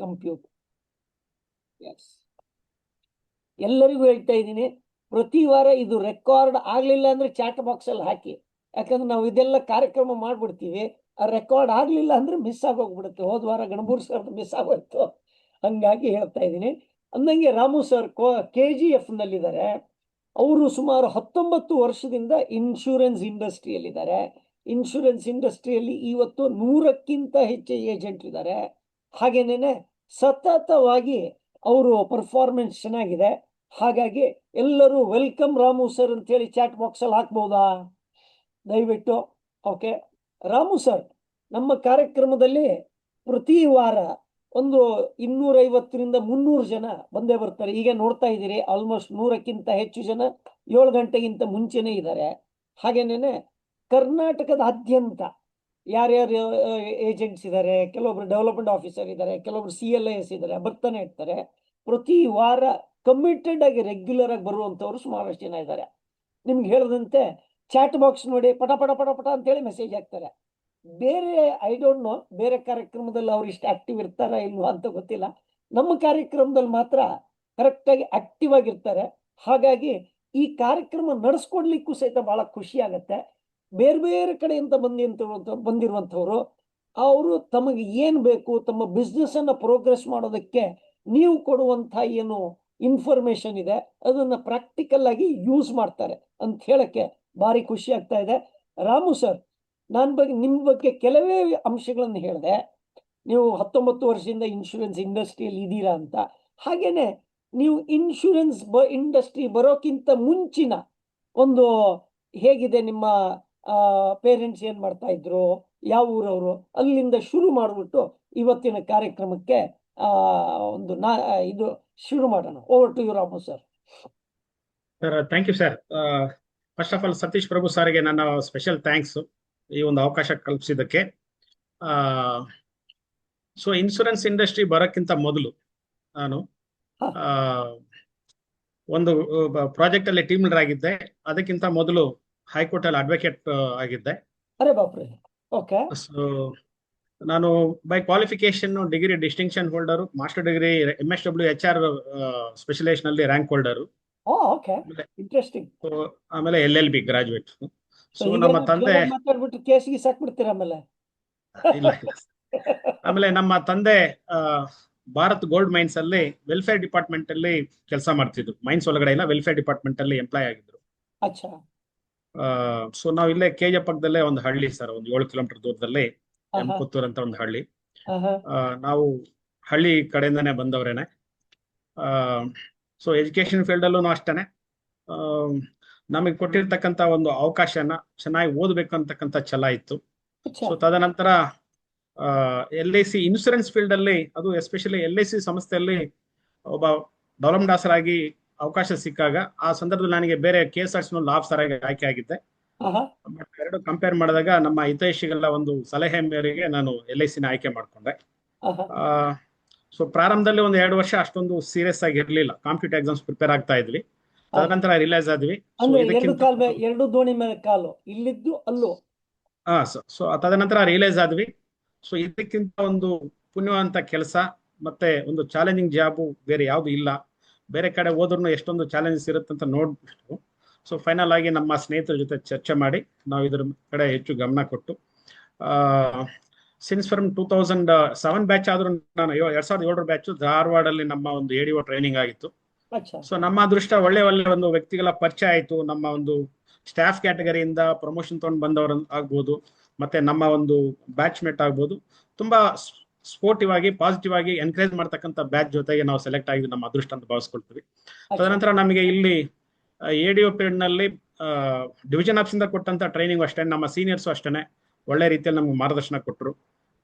Compute. S, ಎಲ್ಲರಿಗೂ ಹೇಳ್ತಾ ಇದ್ದೀನಿ, ಪ್ರತಿ ವಾರ ಇದು ರೆಕಾರ್ಡ್ ಆಗ್ಲಿಲ್ಲ ಅಂದ್ರೆ ಚಾಟ್ ಬಾಕ್ಸ್ ಅಲ್ಲಿ ಹಾಕಿ. ಯಾಕಂದ್ರೆ ನಾವು ಇದೆಲ್ಲ ಕಾರ್ಯಕ್ರಮ ಮಾಡ್ಬಿಡ್ತೀವಿ, ಆ ರೆಕಾರ್ಡ್ ಆಗ್ಲಿಲ್ಲ ಅಂದ್ರೆ ಮಿಸ್ ಆಗೋಗ್ಬಿಡುತ್ತೆ. ಹೋದ ವಾರ ಗಣಪೂರ್ ಸರ್ ಮಿಸ್ ಆಗೋಯ್ತು, ಹಂಗಾಗಿ ಹೇಳ್ತಾ ಇದ್ದೀನಿ. ಅಂದಂಗೆ ರಾಮು ಸರ್ KGF ನಲ್ಲಿದ್ದಾರೆ. ಅವರು ಸುಮಾರು 19 ವರ್ಷದಿಂದ ಇನ್ಶೂರೆನ್ಸ್ ಇಂಡಸ್ಟ್ರಿಯಲ್ಲಿದ್ದಾರೆ. ಇನ್ಶೂರೆನ್ಸ್ ಇಂಡಸ್ಟ್ರಿಯಲ್ಲಿ ಇವತ್ತು 100ಕ್ಕಿಂತ ಹೆಚ್ಚು ಏಜೆಂಟ್ ಇದ್ದಾರೆ. ಹಾಗೇನೇನೆ ಸತತವಾಗಿ ಅವರು ಪರ್ಫಾರ್ಮೆನ್ಸ್ ಚೆನ್ನಾಗಿದೆ. ಹಾಗಾಗಿ ಎಲ್ಲರೂ ವೆಲ್ಕಮ್ ರಾಮು ಸರ್ ಅಂತೇಳಿ ಚಾಟ್ ಬಾಕ್ಸ್ ಅಲ್ಲಿ ಹಾಕ್ಬೋದಾ ದಯವಿಟ್ಟು? ಓಕೆ, ರಾಮು ಸರ್ ನಮ್ಮ ಕಾರ್ಯಕ್ರಮದಲ್ಲಿ ಪ್ರತಿ ವಾರ ಒಂದು 250ರಿಂದ 300 ಜನ ಬಂದೇ ಬರ್ತಾರೆ. ಈಗ ನೋಡ್ತಾ ಇದ್ದೀರಿ, ಆಲ್ಮೋಸ್ಟ್ 100ಕ್ಕಿಂತ ಹೆಚ್ಚು ಜನ 7 ಗಂಟೆಗಿಂತ ಮುಂಚೆನೇ ಇದ್ದಾರೆ. ಹಾಗೇನೇನೆ ಕರ್ನಾಟಕದಾದ್ಯಂತ ಯಾರ್ಯಾರು ಏಜೆಂಟ್ಸ್ ಇದ್ದಾರೆ, ಕೆಲವೊಬ್ರು ಡೆವಲಪ್ಮೆಂಟ್ ಆಫೀಸರ್ ಇದ್ದಾರೆ, ಕೆಲವೊಬ್ರು CLIS ಇದ್ದಾರೆ, ಬರ್ತಾನೆ ಇರ್ತಾರೆ. ಪ್ರತಿ ವಾರ ಕಮಿಟೆಡ್ ಆಗಿ ರೆಗ್ಯುಲರ್ ಆಗಿ ಬರುವಂತವ್ರು ಸುಮಾರಷ್ಟು ಜನ ಇದ್ದಾರೆ. ನಿಮ್ಗೆ ಹೇಳದಂತೆ ಚಾಟ್ ಬಾಕ್ಸ್ ನೋಡಿ ಪಟ ಪಟ ಪಟ ಪಟ ಅಂತೇಳಿ ಮೆಸೇಜ್ ಹಾಕ್ತಾರೆ. ಬೇರೆ ಐ ಡೋಂಟ್ ನೋ, ಬೇರೆ ಕಾರ್ಯಕ್ರಮದಲ್ಲಿ ಅವ್ರು ಇಷ್ಟು ಆಕ್ಟಿವ್ ಇರ್ತಾರಾ ಇಲ್ವಾ ಅಂತ ಗೊತ್ತಿಲ್ಲ. ನಮ್ಮ ಕಾರ್ಯಕ್ರಮದಲ್ಲಿ ಮಾತ್ರ ಕರೆಕ್ಟ್ ಆಗಿ ಆಕ್ಟಿವ್ ಆಗಿರ್ತಾರೆ. ಹಾಗಾಗಿ ಈ ಕಾರ್ಯಕ್ರಮ ನಡೆಸ್ಕೊಡ್ಲಿಕ್ಕೂ ಸಹಿತ ಬಹಳ ಖುಷಿ ಆಗತ್ತೆ. ಬೇರೆ ಬೇರೆ ಕಡೆಯಿಂದ ಬಂದಿರುವಂತವ್ರು ಅವರು ತಮಗೆ ಏನ್ ಬೇಕು, ತಮ್ಮ ಬಿಸ್ನೆಸ್ ಅನ್ನ ಪ್ರೋಗ್ರೆಸ್ ಮಾಡೋದಕ್ಕೆ ನೀವು ಕೊಡುವಂತ ಏನು ಇನ್ಫಾರ್ಮೇಶನ್ ಇದೆ ಅದನ್ನ ಪ್ರಾಕ್ಟಿಕಲ್ ಆಗಿ ಯೂಸ್ ಮಾಡ್ತಾರೆ ಅಂತ ಹೇಳಕ್ಕೆ ಭಾರಿ ಖುಷಿ ಆಗ್ತಾ ಇದೆ. ರಾಮು ಸರ್, ನಿಮ್ಮ ಬಗ್ಗೆ ಕೆಲವೇ ಅಂಶಗಳನ್ನು ಹೇಳಿದೆ. ನೀವು 19 ವರ್ಷದಿಂದ ಇನ್ಶೂರೆನ್ಸ್ ಇಂಡಸ್ಟ್ರಿಯಲ್ಲಿ ಇದ್ದೀರಾ ಅಂತ. ಹಾಗೇನೆ ನೀವು ಇನ್ಶೂರೆನ್ಸ್ ಇಂಡಸ್ಟ್ರಿ ಬರೋಕ್ಕಿಂತ ಮುಂಚಿನ ಒಂದು ಹೇಗಿದೆ, ನಿಮ್ಮ ಪೇರೆಂಟ್ಸ್ ಏನ್ ಮಾಡ್ತಾ ಇದ್ರು, ಯಾವ ಊರವರು, ಅಲ್ಲಿಂದ ಶುರು ಮಾಡಿಬಿಟ್ಟು ಇವತ್ತಿನ ಕಾರ್ಯಕ್ರಮಕ್ಕೆ ಇದು ಶುರು ಮಾಡೋಣ. Over to you Ramu sir. Sir, thank you sir. First of all Satish Prabhu ಸರ್ಗೆ ನನ್ನ ಸ್ಪೆಷಲ್ ಥ್ಯಾಂಕ್ಸ್ ಈ ಒಂದು ಅವಕಾಶ ಕಲ್ಪಿಸಿದ್ದಕ್ಕೆ. ಸೊ ಇನ್ಶೂರೆನ್ಸ್ ಇಂಡಸ್ಟ್ರಿ ಬರೋಕ್ಕಿಂತ ಮೊದಲು ನಾನು ಒಂದು ಪ್ರಾಜೆಕ್ಟ್ ಅಲ್ಲಿ ಟೀಮ್ ಲೀಡರ್ ಆಗಿದ್ದೆ. ಅದಕ್ಕಿಂತ ಮೊದಲು ಹೈಕೋರ್ಟ್ ಅಲ್ಲಿ ಅಡ್ವೊಕೇಟ್ ಆಗಿದ್ದೆ. ಅರೆ ಬಾಪ್ರೆ. ಓಕೆ. ಸೊ ನಾನು by qualification degree distinction holder, master degree MSW HR specialisation ಅಲ್ಲಿ ರ್ಯಾಂಕ್ ಹೋಲ್ಡರ್, ಆಮೇಲೆ LLB ಗ್ರಾಜುಯೇಟ್. ಸೊ ನಮ್ಮ ತಂದೆ ಕೇಸಿಗೆ ಸಾಕ್ಬಿಡ್ತೀರ ಆಮೇಲೆ. ಇಲ್ಲ ಇಲ್ಲ. ಆಮೇಲೆ ನಮ್ಮ ತಂದೆ ಭಾರತ್ ಗೋಲ್ಡ್ ಮೈನ್ಸ್ ಅಲ್ಲಿ ವೆಲ್ಫೇರ್ ಡಿಪಾರ್ಟ್ಮೆಂಟ್ ಅಲ್ಲಿ ಕೆಲಸ ಮಾಡ್ತಿದ್ರು. ಮೈನ್ಸ್ ಒಳಗಡೆ ಇಲ್ಲ, ವೆಲ್ಫೇರ್ ಡಿಪಾರ್ಟ್ಮೆಂಟ್ ಅಲ್ಲಿ ಎಂಪ್ಲಾಯ್ ಆಗಿದ್ರು. ಸೊ ನಾವು ಇಲ್ಲೇ KJ ಪಕ್ಕದಲ್ಲೇ ಒಂದು ಹಳ್ಳಿ ಸರ್, ಒಂದು 7 ಕಿಲೋಮೀಟರ್ ದೂರದಲ್ಲಿ ಪುತ್ತೂರ್ ಅಂತ ಒಂದು ಹಳ್ಳಿ. ನಾವು ಹಳ್ಳಿ ಕಡೆಯಿಂದಾನೆ ಬಂದವರೇನೆ. ಸೊ ಎಜುಕೇಶನ್ ಫೀಲ್ಡ್ ಅಲ್ಲೂ ಅಷ್ಟೇನೆ ನಮಗೆ ಕೊಟ್ಟಿರ್ತಕ್ಕಂತ ಒಂದು ಅವಕಾಶನ ಚೆನ್ನಾಗಿ ಓದ್ಬೇಕು ಅಂತಕ್ಕಂಥ ಛಲ ಇತ್ತು. ಸೊ ತದನಂತರ LIC ಇನ್ಶೂರೆನ್ಸ್ ಫೀಲ್ಡ್ ಅಲ್ಲಿ, ಅದು ಎಸ್ಪೆಷಲಿ LIC ಸಂಸ್ಥೆಯಲ್ಲಿ ಒಬ್ಬ ಡೆವಲಪ್ಮೆಂಟ್ ಆಫೀಸರ್ ಆಗಿ ಅವಕಾಶ ಸಿಕ್ಕಾಗ ಆ ಸಂದರ್ಭದಲ್ಲಿ ನನಗೆ ಬೇರೆ KSRTC ಲಾ ಆಫೀಸರ್ ಆಗಿ ಆಯ್ಕೆ ಆಗಿದ್ದೆ. ಎರಡು ಕಂಪೇರ್ ಮಾಡಿದಾಗ ನಮ್ಮ ಹಿತೈಷಿಗಳ ಒಂದು ಸಲಹೆ ಮೇರೆಗೆ ನಾನು LIC ನ ಆಯ್ಕೆ ಮಾಡ್ಕೊಂಡೆ. ಸೊ ಪ್ರಾರಂಭದಲ್ಲಿ ಒಂದು 2 ವರ್ಷ ಅಷ್ಟೊಂದು ಸೀರಿಯಸ್ ಆಗಿ ಇರ್ಲಿಲ್ಲ, ಕಾಂಪಿಟೇಟಿವ್ ಎಕ್ಸಾಮ್ಸ್ ಪ್ರಿಪೇರ್ ಆಗ್ತಾ ಇದ್ವಿ. ತದನಂತರ ರಿಲೈಸ್ ಆದ್ವಿ. ಎರಡು ದೋಣಿ ಮೇಲೆ ಕಾಲು ಇಲ್ಲಿದ್ದು ಅಲ್ಲೂ. ಸೊ ತದನಂತರ ರಿಯಲೈಸ್ ಆದ್ವಿ. ಸೊ ಇದಕ್ಕಿಂತ ಒಂದು ಪುಣ್ಯವಂತ ಕೆಲಸ ಮತ್ತೆ ಒಂದು ಚಾಲೆಂಜಿಂಗ್ ಜಾಬು ಬೇರೆ ಯಾವ್ದು ಇಲ್ಲ. ಬೇರೆ ಕಡೆ ಹೋದ್ರೂ ಎಷ್ಟೊಂದು ಚಾಲೆಂಜಸ್ ಇರುತ್ತೆ ಅಂತ ನೋಡ್ಬಿಟ್ಟು ಸೊ ಫೈನಲ್ ಆಗಿ ನಮ್ಮ ಸ್ನೇಹಿತರ ಜೊತೆ ಚರ್ಚೆ ಮಾಡಿ ನಾವು ಇದ್ರ ಕಡೆ ಹೆಚ್ಚು ಗಮನ ಕೊಟ್ಟು ಸಿನ್ಸ್ ಫ್ರಮ್ 2007 ಬ್ಯಾಚ್ ಆದ್ರೂ ನಾನು 2007 ಬ್ಯಾಚ್ ಧಾರವಾಡ ಅಲ್ಲಿ ನಮ್ಮ ಒಂದು ADO ಟ್ರೈನಿಂಗ್ ಆಗಿತ್ತು. ಸೊ ನಮ್ಮ ಅದೃಷ್ಟ ಒಳ್ಳೆ ಒಂದು ವ್ಯಕ್ತಿಗಳ ಪರಿಚಯ ಆಯ್ತು. ನಮ್ಮ ಒಂದು ಸ್ಟಾಫ್ ಕ್ಯಾಟಗರಿಯಿಂದ ಪ್ರಮೋಷನ್ ತಗೊಂಡು ಬಂದವರು ಆಗ್ಬೋದು, ಮತ್ತೆ ನಮ್ಮ ಒಂದು ಬ್ಯಾಚ್ ಮೇಟ್ ಆಗ್ಬೋದು, ತುಂಬಾ ಸ್ಪೋರ್ಟಿವ್ ಆಗಿ ಪಾಸಿಟಿವ್ ಆಗಿ ಎನ್ಕರೇಜ್ ಮಾಡ್ತಕ್ಕಂಥ ಬ್ಯಾಚ್ ಜೊತೆಗೆ ನಾವು ಸೆಲೆಕ್ಟ್ ಆಗಿದ್ದು ನಮ್ಮ ಅದೃಷ್ಟ ಅಂತ ಭಾವಿಸ್ಕೊಳ್ತೀವಿ. ತದನಂತರ ನಮಗೆ ಇಲ್ಲಿ ADO ಪೀರಿಯಡ್ ನಲ್ಲಿ ಡಿವಿಷನ್ ಆಫೀಸ್ ಇಂದ ಕೊಟ್ಟಂತ ಟ್ರೈನಿಂಗ್ ಅಷ್ಟೇ, ನಮ್ಮ ಸೀನಿಯರ್ಸ್ ಅಷ್ಟೇನೆ ಒಳ್ಳೆ ರೀತಿಯಲ್ಲಿ ನಮ್ಗೆ ಮಾರ್ಗದರ್ಶನ ಕೊಟ್ಟರು.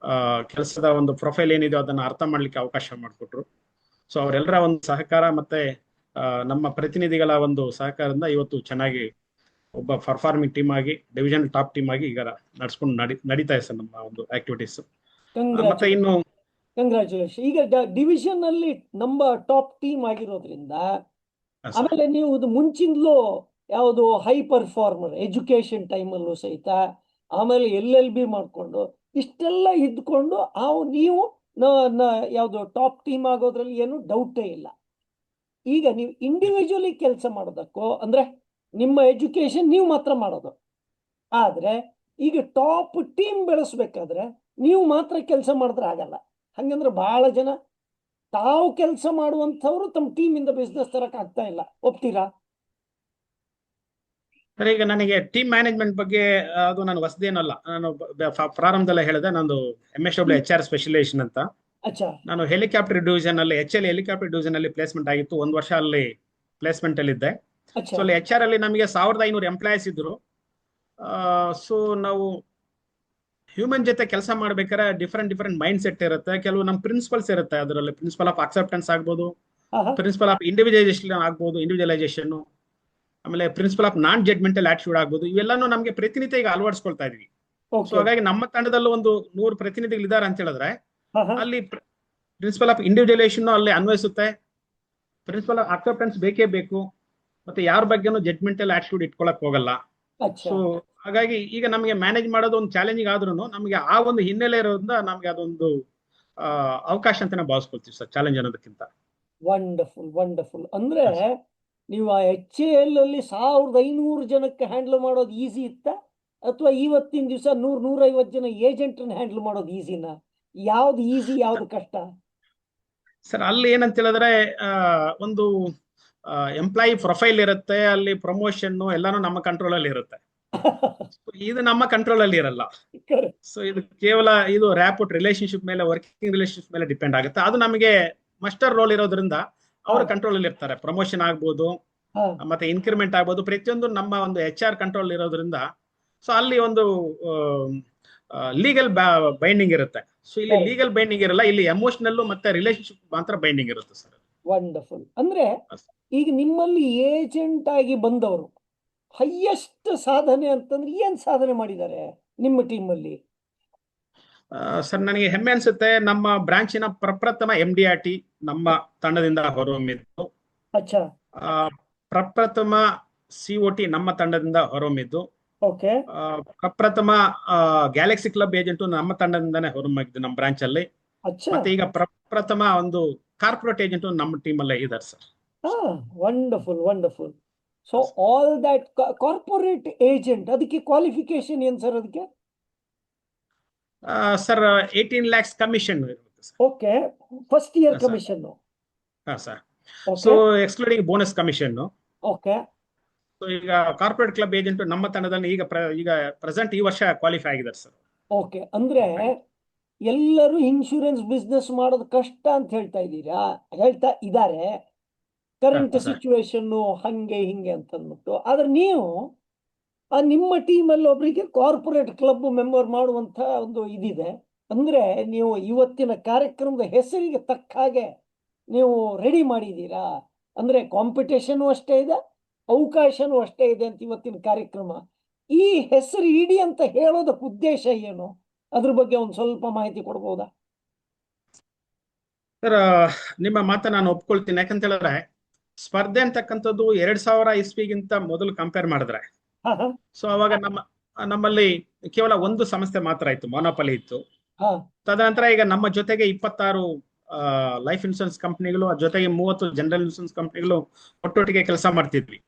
ಕೆಲಸದ ಒಂದು ಪ್ರೊಫೈಲ್ ಏನಿದೆ ಅದನ್ನ ಅರ್ಥ ಮಾಡ್ಲಿಕ್ಕೆ ಅವಕಾಶ ಮಾಡಿಕೊಟ್ರು. ಸೊ ಅವರೆಲ್ಲರ ಒಂದು ಸಹಕಾರ ಮತ್ತೆ ನಮ್ಮ ಪ್ರತಿನಿಧಿಗಳ ಒಂದು ಸಹಕಾರದಿಂದ ಇವತ್ತು ಚೆನ್ನಾಗಿ ಒಬ್ಬ ಪರ್ಫಾರ್ಮಿಂಗ್ ಟೀಮ್ ಆಗಿ ಡಿವಿಷನ್ ಟಾಪ್ ಟೀಮ್ ಆಗಿ ಈಗ ನಡ್ಸ್ಕೊಂಡು ನಡೀತಾ ಇದೆ ಸರ್ ನಮ್ಮ ಒಂದು ಆಕ್ಟಿವಿಟೀಸ್. ಮತ್ತೆ ಇನ್ನು ಕಂಗ್ರಾಚುಲೇಷನ್. ಈಗ ಡಿವಿಷನ್ ಅಲ್ಲಿ ನಮ್ಮ ಟಾಪ್ ಟೀಮ್ ಆಗಿರೋದ್ರಿಂದ ಆಮೇಲೆ ನೀವು ಇದು ಮುಂಚಿಂದಲೂ ಯಾವುದು ಹೈ ಪರ್ಫಾರ್ಮರ್ ಎಜುಕೇಶನ್ ಟೈಮಲ್ಲೂ ಸಹಿತ, ಆಮೇಲೆ LLB ಮಾಡ್ಕೊಂಡು ಇಷ್ಟೆಲ್ಲ ಇದ್ಕೊಂಡು ನೀವು ಯಾವುದು ಟಾಪ್ ಟೀಮ್ ಆಗೋದ್ರಲ್ಲಿ ಏನು ಡೌಟೇ ಇಲ್ಲ. ಈಗ ನೀವು ಇಂಡಿವಿಜುವಲಿ ಕೆಲಸ ಮಾಡೋದಕ್ಕೋ ಅಂದ್ರೆ ನಿಮ್ಮ ಎಜುಕೇಶನ್ ನೀವು ಮಾತ್ರ ಮಾಡೋದು, ಆದ್ರೆ ಈಗ ಟಾಪ್ ಟೀಮ್ ಬೆಳೆಸ್ಬೇಕಾದ್ರೆ ನೀವು ಮಾತ್ರ ಕೆಲಸ ಮಾಡಿದ್ರೆ ಆಗಲ್ಲ. ಹಂಗಂದ್ರೆ ಬಹಳ ಜನ ತಾವು ಕೆಲಸ ಮಾಡುವಂಥವ್ರು ತಮ್ಮ ಟೀಮ್ ಇಂದ ಬಿಸ್ನೆಸ್ ತರಕ್ ಆಗ್ತಾ ಇಲ್ಲ. ಒಪ್ತೀರಾ? ಸರ್, ಈಗ ನನಗೆ ಟೀಮ್ ಮ್ಯಾನೇಜ್ಮೆಂಟ್ ಬಗ್ಗೆ ಅದು ನಾನು ಹೊಸದೇನಲ್ಲ. ನಾನು ಪ್ರಾರಂಭದಲ್ಲೇ ಹೇಳಿದೆ, ನಂದು MSW HR ಸ್ಪೆಷಲೈಸೇಷನ್ ಅಂತ. ಅಚ್ಚಾ. ನಾನು ಹೆಲಿಕಾಪ್ಟರ್ ಡಿವಿಷನ್ ಅಲ್ಲಿ HL ಹೆಲಿಕಾಪ್ಟರ್ ಡಿವಿಷನ್ ಅಲ್ಲಿ ಪ್ಲೇಸ್ಮೆಂಟ್ ಆಗಿತ್ತು. 1 ವರ್ಷ ಅಲ್ಲಿ ಪ್ಲೇಸ್ಮೆಂಟ್ ಅಲ್ಲಿ ಇದ್ದೆ. ಅಚ್ಚಾ. ಸೊ ಅಲ್ಲಿ HR ಅಲ್ಲಿ ನಮಗೆ 1500 ಎಂಪ್ಲಾಯೀಸ್ ಇದ್ರು. ಸೊ ನಾವು ಹ್ಯೂಮನ್ ಜೊತೆ ಕೆಲಸ ಮಾಡ್ಬೇಕಾದ್ರೆ ಡಿಫರೆಂಟ್ ಮೈಂಡ್ ಸೆಟ್ ಇರುತ್ತೆ. ಕೆಲವು ನಮ್ಮ ಪ್ರಿನ್ಸಿಪಲ್ಸ್ ಇರುತ್ತೆ. ಅದರಲ್ಲಿ ಪ್ರಿನ್ಸಿಪಲ್ ಆಫ್ ಅಕ್ಸೆಪ್ಟೆನ್ಸ್ ಆಗ್ಬೋದು, ಪ್ರಿನ್ಸಿಪಲ್ ಆಫ್ ಇಂಡಿವಿಜುವಲೈಸೇಷನ್ ಆಗ್ಬೋದು, ಇಂಡಿವಿಜುವಲೈಸೇಷನ್, ಆಮೇಲೆ ಪ್ರಿನ್ಸಿಪಲ್ ಆಫ್ ನಾನ್ ಜಡ್ಮೆಂಟಲ್ ಆಟಿಟ್ಯೂಡ್ ಆಗ್ಬೋದು. ಇವೆಲ್ಲಾನು ನಮಗೆ ಪ್ರತಿನಿತ್ಯ ಈಗ ಅಳವಡಿಸ್ಕೊಳ್ತಾ ಇದೀವಿ. ಸೊ ಹಾಗಾಗಿ ನಮ್ಮ ತಂಡದಲ್ಲೂ ಒಂದು 100 ಪ್ರತಿನಿಧಿಗಳು ಇದ್ದಾರೆ ಅಂತ ಹೇಳಿದ್ರೆ ಅಲ್ಲಿ ಪ್ರಿನ್ಸಿಪಲ್ ಆಫ್ ಇಂಡಿವಿಜುವಲೈಸೇಷನ್ ಅಲ್ಲಿ ಅನ್ವಯಿಸುತ್ತೆ. ಪ್ರಿನ್ಸಿಪಲ್ ಆಫ್ ಅಕ್ಸೆಪ್ಟೆನ್ಸ್ ಬೇಕೇ ಬೇಕು. ಮತ್ತೆ ಯಾರ ಬಗ್ಗೆನೂ ಜಡ್ಮೆಂಟಲ್ ಆಟಿಟ್ಯೂಡ್ ಇಟ್ಕೊಳಕ್ ಹೋಗಲ್ಲ. ಸೊ ಹಾಗಾಗಿ ಈಗ ನಮಗೆ ಮ್ಯಾನೇಜ್ ಮಾಡೋದು ಒಂದು ಚಾಲೆಂಜಿಂಗ್ ಆದ್ರೂ ನಮಗೆ ಆ ಒಂದು ಹಿನ್ನೆಲೆ ಇರೋದ್ರಿಂದ ನಮ್ಗೆ ಅದೊಂದು ಅವಕಾಶ ಅಂತಾನೆ ಭಾವಿಸ್ಕೊಳ್ತೀವಿ ಸರ್, ಚಾಲೆಂಜ್ ಅನ್ನೋದಕ್ಕಿಂತ. ವಂಡರ್ಫುಲ್. ಅಂದ್ರೆ ನೀವು ಆ HAL ಅಲ್ಲಿ 1500 ಜನಕ್ಕೆ ಹ್ಯಾಂಡಲ್ ಮಾಡೋದು ಈಸಿ ಇತ್ತ, ಅಥವಾ ಇವತ್ತಿನ ದಿವಸ 100-150 ಜನ ಏಜೆಂಟ್ ಹ್ಯಾಂಡಲ್ ಮಾಡೋದು ಈಸಿನಾ? ಯಾವ್ದು ಈಸಿ, ಯಾವ್ದು ಕಷ್ಟ? ಸರ್, ಅಲ್ಲಿ ಏನಂತ ಹೇಳಿದ್ರೆ ಒಂದು ಎಂಪ್ಲಾಯಿ ಪ್ರೊಫೈಲ್ ಇರುತ್ತೆ, ಅಲ್ಲಿ ಪ್ರಮೋಷನ್ ಎಲ್ಲಾನು ನಮ್ಮ ಕಂಟ್ರೋಲ್ ಅಲ್ಲಿ ಇರುತ್ತೆ. ಇದು ನಮ್ಮ ಕಂಟ್ರೋಲ್ ಅಲ್ಲಿ ಇರಲ್ಲ. ಸೊ ಇದು ಕೇವಲ ಇದು ರ್ಯಾಪಿಡ್ ರಿಲೇಶನ್ಶಿಪ್ ಮೇಲೆ, ವರ್ಕಿಂಗ್ ರಿಲೇಶನ್ಶಿಪ್ ಮೇಲೆ ಡಿಪೆಂಡ್ ಆಗುತ್ತೆ. ಅದು ನಮಗೆ ಮಾಸ್ಟರ್ ರೋಲ್ ಇರೋದ್ರಿಂದ ಅವ್ರ ಕಂಟ್ರೋಲ್ ಅಲ್ಲಿ ಇರ್ತಾರೆ. ಪ್ರಮೋಷನ್ ಆಗ್ಬೋದು, ಮತ್ತೆ ಇನ್ಕ್ರಿಮೆಂಟ್ ಆಗ್ಬೋದು, ಪ್ರತಿಯೊಂದು ನಮ್ಮ ಒಂದು HR ಕಂಟ್ರೋಲ್ ಇರೋದ್ರಿಂದ. ಸೊ ಅಲ್ಲಿ ಒಂದು ಲೀಗಲ್ ಬೈಂಡಿಂಗ್ ಇರುತ್ತೆ. ಸೊ ಇಲ್ಲಿ ಲೀಗಲ್ ಬೈಂಡಿಂಗ್ ಇರಲ್ಲ, ಇಲ್ಲಿ ಎಮೋಷನಲ್ ಮತ್ತೆ ರಿಲೇಶನ್ಶಿಪ್ ಮಾತ್ರ ಬೈಂಡಿಂಗ್ ಇರುತ್ತೆ ಸರ್. ವಂಡರ್ಫುಲ್. ಅಂದ್ರೆ ಈಗ ನಿಮ್ಮಲ್ಲಿ ಏಜೆಂಟ್ ಆಗಿ ಬಂದವರು ಹೈಯೆಸ್ಟ್ ಸಾಧನೆ ಅಂತಂದ್ರೆ ಏನ್ ಸಾಧನೆ ಮಾಡಿದ್ದಾರೆ ನಿಮ್ಮ ಟೀಮ್ ಅಲ್ಲಿ? ಸರ್, ನನಗೆ ಹೆಮ್ಮೆ ಅನ್ಸುತ್ತೆ, ನಮ್ಮ ಬ್ರಾಂಚಿನ ಪ್ರಪ್ರಥಮ MDRT ನಮ್ಮ ತಂಡದಿಂದ ಹೊರಹೊಮ್ಮಿದ್ದು. ಪ್ರಪ್ರಥಮ COT ನಮ್ಮ ತಂಡದಿಂದ ಹೊರಹೊಮ್ಮಿದ್ದು. ಪ್ರಪ್ರಥಮ ಗ್ಯಾಲಕ್ಸಿ ಕ್ಲಬ್ ಏಜೆಂಟ್ ನಮ್ಮ ತಂಡದಿಂದಾನೇ ಹೊರಹೊಮ್ಮಿದ್ದು ನಮ್ಮ ಬ್ರಾಂಚ್ ಅಲ್ಲಿ. ಮತ್ತೆ ಈಗ ಪ್ರಪ್ರಥಮ ಒಂದು ಕಾರ್ಪೊರೇಟ್ ಏಜೆಂಟ್ ನಮ್ಮ ಟೀಮ್ ಅಲ್ಲೇ ಇದ್ದಾರೆ sir. Wonderful. So all that corporate agent, ಅದಕ್ಕೆ ಕ್ವಾಲಿಫಿಕೇಶನ್ ಏನ್ ಸರ್? ಅದಕ್ಕೆ ಸರ್ 18 lakhs ಕಮಿಷನ್ ಇರುತ್ತೆ sir. Okay, first year commission. ಹಾ sir. So excluding bonus commission. Okay. So ಈಗ ಕಾರ್ಪೊರೇಟ್ ಕ್ಲಬ್ ಏಜೆಂಟ್ ನಮ್ಮ ತಂಡದಲ್ಲಿ ಈಗ ಪ್ರೆಸೆಂಟ್ ಈ ವರ್ಷ ಕ್ವಾಲಿಫೈ ಆಗಿದ್ದಾರೆ ಸರ್. ಓಕೆ. ಅಂದ್ರೆ ಎಲ್ಲರೂ ಇನ್ಶೂರೆನ್ಸ್ ಬಿಸ್ನೆಸ್ ಮಾಡೋದು ಕಷ್ಟ ಅಂತ ಹೇಳ್ತಾ ಇದ್ದಾರೆ ಕರೆಂಟ್ ಸಿಚುವೇಶನ್ ಹಂಗೆ ಹಿಂಗೆ ಅಂತ ಅಂದ್ಬಿಟ್ಟು. ಆದ್ರೆ ನೀವು ನಿಮ್ಮ ಟೀಮಲ್ಲಿ ಒಬ್ಬರಿಗೆ ಕಾರ್ಪೊರೇಟ್ ಕ್ಲಬ್ ಮೆಂಬರ್ ಮಾಡುವಂತ ಒಂದು ಇದಿದೆ. ಅಂದ್ರೆ ನೀವು ಇವತ್ತಿನ ಕಾರ್ಯಕ್ರಮದ ಹೆಸರಿಗೆ ತಕ್ಕ ಹಾಗೆ ನೀವು ರೆಡಿ ಮಾಡಿದ್ದೀರಾ. ಅಂದ್ರೆ ಕಾಂಪಿಟೇಷನ್ ಅಷ್ಟೇ ಇದೆ, ಅವಕಾಶನೂ ಅಷ್ಟೇ ಇದೆ ಅಂತ ಇವತ್ತಿನ ಕಾರ್ಯಕ್ರಮ. ಈ ಹೆಸರು ಇಡಿ ಅಂತ ಹೇಳೋದಕ್ಕೆ ಉದ್ದೇಶ ಏನು? ಅದ್ರ ಬಗ್ಗೆ ಒಂದು ಸ್ವಲ್ಪ ಮಾಹಿತಿ ಕೊಡ್ಬೋದಾ ಸರ್? ನಿಮ್ಮ ಮಾತನ್ನ ನಾನು ಒಪ್ಕೊಳ್ತೀನಿ. ಯಾಕಂತ ಹೇಳಿದ್ರೆ ಸ್ಪರ್ಧೆ ಅಂತಕ್ಕಂಥದ್ದು 2000 ಇಸ್ವಿಗಿಂತ ಮೊದಲು ಕಂಪೇರ್ ಮಾಡಿದ್ರೆ, ಸೊ ಅವಾಗ ನಮ್ಮಲ್ಲಿ ಕೇವಲ ಒಂದು ಸಂಸ್ಥೆ ಮಾತ್ರ ಇತ್ತು, ಮೊನೋಪಲಿ ಇತ್ತು. ತದನಂತರ ಈಗ ನಮ್ಮ ಜೊತೆಗೆ 26 ಲೈಫ್ ಇನ್ಶೂರೆನ್ಸ್ ಕಂಪ್ನಿಗಳು, ಜೊತೆಗೆ 30 ಜನರಲ್ ಇನ್ಶೂರೆನ್ಸ್ ಕಂಪ್ನಿಗಳು ಒಟ್ಟೊಟ್ಟಿಗೆ ಕೆಲಸ ಮಾಡ್ತಿದ್ವಿ.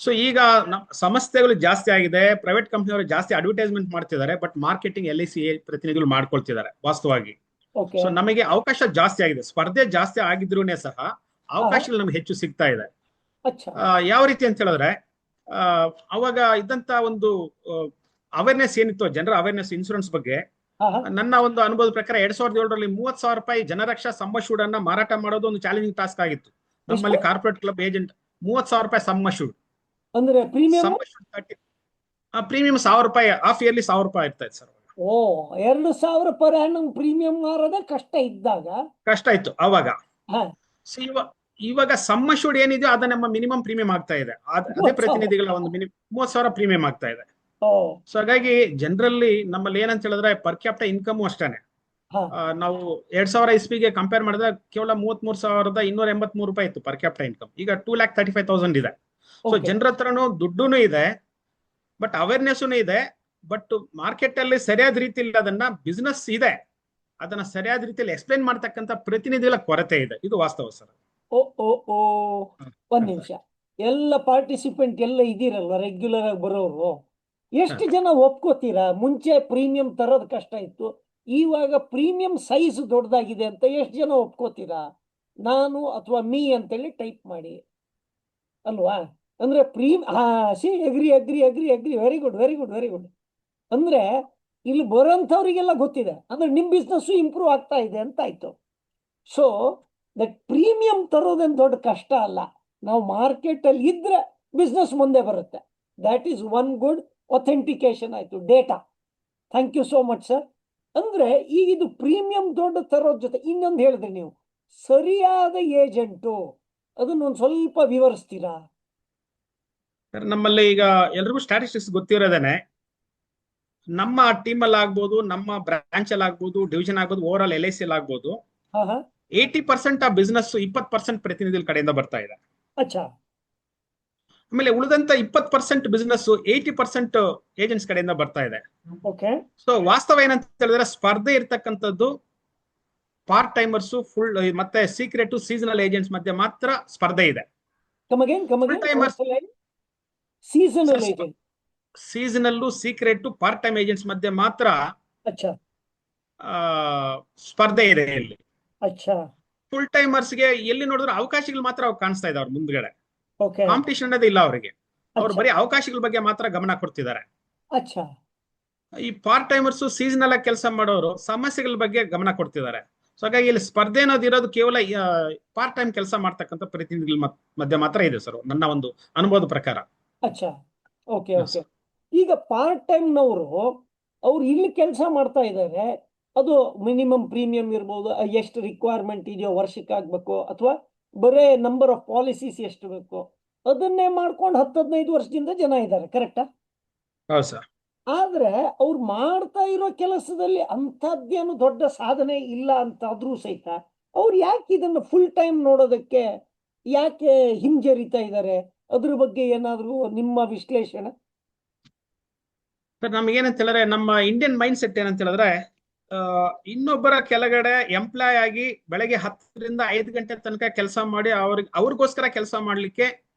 ಸೊ ಈಗ ಸಂಸ್ಥೆಗಳು ಜಾಸ್ತಿ ಆಗಿದೆ, ಪ್ರೈವೇಟ್ ಕಂಪ್ನಿಯವರು ಜಾಸ್ತಿ ಅಡ್ವರ್ಟೈಸ್ಮೆಂಟ್ ಮಾಡ್ತಿದ್ದಾರೆ, ಬಟ್ ಮಾರ್ಕೆಟಿಂಗ್ LIC ಪ್ರತಿನಿಧಿಗಳು ಮಾಡ್ಕೊಳ್ತಿದ್ದಾರೆ ವಾಸ್ತವವಾಗಿ. ಸೊ ನಮಗೆ ಅವಕಾಶ ಜಾಸ್ತಿ ಆಗಿದೆ, ಸ್ಪರ್ಧೆ ಜಾಸ್ತಿ ಆಗಿದ್ರೂನೇ ಸಹ ಅವಕಾಶಗಳು ನಮ್ಗೆ ಹೆಚ್ಚು ಸಿಗ್ತಾ ಇದೆ. ಯಾವ ರೀತಿ ಅಂತ ಹೇಳಿದ್ರೆ, ಅವಾಗ ಇದ್ದಂತ ಒಂದು ಅವೇರ್ನೆಸ್ ಏನಿತ್ತು, ಜನರ ಅವೇರ್ನೆಸ್ ಇನ್ಶೂರೆನ್ಸ್ ಬಗ್ಗೆ, ನನ್ನ ಒಂದು ಅನುಭವದ ಪ್ರಕಾರ 2007ರಲ್ಲಿ 30,000 ರೂಪಾಯಿ ಜನರಕ್ಷಾ ಸಮ್ ಅಶ್ಯೂರ್ಡ್ ಅನ್ನ ಮಾರಾಟ ಮಾಡೋದು ಒಂದು ಚಾಲೆಂಜಿಂಗ್ ಟಾಸ್ಕ್ ಆಗಿತ್ತು ನಮ್ಮಲ್ಲಿ. ಕಾರ್ಪೊರೇಟ್ ಕ್ಲಬ್ ಏಜೆಂಟ್ 30,000 ರೂಪಾಯಿ ಸಮ್ ಅಶ್ಯೂರ್ಡ್. ಅಂದ್ರೆ ಪ್ರೀಮಿಯಂ 1000 ರೂಪಾಯಿ, ಹಾಫ್ ಇಯರ್ಲಿ 1000 ರೂಪಾಯಿ ಇರ್ತಾ ಇತ್ತು ಸರ್. 2,000 ಪರ್ ಆನಮ್ ಪ್ರೀಮಿಯಂ ಮಾರೋದೇ ಕಷ್ಟ ಇತ್ತು ಅವಾಗ. ಇವಾಗ ಸಮ್ ಅಶ್ಯೂರ್ಡ್ ಏನಿದೆಯೋ ಅದ ನಮ್ಮ ಮಿನಿಮಮ್ ಪ್ರೀಮಿಯಂ ಆಗ್ತಾ ಇದೆ. ಅದೇ ಪ್ರತಿನಿಧಿಗಳ ಒಂದು 30,000 ಪ್ರೀಮಿಯಂ ಆಗ್ತಾ ಇದೆ. ಸೊ ಹಾಗಾಗಿ ಜನರಲ್ಲಿ ನಮ್ಮಲ್ಲಿ ಏನಂತ ಹೇಳಿದ್ರೆ ಪರ್ ಕ್ಯಾಪಿಟಲ್ ಇನ್ಕಮ್ ಅಷ್ಟೇನೆ. ನಾವು 2000 ಇಸ್ವಿಗೆ ಕಂಪೇರ್ ಮಾಡಿದ್ರೆ ಕೇವಲ 33,283 ರೂಪಾಯಿ ಇತ್ತು ಪರ್ ಕ್ಯಾಪಿಟಲ್ ಇನ್ಕಮ್. ಈಗ 2,35,000 ಇದೆ. ಸೊ ಜನರ ಹತ್ರನೂ ದುಡ್ಡುನು ಇದೆ, ಬಟ್ ಅವೇರ್ನೆಸ್ ಇದೆ, ಬಟ್ ಮಾರ್ಕೆಟ್ ಅಲ್ಲಿ ಸರಿಯಾದ ರೀತಿಯಲ್ಲಿ ಅದನ್ನ ಬಿಸ್ನೆಸ್ ಇದೆ, ಅದನ್ನ ಸರಿಯಾದ ರೀತಿಯಲ್ಲಿ ಎಕ್ಸ್ಪ್ಲೈನ್ ಮಾಡ್ತಕ್ಕಂಥ ಪ್ರತಿನಿಧಿಗಳ ಕೊರತೆ ಇದೆ. ಇದು ವಾಸ್ತವ ಸರ್. ಓ ಓ ಓ ಒಂದ್ ನಿಮಿಷ, ಎಲ್ಲ ಪಾರ್ಟಿಸಿಪೆಂಟ್ ಎಲ್ಲ ಇದೀರಲ್ವ ರೆಗ್ಯುಲರ್ ಆಗಿ ಬರೋರು, ಎಷ್ಟು ಜನ ಒಪ್ಕೋತೀರಾ? ಮುಂಚೆ ಪ್ರೀಮಿಯಂ ತರೋದು ಕಷ್ಟ ಇತ್ತು, ಇವಾಗ ಪ್ರೀಮಿಯಂ ಸೈಜ್ ದೊಡ್ಡದಾಗಿದೆ ಅಂತ ಎಷ್ಟು ಜನ ಒಪ್ಕೋತೀರಾ? ನಾನು ಅಥವಾ ಮೀ ಅಂತೇಳಿ ಟೈಪ್ ಮಾಡಿ ಅಲ್ವಾ? ಅಂದ್ರೆ agri agri agri agri, very good very good very good. ಅಂದ್ರೆ ಇಲ್ಲಿ ಬರೋಂಥವ್ರಿಗೆಲ್ಲ ಗೊತ್ತಿದೆ, ಅಂದ್ರೆ ನಿಮ್ ಬಿಸ್ನೆಸ್ ಇಂಪ್ರೂವ್ ಆಗ್ತಾ ಇದೆ ಅಂತ ಆಯ್ತು. ಸೊ ದಟ್ ಪ್ರೀಮಿಯಂ ತರೋದೇನು ದೊಡ್ಡ ಕಷ್ಟ ಅಲ್ಲ, ನಾವು ಮಾರ್ಕೆಟ್ ಅಲ್ಲಿ ಇದ್ರೆ ಬಿಸ್ನೆಸ್ ಮುಂದೆ ಬರುತ್ತೆ. That is one good authentication ಆಯ್ತು, data. Thank you so much sir. ಅಂದ್ರೆ ಈಗ ಇದು ಪ್ರೀಮಿಯಂ ದೊಡ್ಡ ತರೋದ್ ಜೊತೆ ಇನ್ನೊಂದು ಹೇಳಿದ್ರಿ ನೀವು, ಸರಿಯಾದ ಏಜೆಂಟು, ಅದನ್ನೊಂದು ಸ್ವಲ್ಪ ವಿವರಿಸ್ತೀರಾ? ನಮ್ಮಲ್ಲಿ ಈಗ ಎಲ್ರಿಗೂ ಸ್ಟ್ಯಾಟಿಸ್ಟಿಕ್ಸ್ ಗೊತ್ತಿರೋದೇನೆ, ನಮ್ಮ ಟೀಮ್ ಅಲ್ಲಿ ಆಗ್ಬೋದು, ನಮ್ಮ ಬ್ರಾಂಚ್ ಅಲ್ಲಿ ಆಗ್ಬೋದು, ಡಿವಿಷನ್ ಆಗ್ಬೋದು, ಓವರ್ ಆಲ್ LIC ಅಲ್ಲಿ ಆಗ್ಬೋದು, 80% ಆ ಬಿಸ್ನೆಸ್ 20% ಪ್ರತಿನಿಧಿಗಳ ಕಡೆಯಿಂದ ಬರ್ತಾ ಇದೆ. ಅಚ್ಚಾ. ಆಮೇಲೆ ಉಳಿದಂತ 20% ಬಿಸ್ನೆಸ್ 80% ಏಜೆಂಟ್ಸ್ ಕಡೆಯಿಂದ ಬರ್ತಾ ಇದೆ. ಓಕೆ. ಸೊ ವಾಸ್ತವ ಏನಂತ ಹೇಳಿದ್ರೆ, ಸ್ಪರ್ಧೆ ಇರ್ತಕ್ಕಂಥದ್ದು ಪಾರ್ಟ್ ಟೈಮರ್ಸ್, ಫುಲ್ ಮತ್ತೆ ಸೀಕ್ರೆಟ್ ಸೀಸನಲ್ ಏಜೆಂಟ್ಸ್ ಮಧ್ಯೆ ಮಾತ್ರ ಸ್ಪರ್ಧೆ ಇದೆ. Seasonal, secret, part time agents ಮಧ್ಯೆ ಮಾತ್ರ ಸ್ಪರ್ಧೆ ಇದೆ ಇಲ್ಲಿ. ಫುಲ್ ಟೈಮರ್ಸ್ಗೆ ಎಲ್ಲಿ ನೋಡಿದ್ರು ಅವಕಾಶಗಳು ಮಾತ್ರ ಅವ್ರು ಕಾಣಿಸ್ತಾ ಇದಾವೆ. ಅವ್ರ ಮುಂದ್ಗಡೆ ಕಾಂಪಿಟೇಷನ್ ಅನ್ನೋದೇ ಇಲ್ಲ ಅವರಿಗೆ. ಅವ್ರು ಬರೀ ಅವಕಾಶಗಳ ಬಗ್ಗೆ ಮಾತ್ರ ಗಮನ ಕೊಡ್ತಿದ್ದಾರೆ. ಈ ಪಾರ್ಟ್ ಟೈಮರ್ಸ್, ಸೀಸನಲ್ ಆಗಿ ಕೆಲಸ ಮಾಡೋರು ಸಮಸ್ಯೆಗಳ ಬಗ್ಗೆ ಗಮನ ಕೊಡ್ತಿದ್ದಾರೆ. ಸೊ ಹಾಗಾಗಿ ಇಲ್ಲಿ ಸ್ಪರ್ಧೆ ಅನ್ನೋದು ಇರೋದು ಕೇವಲ ಪಾರ್ಟ್ ಟೈಮ್ ಕೆಲಸ ಮಾಡ್ತಕ್ಕಂಥ ಪ್ರತಿನಿಧಿಗಳ ಮಧ್ಯೆ ಮಾತ್ರ ಇದೆ ಸರ್, ನನ್ನ ಒಂದು ಅನುಭವದ ಪ್ರಕಾರ. Okay okay. ಈಗ ಪಾರ್ಟ್ ಟೈಮ್ ನವರು ಅವ್ರು ಇಲ್ಲಿ ಕೆಲಸ ಮಾಡ್ತಾ ಇದ್ದಾರೆ, ಅದು ಮಿನಿಮಮ್ ಪ್ರೀಮಿಯಂ ಇರ್ಬೋದು, ಎಷ್ಟು ರಿಕ್ವೈರ್ಮೆಂಟ್ ಇದೆಯೋ ವರ್ಷಕ್ಕೆ ಆಗ್ಬೇಕು, ಅಥವಾ ಬರೇ ನಂಬರ್ ಆಫ್ ಪಾಲಿಸೀಸ್ ಎಷ್ಟು ಬೇಕು, ಅದನ್ನೇ ಮಾಡ್ಕೊಂಡು 10-15 ವರ್ಷದಿಂದ ಜನ ಇದ್ದಾರೆ, ಕರೆಕ್ಟಾ? ಹೌದು ಸರ್. ಆದ್ರೆ ಅವ್ರು ಮಾಡ್ತಾ ಇರೋ ಕೆಲಸದಲ್ಲಿ ಅಂಥದ್ದೇನು ದೊಡ್ಡ ಸಾಧನೆ ಇಲ್ಲ ಅಂತಾದ್ರೂ ಸಹಿತ ಅವ್ರು ಯಾಕೆ ಇದನ್ನು ಫುಲ್ ಟೈಮ್ ನೋಡೋದಕ್ಕೆ ಯಾಕೆ ಹಿಂಜರಿತಾ ಇದ್ದಾರೆ? ಅದ್ರ ಬಗ್ಗೆ ಏನಾದ್ರು ನಿಮ್ಮ ವಿಶ್ಲೇಷಣೆ? ಸರ್, ನಮಗೇನಂತ ಹೇಳಿದ್ರೆ, ನಮ್ಮ ಇಂಡಿಯನ್ ಮೈಂಡ್ ಸೆಟ್ ಏನಂತ ಹೇಳಿದ್ರೆ, ಇನ್ನೊಬ್ಬರ ಕೆಳಗಡೆ ಎಂಪ್ಲಾಯ್ ಆಗಿ ಬೆಳಗ್ಗೆ 10 ರಿಂದ 5 ಗಂಟೆ ತನಕ ಕೆಲಸ ಮಾಡಿ ಅವ್ರಿಗೋಸ್ಕರ ಕೆಲಸ ಮಾಡ್ಲಿಕ್ಕೆ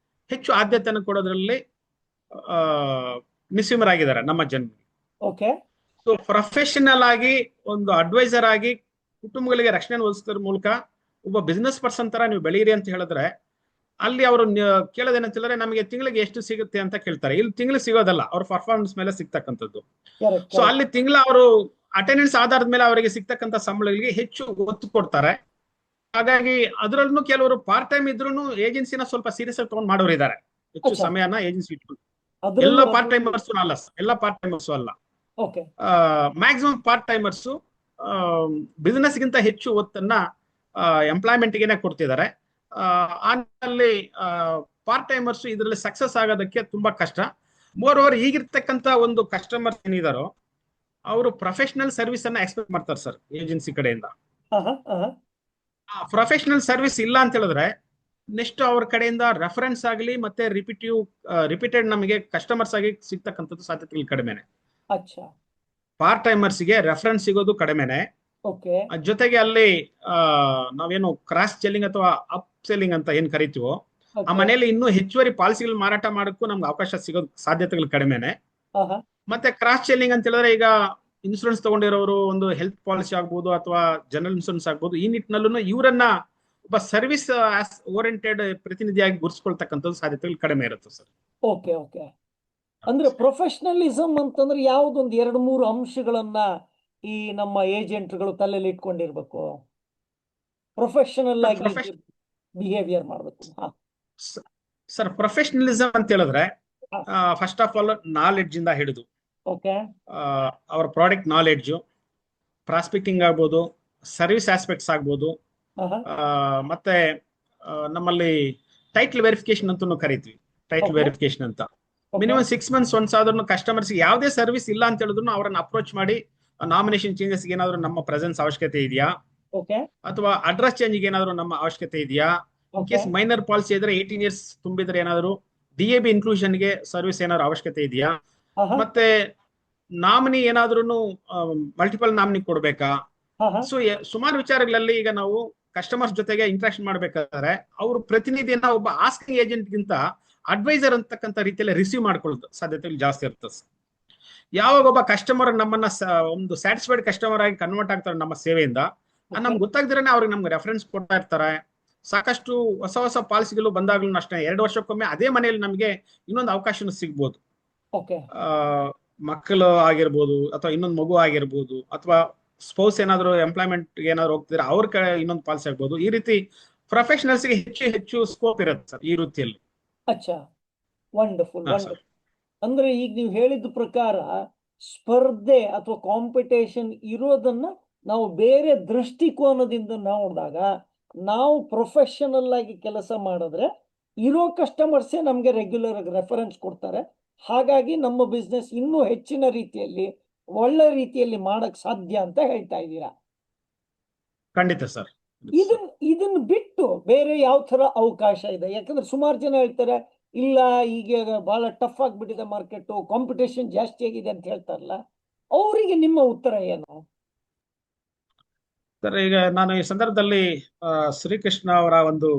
ಹೆಚ್ಚು ಆದ್ಯತೆಯನ್ನು ಕೊಡೋದ್ರಲ್ಲಿ ನಿಸ್ಸೀಮರಾಗಿದ್ದಾರೆ ನಮ್ಮ ಜನರು. ಓಕೆ. ಸೊ ಪ್ರೊಫೆಷನಲ್ ಆಗಿ ಒಂದು ಅಡ್ವೈಸರ್ ಆಗಿ ಕುಟುಂಬಗಳಿಗೆ ರಕ್ಷಣೆ ಒದಗಿಸೋದ್ರ ಮೂಲಕ ಒಬ್ಬ ಬಿಸ್ನೆಸ್ ಪರ್ಸನ್ ತರ ನೀವು ಬೆಳೀರಿ ಅಂತ ಹೇಳಿದ್ರೆ, ಅಲ್ಲಿ ಅವರು ಕೇಳೋದೇನಂತ ಹೇಳಿದ್ರೆ, ನಮಗೆ ತಿಂಗಳಿಗೆ ಎಷ್ಟು ಸಿಗುತ್ತೆ ಅಂತ ಕೇಳ್ತಾರೆ. ಇಲ್ಲಿ ತಿಂಗಳಿಗೆ ಸಿಗೋದಲ್ಲ, ಅವ್ರ ಪರ್ಫಾರ್ಮೆನ್ಸ್ ಮೇಲೆ ಸಿಗ್ತಕ್ಕಂಥದ್ದು. ಸೊ ಅಲ್ಲಿ ತಿಂಗಳ ಅವರು ಅಟೆಂಡೆನ್ಸ್ ಆಧಾರದ ಮೇಲೆ ಅವರಿಗೆ ಸಿಗ್ತಕ್ಕಂಥ ಸಂಬಳಗಳಿಗೆ ಹೆಚ್ಚು ಒತ್ತು ಕೊಡ್ತಾರೆ. ಹಾಗಾಗಿ ಅದರಲ್ಲೂ ಕೆಲವರು ಪಾರ್ಟ್ ಟೈಮ್ ಇದ್ರೂ ಏಜೆನ್ಸಿನ ಸ್ವಲ್ಪ ಸೀರಿಯಸ್ ಆಗಿ ತಗೊಂಡ್ ಮಾಡೋರು ಇದ್ದಾರೆ. ಹೆಚ್ಚು ಸಮಯನ ಏಜೆನ್ಸಿ ಇಟ್ಕೊಂಡು. ಎಲ್ಲ ಪಾರ್ಟ್ ಟೈಮರ್ಸ್ ಅಲ್ಲ, ಎಲ್ಲ ಪಾರ್ಟ್ ಟೈಮರ್ಸ್ ಅಲ್ಲ, ಮ್ಯಾಕ್ಸಿಮಮ್ ಪಾರ್ಟ್ ಟೈಮರ್ಸ್ ಬಿಸ್ನೆಸ್ ಗಿಂತ ಹೆಚ್ಚು ಒತ್ತನ್ನ ಎಂಪ್ಲಾಯ್ಮೆಂಟ್ ಗೆನೆ ಕೊಡ್ತಿದ್ದಾರೆ. ಅಲ್ಲಿ ಪಾರ್ಟ್ ಟೈಮರ್ಸ್ ಇದರಲ್ಲಿ ಸಕ್ಸಸ್ ಆಗೋದಕ್ಕೆ ತುಂಬಾ ಕಷ್ಟ. ಮೋರ್ ಓವರ್ ಈಗಿರ್ತಕ್ಕಂಥ ಒಂದು ಕಸ್ಟಮರ್ಸ್ ಏನಿದಾರೋ ಅವರು ಪ್ರೊಫೆಷನಲ್ ಸರ್ವಿಸ್ ಅನ್ನ ಎಕ್ಸ್ಪೆಕ್ಟ್ ಮಾಡ್ತಾರೆ ಸರ್ ಏಜೆನ್ಸಿ ಕಡೆಯಿಂದ. ಪ್ರೊಫೆಷನಲ್ ಸರ್ವಿಸ್ ಇಲ್ಲ ಅಂತ ಹೇಳಿದ್ರೆ ನೆಕ್ಸ್ಟ್ ಅವ್ರ ಕಡೆಯಿಂದ ರೆಫರೆನ್ಸ್ ಆಗಲಿ ಮತ್ತೆ ರಿಪೀಟೆಡ್ ನಮಗೆ ಕಸ್ಟಮರ್ಸ್ ಆಗಿ ಸಿಗ್ತಕ್ಕಂಥದ್ದು ಸಾಧ್ಯತೆಗಳು ಕಡಿಮೆನೆ. ಪಾರ್ಟ್ ಟೈಮರ್ಸ್ಗೆ ರೆಫರೆನ್ಸ್ ಸಿಗೋದು ಕಡಿಮೆನೆ. ಜೊತೆಗೆ ಅಲ್ಲಿ ನಾವೇನು ಕ್ರಾಸ್ ಸೆಲ್ಲಿಂಗ್ ಅಥವಾ ಅಪ್ ಸೆಲ್ಲಿಂಗ್ ಅಂತ ಏನ್ ಕರಿತೀವೋ, ಆ ಮನೆಯಲ್ಲಿ ಇನ್ನೂ ಹೆಚ್ಚುವರಿ ಪಾಲಿಸಿಗಳು ಮಾರಾಟ ಮಾಡಕ್ಕೂ ನಮ್ಗೆ ಅವಕಾಶ ಸಿಗೋದು ಸಾಧ್ಯತೆಗಳು ಕಡಿಮೆನೆ. ಮತ್ತೆ ಕ್ರಾಸ್ ಸೆಲ್ಲಿಂಗ್ ಅಂತ ಹೇಳಿದ್ರೆ, ಈಗ ಇನ್ಶೂರೆನ್ಸ್ ತಗೊಂಡಿರೋರು ಒಂದು ಹೆಲ್ತ್ ಪಾಲಿಸಿ ಆಗ್ಬೋದು ಅಥವಾ ಜನರಲ್ ಇನ್ಶೂರೆನ್ಸ್ ಆಗ್ಬೋದು, ಈ ನಿಟ್ಟಿನಲ್ಲೂ ಇವರನ್ನ ಒಬ್ಬ ಸರ್ವಿಸ್ ಓರಿಯೆಂಟೆಡ್ ಪ್ರತಿನಿಧಿಯಾಗಿ ಗುರುತಿಸ್ಕೊಳ್ತಕ್ಕಂಥದ್ದು ಸಾಧ್ಯತೆಗಳು ಕಡಿಮೆ ಇರುತ್ತೆ ಸರ್. Okay okay. ಅಂದ್ರೆ ಪ್ರೊಫೆಷನಲಿಸಮ್ ಅಂತಂದ್ರೆ ಯಾವ್ದೊಂದು 2-3 ಅಂಶಗಳನ್ನ ಈ ನಮ್ಮ ಏಜೆಂಟ್ಗಳು ತಲೆಯಲ್ಲಿ ಇಟ್ಕೊಂಡಿರ್ಬೇಕು, ಪ್ರೊಫೆಷನಲ್ ಆಗಿ ಬಿಹೇವಿಯರ್ ಮಾಡ್ಬೇಕು. ಸರ್, ಪ್ರೊಫೆಷನಲಿಸಮ್ ಅಂತ ಹೇಳಿದ್ರೆ ಫಸ್ಟ್ ಆಫ್ ಆಲ್ ನಾಲೆಡ್ಜ್ ಇಂದ ಹಿಡಿದು ಅವರ ಪ್ರಾಡಕ್ಟ್ ನಾಲೆಡ್ಜ್, ಪ್ರಾಸ್ಪೆಕ್ಟಿಂಗ್ ಆಗ್ಬೋದು, ಸರ್ವಿಸ್ ಆಸ್ಪೆಕ್ಟ್ಸ್ ಆಗ್ಬೋದು, ಮತ್ತೆ ನಮ್ಮಲ್ಲಿ ಟೈಟಲ್ ವೆರಿಫಿಕೇಶನ್ ಅಂತೂ ಕರಿತೀವಿ. ಟೈಟಲ್ ವೆರಿಫಿಕೇಶನ್ ಅಂತ ಮಿನಿಮಮ್ 6 months ಒನ್ಸ್ ಆದ್ರೂ ಕಸ್ಟಮರ್ಸ್ ಯಾವುದೇ ಸರ್ವಿಸ್ ಇಲ್ಲ ಅಂತ ಹೇಳಿದ್ರು ಅವರನ್ನ ಅಪ್ರೋಚ್ ಮಾಡಿ ನಾಮಿನೇಷನ್ ಚೇಂಜಸ್ ಏನಾದ್ರು ನಮ್ಮ ಪ್ರೆಸೆನ್ಸ್ ಅವಶ್ಯಕತೆ ಇದೆಯಾ, ಅಥವಾ ಅಡ್ರೆಸ್ ಚೇಂಜ್ ಏನಾದ್ರು ನಮ್ಮ ಅವಶ್ಯಕತೆ ಇದೆಯಾ, ಕೇಸ್ ಮೈನರ್ ಪಾಲಿಸಿ ಇದ್ರೆ 18 years ತುಂಬಿದ್ರೆ ಏನಾದ್ರು DAB ಇನ್ಕ್ಲೂಷನ್ ಗೆ ಸರ್ವಿಸ್ ಏನಾದ್ರು ಅವಶ್ಯಕತೆ ಇದೆಯಾ, ಮತ್ತೆ ನಾಮಿನಿ ಏನಾದ್ರೂ ಮಲ್ಟಿಪಲ್ ನಾಮಿನಿ ಕೊಡ್ಬೇಕಾ, ಹಾ ಹಾ ಸೊ ಸುಮಾರು ವಿಚಾರಗಳಲ್ಲಿ ಈಗ ನಾವು ಕಸ್ಟಮರ್ಸ್ ಜೊತೆಗೆ ಇಂಟ್ರಾಕ್ಷನ್ ಮಾಡ್ಬೇಕಾದ್ರೆ ಅವ್ರ ಪ್ರತಿನಿಧಿಯನ್ನ ಒಬ್ಬ ಆಸ್ಕಿಂಗ್ ಏಜೆಂಟ್ ಗಿಂತ ಅಡ್ವೈಸರ್ ಅಂತಕ್ಕಂಥ ರೀತಿಯಲ್ಲಿ ರಿಸೀವ್ ಮಾಡ್ಕೊಳ್ಳೋದು ಸಾಧ್ಯತೆಗಳು ಜಾಸ್ತಿ ಇರ್ತದೆ. ಯಾವಾಗ ಒಬ್ಬ ಕಸ್ಟಮರ್ ನಮ್ಮನ್ನ ಒಂದು ಸ್ಯಾಟಿಸ್ಫೈಡ್ ಕಸ್ಟಮರ್ ಆಗಿ ಕನ್ವರ್ಟ್ ಆಗ್ತಾರೆ ನಮ್ಮ ಸೇವೆಯಿಂದ, ನಮ್ಗೆ ಗೊತ್ತಾಗ್ದಿರೇ ಅವ್ರಿಗೆ ನಮ್ಗೆ ರೆಫರೆನ್ಸ್ ಕೊಡ್ತಾ ಇರ್ತಾರೆ. ಸಾಕಷ್ಟು ಹೊಸ ಹೊಸ ಪಾಲಿಸಿಗಳು ಬಂದಾಗ್ಲೂ ಅಷ್ಟೇ 2 ವರ್ಷಕ್ಕೊಮ್ಮೆ ಅದೇ ಮನೆಯಲ್ಲಿ ನಮಗೆ ಇನ್ನೊಂದು ಅವಕಾಶ ಸಿಗ್ಬೋದು. ಓಕೆ ಆ ಮಕ್ಕಳು ಆಗಿರ್ಬೋದು, ಅಥವಾ ಇನ್ನೊಂದು ಮಗು ಆಗಿರ್ಬೋದು, ಅಥವಾ ಸ್ಪೌಸ್ ಏನಾದ್ರು ಎಂಪ್ಲಾಯ್ಮೆಂಟ್ ಏನಾದ್ರು ಹೋಗ್ತಿದ್ರೆ ಅವ್ರ ಕಡೆ ಇನ್ನೊಂದು ಪಾಲಿಸಿ ಆಗ್ಬೋದು. ಈ ರೀತಿ ಪ್ರೊಫೆಷನಲ್ಸ್ ಗೆ ಹೆಚ್ಚು ಹೆಚ್ಚು ಸ್ಕೋಪ್ ಇರುತ್ತೆ ಸರ್ ಈ ವೃತ್ತಿಯಲ್ಲಿ. ಅಚ್ಚಾ, ವಂಡರ್ಫುಲ್ ಹಾ ಸರ್. ವಂಡರ್ಫುಲ್. ಅಂದ್ರೆ ಈಗ ನೀವು ಹೇಳಿದ ಪ್ರಕಾರ ಸ್ಪರ್ಧೆ ಅಥವಾ ಕಾಂಪಿಟೇಷನ್ ಇರೋದನ್ನ ನಾವು ಬೇರೆ ದೃಷ್ಟಿಕೋನದಿಂದ ನೋಡಿದಾಗ, ನಾವು ಪ್ರೊಫೆಷನಲ್ ಆಗಿ ಕೆಲಸ ಮಾಡಿದ್ರೆ ಇರೋ ಕಸ್ಟಮರ್ಸೇ ನಮಗೆ ರೆಗ್ಯುಲರ್ ಆಗಿ ರೆಫರೆನ್ಸ್ ಕೊಡ್ತಾರೆ. ಹಾಗಾಗಿ ನಮ್ಮ ಬಿಸ್ನೆಸ್ ಇನ್ನೂ ಹೆಚ್ಚಿನ ರೀತಿಯಲ್ಲಿ ಒಳ್ಳೆ ರೀತಿಯಲ್ಲಿ ಮಾಡಕ್ ಸಾಧ್ಯ ಅಂತ ಹೇಳ್ತಾ ಇದ್ದೀರಾ. ಖಂಡಿತ ಸರ್. ಇದನ್ನ ಬಿಟ್ಟು ಬೇರೆ ಯಾವ ತರ ಅವಕಾಶ ಇದೆ? ಯಾಕಂದ್ರೆ ಸುಮಾರು ಜನ ಹೇಳ್ತಾರೆ, ಇಲ್ಲ ಈಗ ಬಹಳ ಟಫ್ ಆಗಿಬಿಟ್ಟಿದೆ ಮಾರ್ಕೆಟ್, ಕಾಂಪಿಟೇಷನ್ ಜಾಸ್ತಿ ಆಗಿದೆ ಅಂತ ಹೇಳ್ತಾರಲ್ಲ, ಅವರಿಗೆ ನಿಮ್ಮ ಉತ್ತರ ಏನು? ಸರ್, ಈಗ ನಾನು ಈ ಸಂದರ್ಭದಲ್ಲಿ ಶ್ರೀಕೃಷ್ಣ ಅವರ ಒಂದು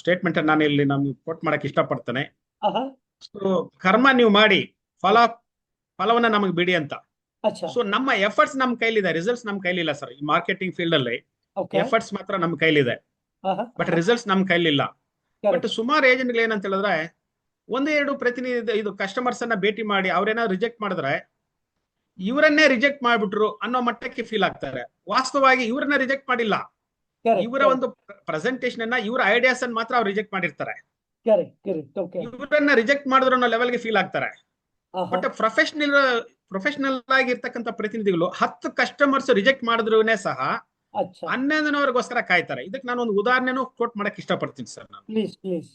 ಸ್ಟೇಟ್ಮೆಂಟ್ ನಾನು ಇಲ್ಲಿ ಕೋಟ್ ಮಾಡಕ್ ಇಷ್ಟಪಡ್ತೇನೆ. ಆಹಾ, ಸೊ ಕರ್ಮ ನೀವು ಮಾಡಿ, ಫಲವನ್ನ ನಮಗೆ ಬಿಡಿ ಅಂತ. ಅಚ್ಚಾ, ಸೊ ನಮ್ಮ ಎಫರ್ಟ್ಸ್ ನಮ್ಮ ಕೈಲಿದೆ, ರಿಸಲ್ಟ್ಸ್ ನಮ್ಮ ಕೈಲಿಲ್ಲ ಸರ್. ಈ ಮಾರ್ಕೆಟಿಂಗ್ ಫೀಲ್ಡ್ ಅಲ್ಲಿ ಓಕೆ, ಎಫರ್ಟ್ಸ್ ಮಾತ್ರ ನಮ್ಮ ಕೈಲಿದೆ, ಆಹಾ, ಬಟ್ ರಿಸಲ್ಟ್ಸ್ ನಮ್ಮ ಕೈಲಿಲ್ಲ. ಬಟ್ ಕರೆಕ್ಟ್, ಸುಮಾರು ಏಜೆಂಟ್ಗಳು ಏನಂತ ಹೇಳಿದ್ರೆ, ಒಂದೆರಡು ಪ್ರತಿನಿಧಿ ಇದು ಕಸ್ಟಮರ್ಸ್ ಅನ್ನ ಭೇಟಿ ಮಾಡಿ ಅವ್ರೇನಾದ್ರು ರಿಜೆಕ್ಟ್ ಮಾಡಿದ್ರೆ ಇವರನ್ನೇ ರಿಜೆಕ್ಟ್ ಮಾಡ್ಬಿಟ್ರು ಅನ್ನೋ ಮಟ್ಟಕ್ಕೆ ಫೀಲ್ ಆಗ್ತಾರೆ. ವಾಸ್ತವವಾಗಿ ಇವರನ್ನ ರಿಜೆಕ್ಟ್ ಮಾಡಿಲ್ಲ, ಕರೆಕ್ಟ್, ಇವರ ಒಂದು ಪ್ರೆಸೆಂಟೇಷನ್ ಅನ್ನ, ಇವರ ಐಡಿಯಾಸ್ ಅನ್ನ ಮಾತ್ರ ಅವ್ರು ರಿಜೆಕ್ಟ್ ಮಾಡಿರ್ತಾರೆ. ಕರೆಕ್ಟ್, ಕರೆಕ್ಟ್, ಓಕೆ, ಇವರನ್ನ ರಿಜೆಕ್ಟ್ ಮಾಡಿದ್ರು ಅನ್ನೋ ಲೆವೆಲ್ಗೆ ಫೀಲ್ ಆಗ್ತಾರೆ. ಆಹಾ, ಬಟ್ ಪ್ರೊಫೆಷನಲ್ ಆಗಿರ್ತಕ್ಕಂಥ ಪ್ರತಿನಿಧಿಗಳು 10 ಕಸ್ಟಮರ್ಸ್ ರಿಜೆಕ್ಟ್ ಮಾಡಿದ್ರು ಸಹ ಅಚ್ಚಾ, 11ನವರಿಗೋಸ್ಕರ ಕಾಯ್ತಾರೆ. ಇದಕ್ಕೆ ನಾನು ಒಂದು ಉದಾಹರಣೆನೂ ಕೋಟ್ ಮಾಡಕ್ ಇಷ್ಟಪಡ್ತೀನಿ ಸರ್. ನಾನು ಪ್ಲೀಸ್ ಪ್ಲೀಸ್.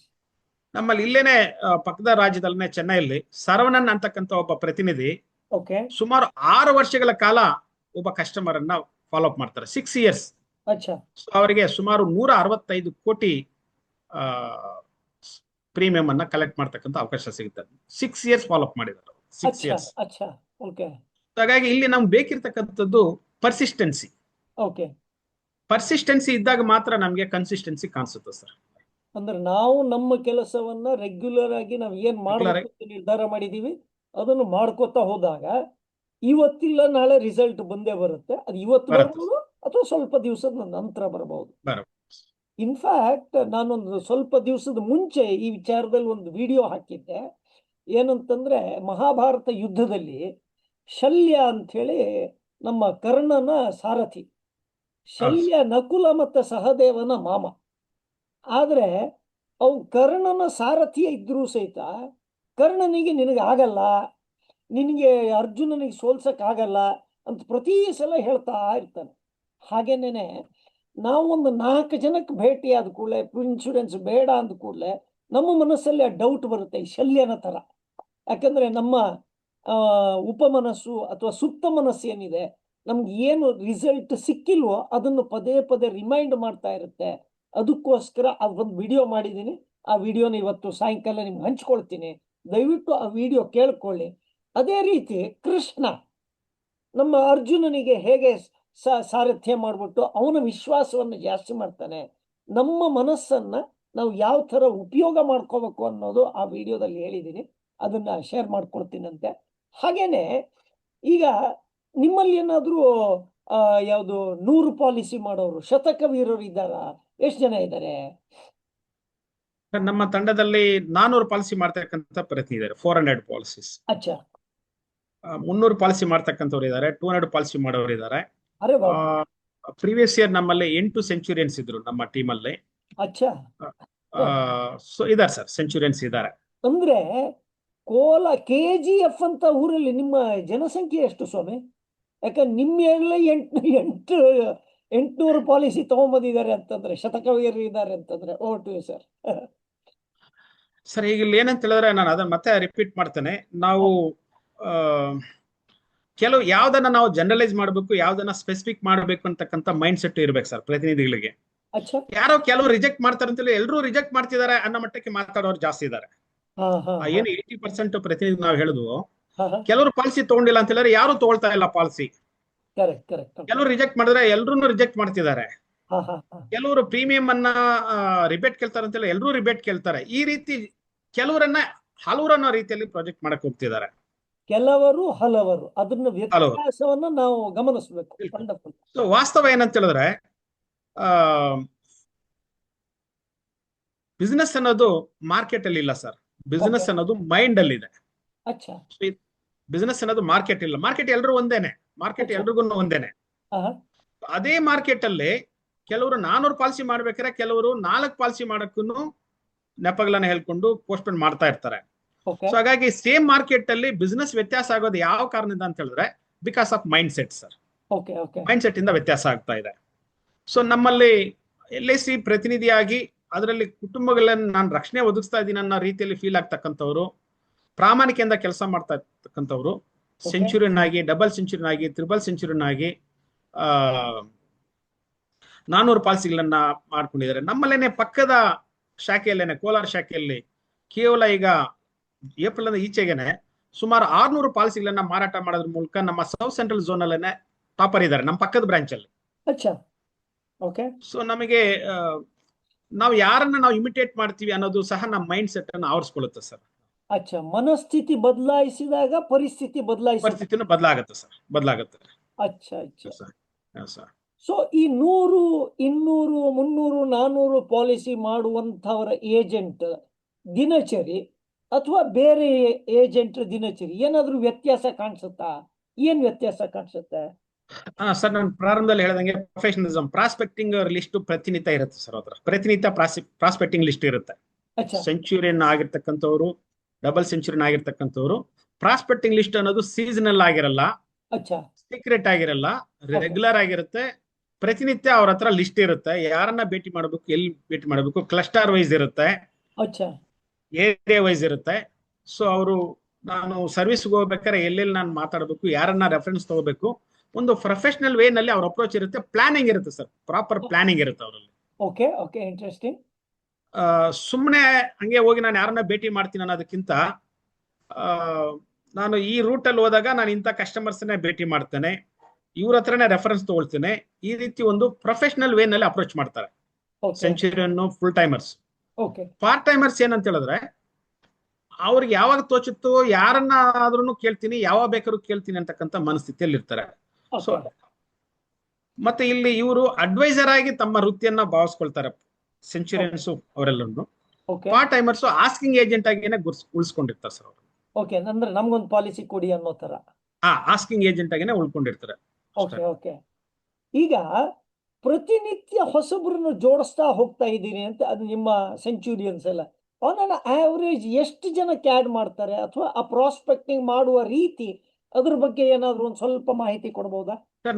ನಮ್ಮಲ್ಲಿ ಇಲ್ಲೇನೆ ಪಕ್ಕದ ರಾಜ್ಯದಲ್ಲೇ ಚೆನ್ನೈಯಲ್ಲಿ ಸರವಣನ್ ಅಂತಕ್ಕಂಥ ಒಬ್ಬ ಪ್ರತಿನಿಧಿ ಓಕೆ, ಸುಮಾರು 6 ವರ್ಷಗಳ ಕಾಲ ಒಬ್ಬ ಕಸ್ಟಮರ್ ಅನ್ನ ಫಾಲೋ ಅಪ್ ಮಾಡ್ತಾರೆ. 6 ಇಯರ್ಸ್. ಅಚ್ಚಾ, ಅವರಿಗೆ ಸುಮಾರು 165 ಕೋಟಿ ಪ್ರೀಮಿಯಂ ಅನ್ನ ಕಲೆಕ್ಟ್ ಮಾಡ್ತಕ್ಕಂಥ ಅವಕಾಶ ಸಿಗುತ್ತೆ. 6 ಇಯರ್ಸ್ ಫಾಲೋ ಅಪ್ ಮಾಡಿದ್ದಾರೆ. 6 ಅಚ್ಚಾ, ಇಯರ್ಸ್. ಅಚ್ಚಾ, ಓಕೆ, ಹಾಗಾಗಿ ಇಲ್ಲಿ ನಮ್ಗೆ ಬೇಕಿರ್ತಕ್ಕಂಥದ್ದು ಪರ್ಸಿಸ್ಟೆನ್ಸಿ. ಓಕೆ. ಪರ್ಸಿಸ್ಟೆನ್ಸಿ ಇದ್ದಾಗ ಮಾತ್ರ ನಮ್ಗೆ ಕನ್ಸಿಸ್ಟೆನ್ಸಿ ಕಾಣಿಸುತ್ತೆ ಸರ್. ಅಂದ್ರೆ ನಾವು ನಮ್ಮ ಕೆಲಸವನ್ನ ರೆಗ್ಯುಲರ್ ಆಗಿ ನಾವು ಏನ್ ಮಾಡಬೇಕು ಅಂತ ನಿರ್ಧಾರ ಮಾಡಿದೀವಿ ಅದನ್ನು ಮಾಡ್ಕೋತಾ ಹೋದಾಗ ಇವತ್ತಿಲ್ಲ ನಾಳೆ ರಿಸಲ್ಟ್ ಬಂದೇ ಬರುತ್ತೆ. ಅದು ಇವತ್ತು ಬರ್ಬೋದು ಅಥವಾ ಸ್ವಲ್ಪ ದಿವಸದ ನಂತರ ಬರಬಹುದು. ಇನ್ಫ್ಯಾಕ್ಟ್ ನಾನೊಂದು ಸ್ವಲ್ಪ ದಿವಸದ ಮುಂಚೆ ಈ ವಿಚಾರದಲ್ಲಿ ಒಂದು ವಿಡಿಯೋ ಹಾಕಿದ್ದೆ. ಏನಂತಂದ್ರೆ, ಮಹಾಭಾರತ ಯುದ್ಧದಲ್ಲಿ ಶಲ್ಯ ಅಂತ ಹೇಳಿ ನಮ್ಮ ಕರ್ಣನ ಸಾರಥಿ. ಶಲ್ಯ ನಕುಲ ಮತ್ತು ಸಹದೇವನ ಮಾಮ. ಆದ್ರೆ ಅವು ಕರ್ಣನ ಸಾರಥಿಯ ಇದ್ರೂ ಸಹಿತ ಕರ್ಣನಿಗೆ ನಿನಗೆ ಆಗಲ್ಲ, ನಿನಗೆ ಅರ್ಜುನನಿಗೆ ಸೋಲ್ಸಕ್ ಆಗಲ್ಲ ಅಂತ ಪ್ರತಿ ಸಲ ಹೇಳ್ತಾ ಇರ್ತಾನೆ. ಹಾಗೇನೇನೆ ನಾವು ಒಂದು 4 ಜನಕ್ಕೆ ಭೇಟಿ ಆದ ಕೂಡಲೇ ಇನ್ಶೂರೆನ್ಸ್ ಬೇಡ ಅಂದ ಕೂಡಲೇ ನಮ್ಮ ಮನಸ್ಸಲ್ಲಿ ಆ ಡೌಟ್ ಬರುತ್ತೆ, ಈ ಶಲ್ಯನ ತರ. ಯಾಕಂದ್ರೆ ನಮ್ಮ ಉಪಮನಸ್ಸು ಅಥವಾ ಸುಪ್ತ ಮನಸ್ಸು ಏನಿದೆ, ನಮ್ಗೆ ಏನು ರಿಸಲ್ಟ್ ಸಿಕ್ಕಿಲ್ವೋ ಅದನ್ನು ಪದೇ ಪದೇ ರಿಮೈಂಡ್ ಮಾಡ್ತಾ ಇರುತ್ತೆ. ಅದಕ್ಕೋಸ್ಕರ ಅದೊಂದು ವಿಡಿಯೋ ಮಾಡಿದ್ದೀನಿ. ಆ ವಿಡಿಯೋನ ಇವತ್ತು ಸಾಯಂಕಾಲ ನಿಮ್ಗೆ ಹಂಚ್ಕೊಳ್ತೀನಿ. ದಯವಿಟ್ಟು ಆ ವಿಡಿಯೋ ಕೇಳ್ಕೊಳ್ಳಿ. ಅದೇ ರೀತಿ ಕೃಷ್ಣ ನಮ್ಮ ಅರ್ಜುನನಿಗೆ ಹೇಗೆ ಸಾರಥ್ಯ ಮಾಡ್ಬಿಟ್ಟು ಅವನ ವಿಶ್ವಾಸವನ್ನು ಜಾಸ್ತಿ ಮಾಡ್ತಾನೆ, ನಮ್ಮ ಮನಸ್ಸನ್ನ ನಾವು ಯಾವ ತರ ಉಪಯೋಗ ಮಾಡ್ಕೋಬೇಕು ಅನ್ನೋದು ಆ ವಿಡಿಯೋದಲ್ಲಿ ಹೇಳಿದ್ದೀನಿ. ಅದನ್ನ ಶೇರ್ ಮಾಡ್ಕೊಡ್ತೀನಂತೆ. ಹಾಗೇನೆ ಈಗ ನಿಮ್ಮಲ್ಲಿ ಏನಾದ್ರೂ ಯಾವುದು 100 ಪಾಲಿಸಿ ಮಾಡೋರು, ಶತಕ ವೀರರು ಇದ್ದಾರ? ಎಷ್ಟು ಜನ ಇದ್ದಾರೆ? ನಮ್ಮ ತಂಡದಲ್ಲಿ 400 ಪಾಲಿಸಿ ಮಾಡ್ತಕ್ಕಂಥ ಪ್ರಯತ್ನ ಇದ್ದಾರೆ. 400 ಪಾಲಿಸೀಸ್. ಅಚ್ಚಾ. 300 ಪಾಲಿಸಿ ಮಾಡ್ತಕ್ಕಂಥವ್ರು ಇದ್ದಾರೆ, 200 ಪಾಲಿಸಿ ಮಾಡೋರು ಇದ್ದಾರೆ. ಅರೆ ವಾ. ಪ್ರೀವಿಯಸ್ ಇಯರ್ ನಮ್ಮಲ್ಲಿ 8 ಸೆಂಚುರಿಯನ್ಸ್ ಇದ್ರು ನಮ್ಮ ಟೀಮ್ ಅಲ್ಲಿ. ಅಚ್ಚಾ. ಸೊ ಇದಾರೆ ಸರ್, ಸೆಂಚುರಿಯನ್ಸ್ ಇದ್ದಾರೆ. ಅಂದ್ರೆ KGF ಅಂತ ಊರಲ್ಲಿ ನಿಮ್ಮ ಜನಸಂಖ್ಯೆ ಎಷ್ಟು ಸ್ವಾಮಿ? ಯಾಕಂದ್ರೆ ನಿಮ್ಮ 800 ಪಾಲಿಸಿ ತಗೊಂಬಂದಿದ್ದಾರೆ ಅಂತಂದ್ರೆ, ಶತಕವೀರರು ಇದ್ದಾರೆ ಅಂತಂದ್ರೆ. Over to you sir. Sir, ಈಗ ಇಲ್ಲಿ ಏನಂತ ಹೇಳಿದ್ರೆ, ನಾನು ಅದನ್ನ ಮತ್ತೆ ರಿಪೀಟ್ ಮಾಡ್ತೇನೆ. ನಾವು ಕೆಲವು ಯಾವ್ದನ್ನ ನಾವು ಜನರಲೈಸ್ ಮಾಡಬೇಕು, ಯಾವ್ದನ್ನ ಸ್ಪೆಸಿಫಿಕ್ ಮಾಡಬೇಕು ಅಂತಕ್ಕಂಥ ಮೈಂಡ್ ಸೆಟ್ ಇರ್ಬೇಕು ಸರ್ ಪ್ರತಿನಿಧಿಗಳಿಗೆ. ಯಾರೋ ಕೆಲವು ರಿಜೆಕ್ಟ್ ಮಾಡ್ತಾರೆ ಅಂತೇಳಿ ಎಲ್ಲರೂ ರಿಜೆಕ್ಟ್ ಮಾಡ್ತಿದ್ದಾರೆ ಅನ್ನೋ ಮಟ್ಟಕ್ಕೆ ಮಾತಾಡೋರು ಜಾಸ್ತಿ ಇದ್ದಾರೆ. ಏನು 80% ಪ್ರತಿನಿಧಿ ನಾವು ಹೇಳಿದ್ವು, ಕೆಲವರು ಪಾಲಿಸಿ ತಗೊಂಡಿಲ್ಲ ಅಂತ ಹೇಳಿದ್ರೆ ಯಾರು ತಗೊಳ್ತಾ ಇಲ್ಲ ಪಾಲಿಸಿ. Correct correct. ಕೆಲವರು ರಿಜೆಕ್ಟ್ ಮಾಡಿದ್ರೆ ಎಲ್ರು ರಿಜೆಕ್ಟ್ ಮಾಡ್ತಿದ್ದಾರೆ. ಹಾ ಹಾ ಹಾ. ಕೆಲವರು ಪ್ರೀಮಿಯಂ ಅನ್ನ ರಿಬೇಟ್ ಕೇಳ್ತಾರೆ ಅಂತೆಲ್ಲ ಎಲ್ಲರೂ ರಿಬೇಟ್ ಕೇಳ್ತಾರೆ. ಈ ರೀತಿ ಕೆಲವರನ್ನ ಹಲವರನ್ನ ರೀತಿಯಲ್ಲಿ ಪ್ರಾಜೆಕ್ಟ್ ಮಾಡಕ್ ಹೋಗ್ತಿದ್ದಾರೆ. ಕೆಲವರು ಹಲವರು, ಅದನ್ನ ಹಲವರು ವ್ಯತ್ಯಾಸವನ್ನ ನಾವು ಗಮನಿಸಬೇಕು. ವಂಡರ್ಫುಲ್. ಸೊ ವಾಸ್ತವ ಏನಂತ ಹೇಳಿದ್ರೆ ಬಿಸ್ನೆಸ್ ಅನ್ನೋದು ಮಾರ್ಕೆಟ್ ಅಲ್ಲಿ ಇಲ್ಲ ಸರ್. ಬಿಸ್ನೆಸ್ ಅನ್ನೋದು ಮೈಂಡ್ ಅಲ್ಲಿ ಇದೆ. ಅಚ್ಚಾ. ಬಿಸ್ನೆಸ್ ಅನ್ನೋದು ಮಾರ್ಕೆಟ್ ಇಲ್ಲ. ಮಾರ್ಕೆಟ್ ಎಲ್ರು ಒಂದೇನೆ, ಮಾರ್ಕೆಟ್ ಎಲ್ರಿಗೂ ಒಂದೇನೆ. ಅದೇ ಮಾರ್ಕೆಟ್ ಅಲ್ಲಿ ಕೆಲವರು 400 ಪಾಲಿಸಿ ಮಾಡ್ಬೇಕಾದ್ರೆ ಕೆಲವರು 4 ಪಾಲಿಸಿ ಮಾಡಕ್ಕೂ ನೆಪಗಳನ್ನ ಹೇಳ್ಕೊಂಡು ಪೋಸ್ಟ್ಪೋನ್ ಮಾಡ್ತಾ ಇರ್ತಾರೆ. ಸೊ ಹಾಗಾಗಿ ಸೇಮ್ ಮಾರ್ಕೆಟ್ ಅಲ್ಲಿ ಬಿಸ್ನೆಸ್ ವ್ಯತ್ಯಾಸ ಆಗೋದು ಯಾವ ಕಾರಣದಿಂದ ಅಂತ ಹೇಳಿದ್ರೆ because of mind set sir. Mind set ಇಂದ ವ್ಯತ್ಯಾಸ ಆಗ್ತಾ ಇದೆ. ಸೊ ನಮ್ಮಲ್ಲಿ LIC ಪ್ರತಿನಿಧಿಯಾಗಿ ಅದರಲ್ಲಿ ಕುಟುಂಬಗಳನ್ನ ನಾನು ರಕ್ಷಣೆ ಒದಗಿಸ್ತಾ ಇದ್ದೀನಿ ಅನ್ನೋ ರೀತಿಯಲ್ಲಿ ಫೀಲ್ ಆಗ್ತಕ್ಕಂಥವ್ರು, ಪ್ರಾಮಾಣಿಕೆಯಿಂದ ಕೆಲಸ ಮಾಡ್ತಾ ಇರ್ತಕ್ಕಂಥವ್ರು, ಸೆಂಚುರಿಯನ್ ಆಗಿ, ಡಬಲ್ ಸೆಂಚುರಿಯನ್ ಆಗಿ, ಟ್ರಿಬಲ್ ಸೆಂಚುರಿಯನ್ ಆಗಿ 400 ಪಾಲಿಸಿಗಳನ್ನ ಮಾಡ್ಕೊಂಡಿದ್ದಾರೆ. ನಮ್ಮಲ್ಲೇನೆ ಪಕ್ಕದ ಶಾಖೆಯಲ್ಲೇನೆ, ಕೋಲಾರ ಶಾಖೆಯಲ್ಲಿ ಕೇವಲ ಈಗ ಏಪ್ರಿಲ್ ಈಚೆಗೆನೆ ಸುಮಾರು 600 ಪಾಲಿಸಿಗಳನ್ನ ಮಾರಾಟ ಮಾಡೋದ್ರ ಮೂಲಕ ನಮ್ಮ ಸೌತ್ ಸೆಂಟ್ರಲ್ ಝೋನ್ ಅಲ್ಲೇನೆ ಟಾಪರ್ ಇದ್ದಾರೆ, ನಮ್ಮ ಪಕ್ಕದ ಬ್ರಾಂಚ್ ಅಲ್ಲಿ. ಸೊ ನಮಗೆ ನಾವು ಯಾರನ್ನ ನಾವು ಇಮಿಟೇಟ್ ಮಾಡ್ತೀವಿ ಅನ್ನೋದು ಸಹ ನಮ್ಮ ಮೈಂಡ್ ಸೆಟ್ ಅನ್ನು ಆವರಿಸ್ಕೊಳ್ಳುತ್ತೆ ಸರ್. ಮನಸ್ಥಿತಿ ಬದಲಾಯಿಸಿದಾಗ ಪರಿಸ್ಥಿತಿ ಪರಿಸ್ಥಿತಿನೂ ಬದಲಾಗುತ್ತೆ ಸರ್, ಬದಲಾಗುತ್ತೆ. ಸೊ ಈ 100, 200, 300, 400 ಪಾಲಿಸಿ ಮಾಡುವಂತವರ ಏಜೆಂಟ್ ದಿನಚರಿ ಅಥವಾ ಬೇರೆ ಏಜೆಂಟ್ ದಿನಚರಿ ಏನಾದ್ರೂ ವ್ಯತ್ಯಾಸ ಕಾಣಿಸುತ್ತಾ? ಏನ್ ವ್ಯತ್ಯಾಸ ಕಾಣಿಸುತ್ತೆ? ಸರ್ ನಾನು ಪ್ರಾರಂಭದಲ್ಲಿ ಹೇಳಿದಂಗೆ ಪ್ರೊಫೆಷನಲಿಸಂ, ಪ್ರಾಸ್ಪೆಕ್ಟಿಂಗ್ ಲಿಸ್ಟ್ ಪ್ರತಿನಿತ್ಯ ಇರುತ್ತೆ ಸರ್. ಅದ್ರ ಪ್ರತಿನಿತ್ಯ ಪ್ರಾಸ್ಪೆಕ್ಟಿಂಗ್ ಲಿಸ್ಟ್ ಇರುತ್ತೆ. ಸೆಂಚುರಿಯನ್ ಆಗಿರ್ತಕ್ಕಂಥವ್ರು, ಡಬಲ್ ಸೆಂಚುರಿಯನ್ ಆಗಿರ್ತಕ್ಕಂಥವ್ರು, ಪ್ರಾಸ್ಪೆಕ್ಟಿಂಗ್ ಲಿಸ್ಟ್ ಅನ್ನೋದು ಸೀಸನಲ್ ಆಗಿರಲ್ಲ, ಸೀಕ್ರೆಟ್ ಆಗಿರಲ್ಲ, ರೆಗ್ಯುಲರ್ ಆಗಿರುತ್ತೆ. ಪ್ರತಿನಿತ್ಯ ಅವ್ರ ಹತ್ರ ಲಿಸ್ಟ್ ಇರುತ್ತೆ, ಯಾರನ್ನ ಭೇಟಿ ಮಾಡಬೇಕು, ಎಲ್ಲಿ ಭೇಟಿ ಮಾಡಬೇಕು, ಕ್ಲಸ್ಟರ್ ವೈಸ್ ಇರುತ್ತೆ, ಏರಿಯಾ ವೈಸ್ ಇರುತ್ತೆ. ಸೊ ಅವರು ನಾನು ಸರ್ವಿಸ್ಗೆ ಹೋಗ್ಬೇಕಾದ್ರೆ ಎಲ್ಲೆಲ್ಲಿ ನಾನು ಮಾತಾಡಬೇಕು, ಯಾರನ್ನ ರೆಫರೆನ್ಸ್ ತಗೋಬೇಕು, ಒಂದು ಪ್ರೊಫೆಷನಲ್ ವೇ ನಲ್ಲಿ ಅವ್ರ ಅಪ್ರೋಚ್ ಇರುತ್ತೆ, ಪ್ಲಾನಿಂಗ್ ಇರುತ್ತೆ ಸರ್, ಪ್ರಾಪರ್ ಪ್ಲಾನಿಂಗ್ ಇರುತ್ತೆ ಅವರಲ್ಲಿ. ಇಂಟ್ರೆಸ್ಟಿಂಗ್. ಸುಮ್ಮನೆ ಹಂಗೆ ಹೋಗಿ ನಾನು ಯಾರನ್ನ ಭೇಟಿ ಮಾಡ್ತೀನಿ ಅನ್ನೋದಕ್ಕಿಂತ ನಾನು ಈ ರೂಟ್ ಅಲ್ಲಿ ಹೋದಾಗ ನಾನು ಇಂಥ ಕಸ್ಟಮರ್ಸ್ನೇ ಭೇಟಿ ಮಾಡ್ತೇನೆ, ಇವ್ರ ಹತ್ರನೇ ರೆಫರೆನ್ಸ್ ತಗೊಳ್ತೇನೆ, ಈ ರೀತಿ ಒಂದು ಪ್ರೊಫೆಷನಲ್ ವೇ ನಲ್ಲಿ ಅಪ್ರೋಚ್ ಮಾಡ್ತಾರೆ centurion full timers. Part timers ಏನಂತ ಹೇಳಿದ್ರೆ ಅವ್ರಿಗೆ ಯಾವಾಗ ತೋಚುತ್ತೋ ಯಾರನ್ನ ಆದ್ರೂ ಕೇಳ್ತೀನಿ, ಯಾವಾಗ ಬೇಕಾದ್ರೂ ಕೇಳ್ತೀನಿ ಅಂತಕ್ಕಂಥ ಮನಸ್ಥಿತಿಯಲ್ಲಿ ಇರ್ತಾರೆ. ಸೊ ಮತ್ತೆ ಇಲ್ಲಿ ಇವರು ಅಡ್ವೈಸರ್ ಆಗಿ ತಮ್ಮ ವೃತ್ತಿಯನ್ನ ಭಾವಿಸ್ಕೊಳ್ತಾರೆ ಸೆಂಚುರಿಯನ್ಸ್ ಅವರೆಲ್ಲರೂ. ಪಾರ್ಟ್ ಟೈಮರ್ಸ್ ಆಸ್ಕಿಂಗ್ ಏಜೆಂಟ್ ಆಗಿನೇ ಉಳಿಸ್ಕೊಂಡಿರ್ತಾರೆ ಸರ್ ಅವರು. ಅಂದ್ರೆ ನಮ್ಗೊಂದು ಪಾಲಿಸಿ ಕೊಡಿ ಅನ್ನೋ ತರ ಆಸ್ಕಿಂಗ್ ಏಜೆಂಟ್ ಆಗಿನೇ ಉಳ್ಕೊಂಡಿರ್ತಾರೆ. ಈಗ ಪ್ರತಿನಿತ್ಯ ಹೊಸಬ್ರನ್ನು ಜೋಡಿಸ್ತಾ ಹೋಗ್ತಾ ಇದ್ದೀನಿ ಅಂತ, ಅದು ನಿಮ್ಮ ಸೆಂಚುರಿಯನ್ಸ್ ಎಲ್ಲ ಆನ್ ಆವರೇಜ್ ಎಷ್ಟು ಜನಕ್ಕೆ ಆಡ್ ಮಾಡ್ತಾರೆ, ಅಥವಾ ಆ ಪ್ರಾಸ್ಪೆಕ್ಟಿಂಗ್ ಮಾಡುವ ರೀತಿ ಅದ್ರ ಬಗ್ಗೆ ಏನಾದ್ರು ಒಂದು ಸ್ವಲ್ಪ ಮಾಹಿತಿ ಕೊಡಬಹುದಾ ಸರ್?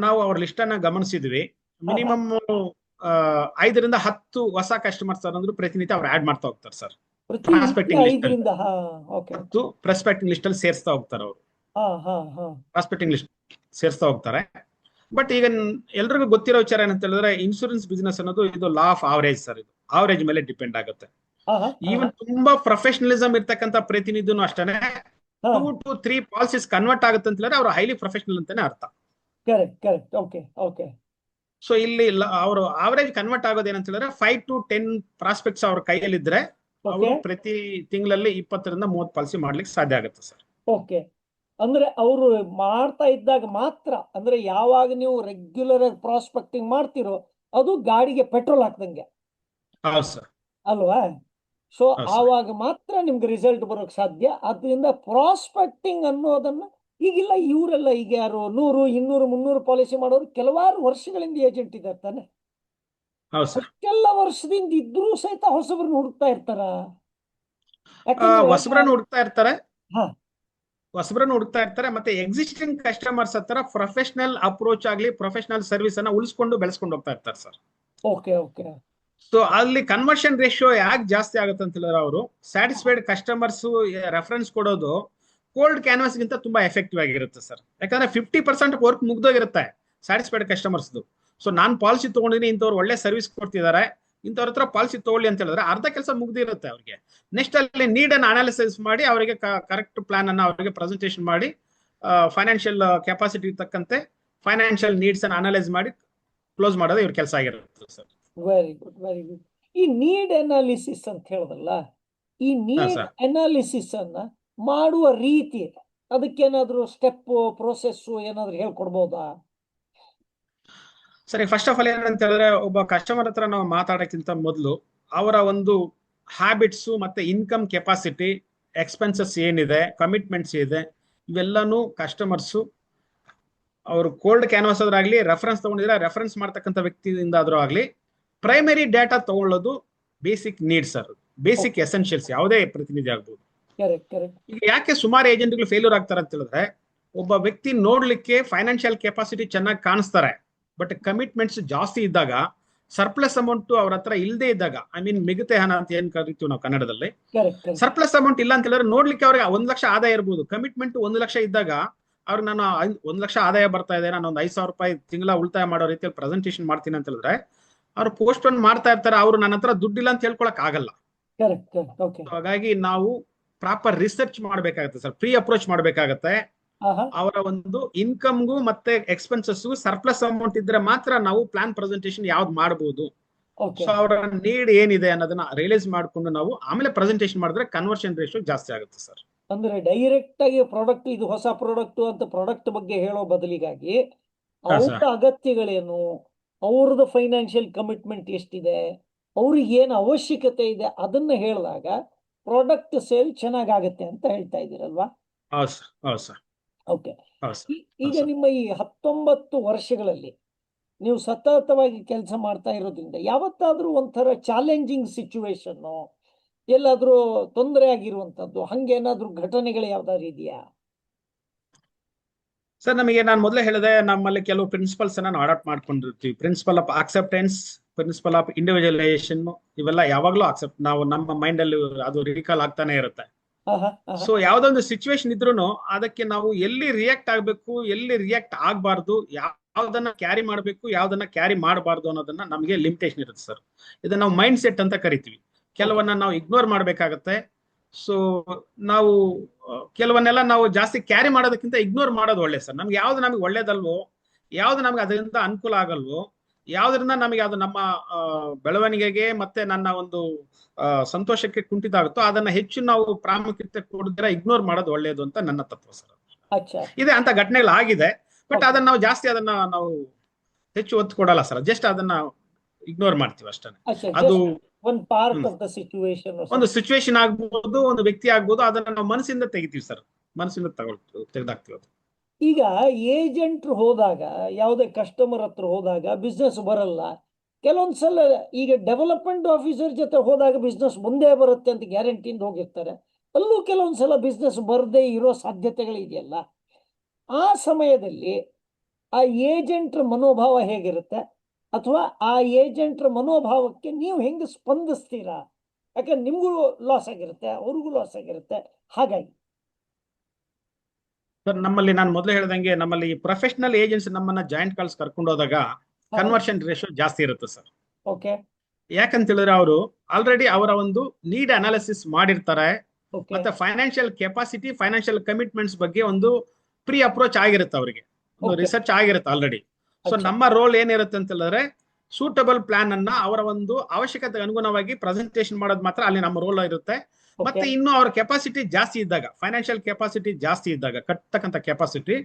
ನಾವು ಅವ್ರ ಲಿಸ್ಟ್ ಅನ್ನ ಗಮನಿಸಿದ್ವಿ. ಮಿನಿಮಮ್ 5 ರಿಂದ 10 ಹೊಸ ಕಸ್ಟಮರ್ಸ್ ಅಂದ್ರೆ ಪ್ರತಿನಿತ್ಯ ಅವ್ರು ಆಡ್ ಮಾಡ್ತಾ ಹೋಗ್ತಾರೆ ಸರ್. ಪ್ರಾಸ್ಪೆಕ್ಟಿಂಗ್ ಲಿಸ್ಟ್ ಅಲ್ಲಿ ಸೇರಿಸ್ತಾ ಹೋಗ್ತಾರೆ ಅವರು, ಪ್ರಾಸ್ಪೆಕ್ಟಿಂಗ್ ಲಿಸ್ಟ್ ಸೇರಿಸ್ತಾ ಹೋಗ್ತಾರೆ. ಬಟ್ ಈಗ ಎಲ್ರಿಗೂ ಗೊತ್ತಿರೋ ವಿಚಾರ ಏನಂತ ಹೇಳಿದ್ರೆ ಇನ್ಶೂರೆನ್ಸ್ ಬಿಸ್ನೆಸ್ ಅನ್ನೋದು ಇದು ಲಾ ಆಫ್ ಆವರೇಜ್ ಸರ್. ಇದು ಆವರೇಜ್ ಮೇಲೆ ಡಿಪೆಂಡ್ ಆಗುತ್ತೆ. ಈವನ್ ತುಂಬಾ ಪ್ರೊಫೆಷನಲಿಸಂ ಇರ್ತಕ್ಕಂಥ ಪ್ರತಿನಿಧಿನೂ ಅಷ್ಟೇ 2 to 3 ಪಾಲಿಸೀಸ್ ಕನ್ವರ್ಟ್ ಆಗುತ್ತೆ ಅಂತ ಹೇಳಿದ್ರೆ ಅವರು ಹೈಲಿ ಪ್ರೊಫೆಷನಲ್ ಅಂತಾನೆ ಅರ್ಥ. ಸೊ ಇಲ್ಲಿ ಅವರು ಆವರೇಜ್ ಕನ್ವರ್ಟ್ ಆಗೋದು ಏನಂತ ಹೇಳಿದ್ರೆ 5 to 10 ಪ್ರಾಸ್ಪೆಕ್ಟ್ಸ್ ಅವ್ರ ಕೈಯಲ್ಲಿದ್ರೆ ಅವರು ಪ್ರತಿ ತಿಂಗಳಲ್ಲಿ 20 ರಿಂದ 30 ಪಾಲಿಸಿ ಮಾಡ್ಲಿಕ್ಕೆ ಸಾಧ್ಯ ಆಗುತ್ತೆ ಸರ್. ಅಂದ್ರೆ ಅವರು ಮಾಡ್ತಾ ಇದ್ದಾಗ ಮಾತ್ರ, ಅಂದ್ರೆ ಯಾವಾಗ ನೀವು ರೆಗ್ಯುಲರ್ ಆಗಿ ಪ್ರಾಸ್ಪೆಕ್ಟಿಂಗ್ ಮಾಡ್ತಿರೋ ಅದು ಗಾಡಿಗೆ ಪೆಟ್ರೋಲ್ ಹಾಕ್ದಂಗೆ ಅಲ್ವಾ? ಸೊ ಆವಾಗ ಮಾತ್ರ ನಿಮ್ಗೆ ರಿಸಲ್ಟ್ ಬರೋಕ್ ಸಾಧ್ಯ. ಅದರಿಂದ ಪ್ರಾಸ್ಪೆಕ್ಟಿಂಗ್ ಅನ್ನೋದನ್ನ ಈಗಿಲ್ಲ, ಇವರೆಲ್ಲ ಈಗ ಯಾರು 100, 200, 300 ಪಾಲಿಸಿ ಮಾಡೋರು ಕೆಲವಾರು ವರ್ಷಗಳಿಂದ ಏಜೆಂಟ್ ಇದ್ದಾರೆ ತಾನೆ. ಅಷ್ಟೆಲ್ಲ ವರ್ಷದಿಂದ ಇದ್ರೂ ಸಹಿತ ಹೊಸಬ್ರನ್ನ ಹುಡುಕ್ತಾ ಇರ್ತಾರ. ಹೊಸಬ್ರನ್ನ ಹುಡುಕ್ತಾ ಇರ್ತಾರೆ. ಮತ್ತೆ ಎಕ್ಸಿಸ್ಟಿಂಗ್ ಕಸ್ಟಮರ್ಸ್ ಹತ್ರ ಪ್ರೊಫೆಷನಲ್ ಅಪ್ರೋಚ್ ಆಗ್ಲಿ, ಪ್ರೊಫೆಷನಲ್ ಸರ್ವಿಸ್ ಅನ್ನ ಉಳಿಸ್ಕೊಂಡು ಬೆಳೆಸ್ಕೊಂಡು ಹೋಗ್ತಾ ಇರ್ತಾರೆ ಸರ್. ಸೊ ಅಲ್ಲಿ ಕನ್ವರ್ಷನ್ ರೇಷಿಯೋ ಯಾಕೆ ಜಾಸ್ತಿ ಆಗುತ್ತೆ ಅಂತ ಹೇಳಿದ್ರೆ ಅವರು ಸ್ಯಾಟಿಸ್ಫೈಡ್ ಕಸ್ಟಮರ್ಸ್ ರೆಫರೆನ್ಸ್ ಕೊಡೋದು ಕೋಲ್ಡ್ ಕ್ಯಾನ್ವಾಸ್ ಗಿಂತ ತುಂಬಾ ಎಫೆಕ್ಟಿವ್ ಆಗಿರುತ್ತೆ ಸರ್. ಯಾಕಂದ್ರೆ 50% ವರ್ಕ್ ಮುಗ್ದೋಗಿರುತ್ತೆ ಸ್ಯಾಟಿಸ್ಫೈಡ್ ಕಸ್ಟಮರ್ಸ್. ಸೊ ನಾನು ಪಾಲಿಸಿ ತಗೊಂಡಿನಿ, ಇಂಥವ್ರು ಒಳ್ಳೆ ಸರ್ವಿಸ್ ಕೊಡ್ತಿದ್ದಾರೆ, ಇಂಥವ್ರ ಹತ್ರ ಪಾಲಿಸಿ ತಗೊಳ್ಳಿ ಅಂತ ಹೇಳಿದ್ರೆ ಅರ್ಧ ಕೆಲಸ ಮುಗ್ದಿರುತ್ತೆ ಅವ್ರಿಗೆ. ನೆಕ್ಸ್ಟ್ ಅಲ್ಲಿ ನೀಡ್ ಅನ್ನು ಅನಾಲಿಸಿಸ್ ಮಾಡಿ ಅವರಿಗೆ ಕರೆಕ್ಟ್ ಪ್ಲಾನ್ ಅನ್ನ ಅವರಿಗೆ ಪ್ರೆಸೆಂಟೇಷನ್ ಮಾಡಿ ಫೈನಾನ್ಷಿಯಲ್ ಕೆಪಾಸಿಟಿ ತಕ್ಕಂತೆ ಫೈನಾನ್ಷಿಯಲ್ ನೀಡ್ಸ್ ಅನ್ನು ಅನಲೈಸ್ ಮಾಡಿ ಕ್ಲೋಸ್ ಮಾಡೋದು ಇವ್ರ ಕೆಲಸ ಆಗಿರುತ್ತೆ sir. Very good, very good. ಈ ನೀಡ್ ಅನಾಲಿಸಿಸ್ ಅಂತ ಹೇಳಿದ್ರಲ್ಲ, ಈ ನೀಡ್ ಸರ್. ಅನಾಲಿಸಿಸ್ ಅನ್ನ ಮಾಡುವ ರೀತಿ, ಅದಕ್ಕೇನಾದ್ರೂ ಸ್ಟೆಪ್ ಪ್ರೋಸೆಸ್ ಏನಾದ್ರು ಹೇಳ್ಕೊಡ್ಬೋದಾ? ಸರಿ, ಫಸ್ಟ್ ಆಫ್ ಆಲ್ ಏನಂತ ಹೇಳಿದ್ರೆ, ಒಬ್ಬ ಕಸ್ಟಮರ್ ಹತ್ರ ನಾವು ಮಾತಾಡೋಕ್ಕಿಂತ ಮೊದಲು ಅವರ ಒಂದು ಹ್ಯಾಬಿಟ್ಸು ಮತ್ತೆ ಇನ್ಕಮ್ ಕೆಪಾಸಿಟಿ, ಎಕ್ಸ್ಪೆನ್ಸಸ್ ಏನಿದೆ, ಕಮಿಟ್ಮೆಂಟ್ಸ್ ಇದೆ, ಇವೆಲ್ಲಾನು ಕಸ್ಟಮರ್ಸು ಅವರು ಕೋಲ್ಡ್ ಕ್ಯಾನ್ವಾಸ್ ಆದ್ರಾಗ್ಲಿ, ರೆಫರೆನ್ಸ್ ತಗೊಂಡಿದ್ರೆ ರೆಫರೆನ್ಸ್ ಮಾಡ್ತಕ್ಕಂಥ ವ್ಯಕ್ತಿಯಿಂದ ಆದ್ರೂ ಆಗ್ಲಿ, ಪ್ರೈಮರಿ ಡೇಟಾ ತಗೊಳ್ಳೋದು basic needs sir, basic essentials ಯಾವುದೇ ಪ್ರತಿನಿಧಿ ಆಗ್ಬೋದು. ಈಗ ಯಾಕೆ ಸುಮಾರು ಏಜೆಂಟ್ಗಳು ಫೇಲ್ಯೂರ್ ಆಗ್ತಾರೆ ಅಂತ ಹೇಳಿದ್ರೆ, ಒಬ್ಬ ವ್ಯಕ್ತಿ ನೋಡ್ಲಿಕ್ಕೆ ಫೈನಾನ್ಷಿಯಲ್ ಕೆಪಾಸಿಟಿ ಚೆನ್ನಾಗಿ ಕಾಣಿಸ್ತಾರೆ, ಬಟ್ ಕಮಿಟ್ಮೆಂಟ್ಸ್ ಜಾಸ್ತಿ ಇದ್ದಾಗ, ಸರ್ಪ್ಲಸ್ ಅಮೌಂಟ್ ಅವ್ರ ಹತ್ರ ಇಲ್ಲದೆ ಇದ್ದಾಗ, ಐ ಮೀನ್ ಮಿಗತೆ ಹಣ ಅಂತ ಏನ್ ಕರಿತೀವಿ ನಾವು ಕನ್ನಡದಲ್ಲಿ, ಸರ್ಪ್ಲಸ್ ಅಮೌಂಟ್ ಇಲ್ಲ ಅಂತ ಹೇಳಿದ್ರೆ ನೋಡ್ಲಿಕ್ಕೆ ಅವ್ರಿಗೆ 1 ಲಕ್ಷ ಆದಾಯ ಇರ್ಬೋದು, ಕಮಿಟ್ಮೆಂಟ್ 1 ಲಕ್ಷ ಇದ್ದಾಗ ಅವ್ರಿಗೆ ನಾನು 1 ಲಕ್ಷ ಆದಾಯ ಬರ್ತಾ ಇದೆ, ನಾನು ಒಂದು 5,000 ರೂಪಾಯಿ ತಿಂಗಳ ಉಳಿತಾಯ ಮಾಡೋ ರೀತಿಯಲ್ಲಿ ಪ್ರೆಸೆಂಟೇಷನ್ ಮಾಡ್ತೀನಿ ಅಂತ ಹೇಳಿದ್ರೆ ಅವ್ರು ಪೋಸ್ಟ್ ಒನ್ ಮಾಡ್ತಾ ಇರ್ತಾರೆ, ಅವ್ರು ನನ್ನ ಹತ್ರ ದುಡ್ಡಿಲ್ಲ ಅಂತ ಹೇಳ್ಕೊಳಕ್ ಆಗಲ್ಲ. ಹಾಗಾಗಿ ನಾವು ಪ್ರಾಪರ್ ರಿಸರ್ಚ್ ಮಾಡ್ಬೇಕಾಗತ್ತೆ ಸರ್, ಪ್ರೀ ಅಪ್ರೋಚ್ ಮಾಡ್ಬೇಕಾಗತ್ತೆ. ಅವರ ಒಂದು ಇನ್ಕಮ್ಗೂ ಮತ್ತೆ ಎಕ್ಸ್ಪೆನ್ಸಸ್ಗೂ ಸರ್ಪ್ಲಸ್ ಅಮೌಂಟ್ ಇದ್ರೆ ಮಾತ್ರ ನಾವು ಪ್ಲಾನ್ ಪ್ರೆಸೆಂಟೇಶನ್ ಯಾವ್ದು ಮಾಡಬಹುದು. ಸೊ ಅವರ ನೀಡ್ ಏನಿದೆ ಅನ್ನೋದನ್ನ ರಿಯಲೈಸ್ ಮಾಡ್ಕೊಂಡು ನಾವು ಆಮೇಲೆ ಪ್ರೆಸೆಂಟೇಶನ್ ಮಾಡಿದ್ರೆ ಕನ್ವರ್ಷನ್ ರೇಷಿಯೋ ಜಾಸ್ತಿ ಆಗುತ್ತೆ ಸರ್. ಅಂದ್ರೆ ಡೈರೆಕ್ಟ್ ಆಗಿ ಪ್ರಾಡಕ್ಟ್, ಇದು ಹೊಸ ಪ್ರಾಡಕ್ಟ್ ಅಂತ ಪ್ರಾಡಕ್ಟ್ ಬಗ್ಗೆ ಹೇಳೋ ಬದಲಿಗಾಗಿ ಅವ್ರ ಅಗತ್ಯಗಳೇನು, ಅವ್ರದ್ದು ಫೈನಾನ್ಷಿಯಲ್ ಕಮಿಟ್ಮೆಂಟ್ ಎಷ್ಟಿದೆ, ಅವ್ರಿಗೆ ಏನು ಅವಶ್ಯಕತೆ ಇದೆ, ಅದನ್ನ ಹೇಳಿದಾಗ ಪ್ರಾಡಕ್ಟ್ ಸೇಲ್ ಚೆನ್ನಾಗಾಗತ್ತೆ ಅಂತ ಹೇಳ್ತಾ ಇದ್ದೀರಲ್ವಾ? ಓಕೆ. ಈಗ ನಿಮ್ಮ ಈ 19 ವರ್ಷಗಳಲ್ಲಿ ನೀವು ಸತತವಾಗಿ ಕೆಲಸ ಮಾಡ್ತಾ ಇರೋದ್ರಿಂದ ಯಾವತ್ತಾದ್ರೂ ಒಂಥರ ಚಾಲೆಂಜಿಂಗ್ ಸಿಚುವೇಶನ್, ಎಲ್ಲಾದ್ರೂ ತೊಂದರೆ ಆಗಿರುವಂತದ್ದು, ಹಂಗೇನಾದ್ರೂ ಘಟನೆಗಳು ಯಾವ್ದಾದ್ರು ಇದೆಯಾ? ಸರ್, ನಮಗೆ ನಾನು ಮೊದಲೇ ಹೇಳಿದೆ, ನಮ್ಮಲ್ಲಿ ಕೆಲವು ಪ್ರಿನ್ಸಿಪಲ್ಸ್ ನಾವು ಅಡಾಪ್ಟ್ ಮಾಡ್ಕೊಂಡಿರ್ತೀವಿ. Principle of acceptance, principle of individualization, ಇವೆಲ್ಲ ಯಾವಾಗ್ಲೂ ಅಕ್ಸೆಪ್ಟ್, ನಾವು ನಮ್ಮ ಮೈಂಡ್ ಅಲ್ಲಿ ಅದು ರಿಕಾಲ್ ಆಗ್ತಾನೆ ಇರುತ್ತೆ. ಸೊ ಯಾವ್ದೊಂದು ಸಿಚುವೇಶನ್ ಇದ್ರೂ ಅದಕ್ಕೆ ನಾವು ಎಲ್ಲಿ ರಿಯಾಕ್ಟ್ ಆಗ್ಬೇಕು, ಎಲ್ಲಿ ರಿಯಾಕ್ಟ್ ಆಗ್ಬಾರ್ದು, ಯಾವ್ದನ್ನ ಕ್ಯಾರಿ ಮಾಡ್ಬೇಕು, ಯಾವ್ದನ್ನ ಕ್ಯಾರಿ ಮಾಡಬಾರ್ದು ಅನ್ನೋದನ್ನ ನಮಗೆ ಲಿಮಿಟೇಷನ್ ಇರುತ್ತೆ ಸರ್. ಇದನ್ನ ನಾವು ಮೈಂಡ್ ಸೆಟ್ ಅಂತ ಕರಿತೀವಿ. ಕೆಲವನ್ನ ನಾವು ಇಗ್ನೋರ್ ಮಾಡ್ಬೇಕಾಗತ್ತೆ. ಸೊ ನಾವು ಕೆಲವನ್ನೆಲ್ಲ ನಾವು ಜಾಸ್ತಿ ಕ್ಯಾರಿ ಮಾಡೋದಕ್ಕಿಂತ ಇಗ್ನೋರ್ ಮಾಡೋದು ಒಳ್ಳೆ ಸರ್. ನಮ್ಗೆ ಯಾವ್ದು ನಮಗೆ ಒಳ್ಳೇದಲ್ವೋ, ಯಾವ್ದು ನಮ್ಗೆ ಅದರಿಂದ ಅನುಕೂಲ ಆಗಲ್ವೋ, ಯಾವ್ದ್ರಿಂದ ನಮಗೆ ಅದು ನಮ್ಮ ಬೆಳವಣಿಗೆಗೆ ಮತ್ತೆ ನನ್ನ ಒಂದು ಸಂತೋಷಕ್ಕೆ ಕುಂಠಿತ ಆಗುತ್ತೋ ಅದನ್ನ ಹೆಚ್ಚು ನಾವು ಪ್ರಾಮುಖ್ಯತೆ ಕೊಡಿದ್ರೆ ಇಗ್ನೋರ್ ಮಾಡೋದು ಒಳ್ಳೇದು ಅಂತ ನನ್ನ ತತ್ವ ಸರ್. ಇದೆ ಅಂತ ಘಟನೆಗಳು ಆಗಿದೆ, ಬಟ್ ಅದನ್ನ ನಾವು ಜಾಸ್ತಿ ಅದನ್ನ ನಾವು ಹೆಚ್ಚು ಒತ್ತು ಕೊಡಲ್ಲ ಸರ್. ಜಸ್ಟ್ ಅದನ್ನ ಇಗ್ನೋರ್ ಮಾಡ್ತೀವಿ ಅಷ್ಟೇ. ಅದು ಒಂದು ಸಿಚುವೇಶನ್ ಆಗ್ಬೋದು, ಒಂದು ವ್ಯಕ್ತಿ ಆಗ್ಬೋದು, ಅದನ್ನ ನಾವು ಮನಸ್ಸಿಂದ ತೆಗಿತೀವಿ ಸರ್, ಮನಸ್ಸಿಂದ ತೆಗೆದಾಕ್ತಿವಿ. ಈಗ ಏಜೆಂಟ್ ಹೋದಾಗ, ಯಾವುದೇ ಕಸ್ಟಮರ್ ಹತ್ರ ಹೋದಾಗ ಬಿಸ್ನೆಸ್ ಬರಲ್ಲ. ಕೆಲವೊಂದ್ಸಲ ಈಗ ಡೆವಲಪ್ಮೆಂಟ್ ಆಫೀಸರ್ ಜೊತೆ ಹೋದಾಗ ಬಿಸ್ನೆಸ್ ಮುಂದೆ ಬರುತ್ತೆ ಅಂತ ಗ್ಯಾರಂಟಿಯಿಂದ ಹೋಗಿರ್ತಾರೆ. ಅಲ್ಲೂ ಕೆಲವೊಂದ್ಸಲ ಬಿಸ್ನೆಸ್ ಬರದೇ ಇರೋ ಸಾಧ್ಯತೆಗಳಿದೆಯಲ್ಲ, ಆ ಸಮಯದಲ್ಲಿ ಆ ಏಜೆಂಟ್ರ ಮನೋಭಾವ ಹೇಗಿರುತ್ತೆ, ಅಥವಾ ಆ ಏಜೆಂಟ್ರ ಮನೋಭಾವಕ್ಕೆ ನೀವು ಹೆಂಗೆ ಸ್ಪಂದಿಸ್ತೀರಾ? ಯಾಕಂದ್ರೆ ನಿಮ್ಗೂ ಲಾಸ್ ಆಗಿರುತ್ತೆ, ಅವ್ರಿಗೂ ಲಾಸ್ ಆಗಿರುತ್ತೆ. ಹಾಗಾಗಿ ಸರ್, ನಮ್ಮಲ್ಲಿ ನಾನು ಮೊದಲೇ ಹೇಳ್ದಂಗೆ, ನಮ್ಮಲ್ಲಿ ಪ್ರೊಫೆಷನಲ್ ಏಜೆಂಟ್ಸ್ ನಮ್ಮನ್ನ ಜಾಯಿಂಟ್ ಕಾಲ್ಸ್ ಕರ್ಕೊಂಡು ಹೋದಾಗ ಕನ್ವರ್ಷನ್ ರೇಷಿಯೋ ಜಾಸ್ತಿ ಇರುತ್ತೆ ಸರ್. ಓಕೆ. ಯಾಕಂತ ಹೇಳಿದ್ರೆ ಅವರು ಆಲ್ರೆಡಿ ಅವರ ಒಂದು ನೀಡ್ ಅನಾಲಿಸಿಸ್ ಮಾಡಿರ್ತಾರೆ, ಮತ್ತೆ ಫೈನಾನ್ಷಿಯಲ್ ಕೆಪಾಸಿಟಿ, ಫೈನಾನ್ಷಿಯಲ್ ಕಮಿಟ್ಮೆಂಟ್ಸ್ ಬಗ್ಗೆ ಒಂದು ಪ್ರೀ ಅಪ್ರೋಚ್ ಆಗಿರುತ್ತೆ, ಅವರಿಗೆ ಒಂದು ರಿಸರ್ಚ್ ಆಗಿರುತ್ತೆ ಆಲ್ರೆಡಿ. ಸೊ ನಮ್ಮ ರೋಲ್ ಏನಿರುತ್ತೆ ಅಂತ ಹೇಳಿದ್ರೆ, ಸೂಟಬಲ್ ಪ್ಲಾನ್ ಅನ್ನ ಅವರ ಒಂದು ಅವಶ್ಯಕತೆಗೆ ಅನುಗುಣವಾಗಿ ಪ್ರೆಸೆಂಟೇಶನ್ ಮಾಡೋದು ಮಾತ್ರ ಅಲ್ಲಿ ನಮ್ಮ ರೋಲ್ ಇರುತ್ತೆ. ಮತ್ತೆ ಇನ್ನು ಅವ್ರ ಕೆಪಾಸಿಟಿ ಜಾಸ್ತಿ ಇದ್ದಾಗ, ಫೈನಾನ್ಷಿಯಲ್ ಕೆಪಾಸಿಟಿ ಜಾಸ್ತಿ ಇದ್ದಾಗ, ಕಟ್ಟತಕ್ಕಂಥ ಕೆಪಾಸಿಟಿ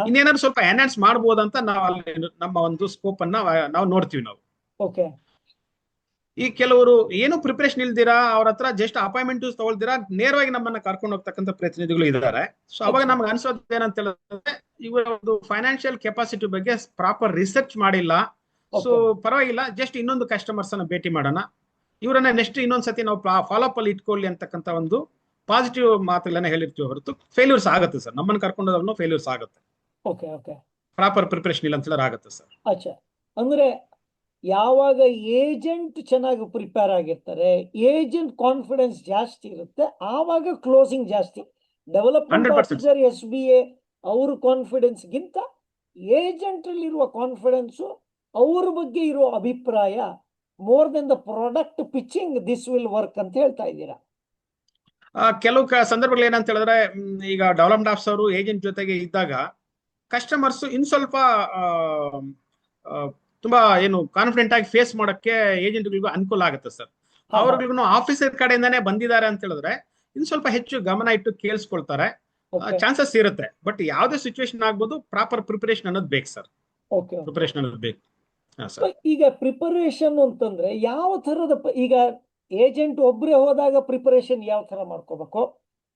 ಇನ್ನೇನಾದ್ರು ಸ್ವಲ್ಪ ಎನ್ಹಾನ್ಸ್ ಮಾಡಬಹುದಂತ ನಾವು ಅಲ್ಲಿ ನಮ್ಮ ಒಂದು ಸ್ಕೋಪ್ ಅನ್ನ ನಾವು ನೋಡ್ತೀವಿ ನಾವು. ಈ ಕೆಲವರು ಏನು ಪ್ರಿಪರೇಷನ್ ಇಲ್ದಿರಾ, ಅವ್ರ ಹತ್ರ ಜಸ್ಟ್ ಅಪಾಯಿಂಟ್ಮೆಂಟ್ ತಗೊಳ್ದಿರಾ ನೇರವಾಗಿ ನಮ್ಮನ್ನ ಕರ್ಕೊಂಡು ಹೋಗ್ತಕ್ಕಂಥ ಪ್ರತಿನಿಧಿಗಳು ಇದ್ದಾರೆ. ಸೊ ಅವಾಗ ನಮ್ಗೆ ಅನ್ಸೋದು ಏನಂತ ಹೇಳಿದ್ರೆ, ಇವರ ಒಂದು ಫೈನಾನ್ಷಿಯಲ್ ಕೆಪಾಸಿಟಿ ಬಗ್ಗೆ ಪ್ರಾಪರ್ ರಿಸರ್ಚ್ ಮಾಡಿಲ್ಲ. ಸೊ ಪರವಾಗಿಲ್ಲ, ಜಸ್ಟ್ ಇನ್ನೊಂದು ಕಸ್ಟಮರ್ಸ್ ಅನ್ನ ಭೇಟಿ ಮಾಡೋಣ, ಇವರನ್ನ ನೆಕ್ಸ್ಟ್ ಇನ್ನೊಂದ್ಸತಿ ನಾವು ಫಾಲೋ ಅಪ್ ಅಲ್ಲಿ ಇಟ್ಕೊಳ್ಳಿ ಅಂತಕ್ಕಂಥ ಒಂದು ಪಾಸಿಟಿವ್ ಮಾತುಗಳನ್ನ ಹೇಳಿರ್ತೀವಿ ಹೊರತು ಫೇಲ್ಯೂರ್ಸ್ ಆಗುತ್ತೆ ಸರ್. ನಮ್ಮನ್ನ ಕರ್ಕೊಂಡೋದನ್ನು ಫೇಲ್ಯೂರ್ಸ್ ಆಗುತ್ತೆ. ಪ್ರಾಪರ್ ಪ್ರಿಪರೇಷನ್ ಇಲ್ಲ ಅಂತ ಆಗುತ್ತೆ ಸರ್. ಅಂದ್ರೆ ಯಾವಾಗ ಏಜೆಂಟ್ ಚೆನ್ನಾಗಿ ಪ್ರಿಪೇರ್ ಆಗಿರ್ತಾರೆ, ಏಜೆಂಟ್ ಕಾನ್ಫಿಡೆನ್ಸ್ ಜಾಸ್ತಿ ಇರುತ್ತೆ, ಆವಾಗ ಕ್ಲೋಸಿಂಗ್ ಜಾಸ್ತಿ. ಡೆವಲಪ್ಮೆಂಟ್ ಆಫೀಸರ್, SBA ಅವ್ರ ಕಾನ್ಫಿಡೆನ್ಸ್ ಗಿಂತ ಏಜೆಂಟ್ ಅಲ್ಲಿ ಇರುವ ಕಾನ್ಫಿಡೆನ್ಸ್, ಅವ್ರ ಬಗ್ಗೆ ಇರುವ ಅಭಿಪ್ರಾಯ, more than the product pitching, this will work ಅಂತ ಹೇಳ್ತಾ ಇದ್ದೀರಾ. ಕೆಲವು ಸಂದರ್ಭಗಳು ಏನಂತ ಹೇಳಿದ್ರೆ, ಈಗ ಡೆವಲಪ್ಮೆಂಟ್ ಆಫೀಸರ್ ಏಜೆಂಟ್ ಜೊತೆಗೆ ಇದ್ದಾಗ ಕಸ್ಟಮರ್ಸ್ ಇನ್ ಸ್ವಲ್ಪ ಆ, ತುಂಬಾ ಏನು ಕಾನ್ಫಿಡೆಂಟ್ ಆಗಿ ಫೇಸ್ ಮಾಡಕ್ಕೆ ಏಜೆಂಟ್ಗಳಿಗೂ ಅನುಕೂಲ ಆಗುತ್ತೆ ಸರ್. ಅವ್ರಿಗೂ ಆಫೀಸರ್ ಕಡೆಯಿಂದಾನೇ ಬಂದಿದ್ದಾರೆ ಅಂತ ಹೇಳಿದ್ರೆ ಇನ್ ಸ್ವಲ್ಪ ಹೆಚ್ಚು ಗಮನ ಇಟ್ಟು ಕೇಳಿಸ್ಕೊಳ್ತಾರೆ, ಚಾನ್ಸಸ್ ಇರುತ್ತೆ. ಬಟ್ ಯಾವ್ದೇ ಸಿಚುವೇಶನ್ ಆಗ್ಬೋದು, ಪ್ರಾಪರ್ ಪ್ರಿಪರೇಷನ್ ಅನ್ನೋದು ಬೇಕು ಸರ್. ಪ್ರಿಪರೇಷನ್ ಅನ್ನೋದು ಬೇಕು. ಈಗ ಪ್ರಿಪರೇಷನ್ ಅಂತಂದ್ರೆ ಯಾವ ತರದ ಈಗ ಏಜೆಂಟ್ ಒಬ್ಬರೇ ಹೋದಾಗ ಪ್ರಿಪರೇಷನ್ ಯಾವ ತರ ಮಾಡ್ಕೋಬೇಕು,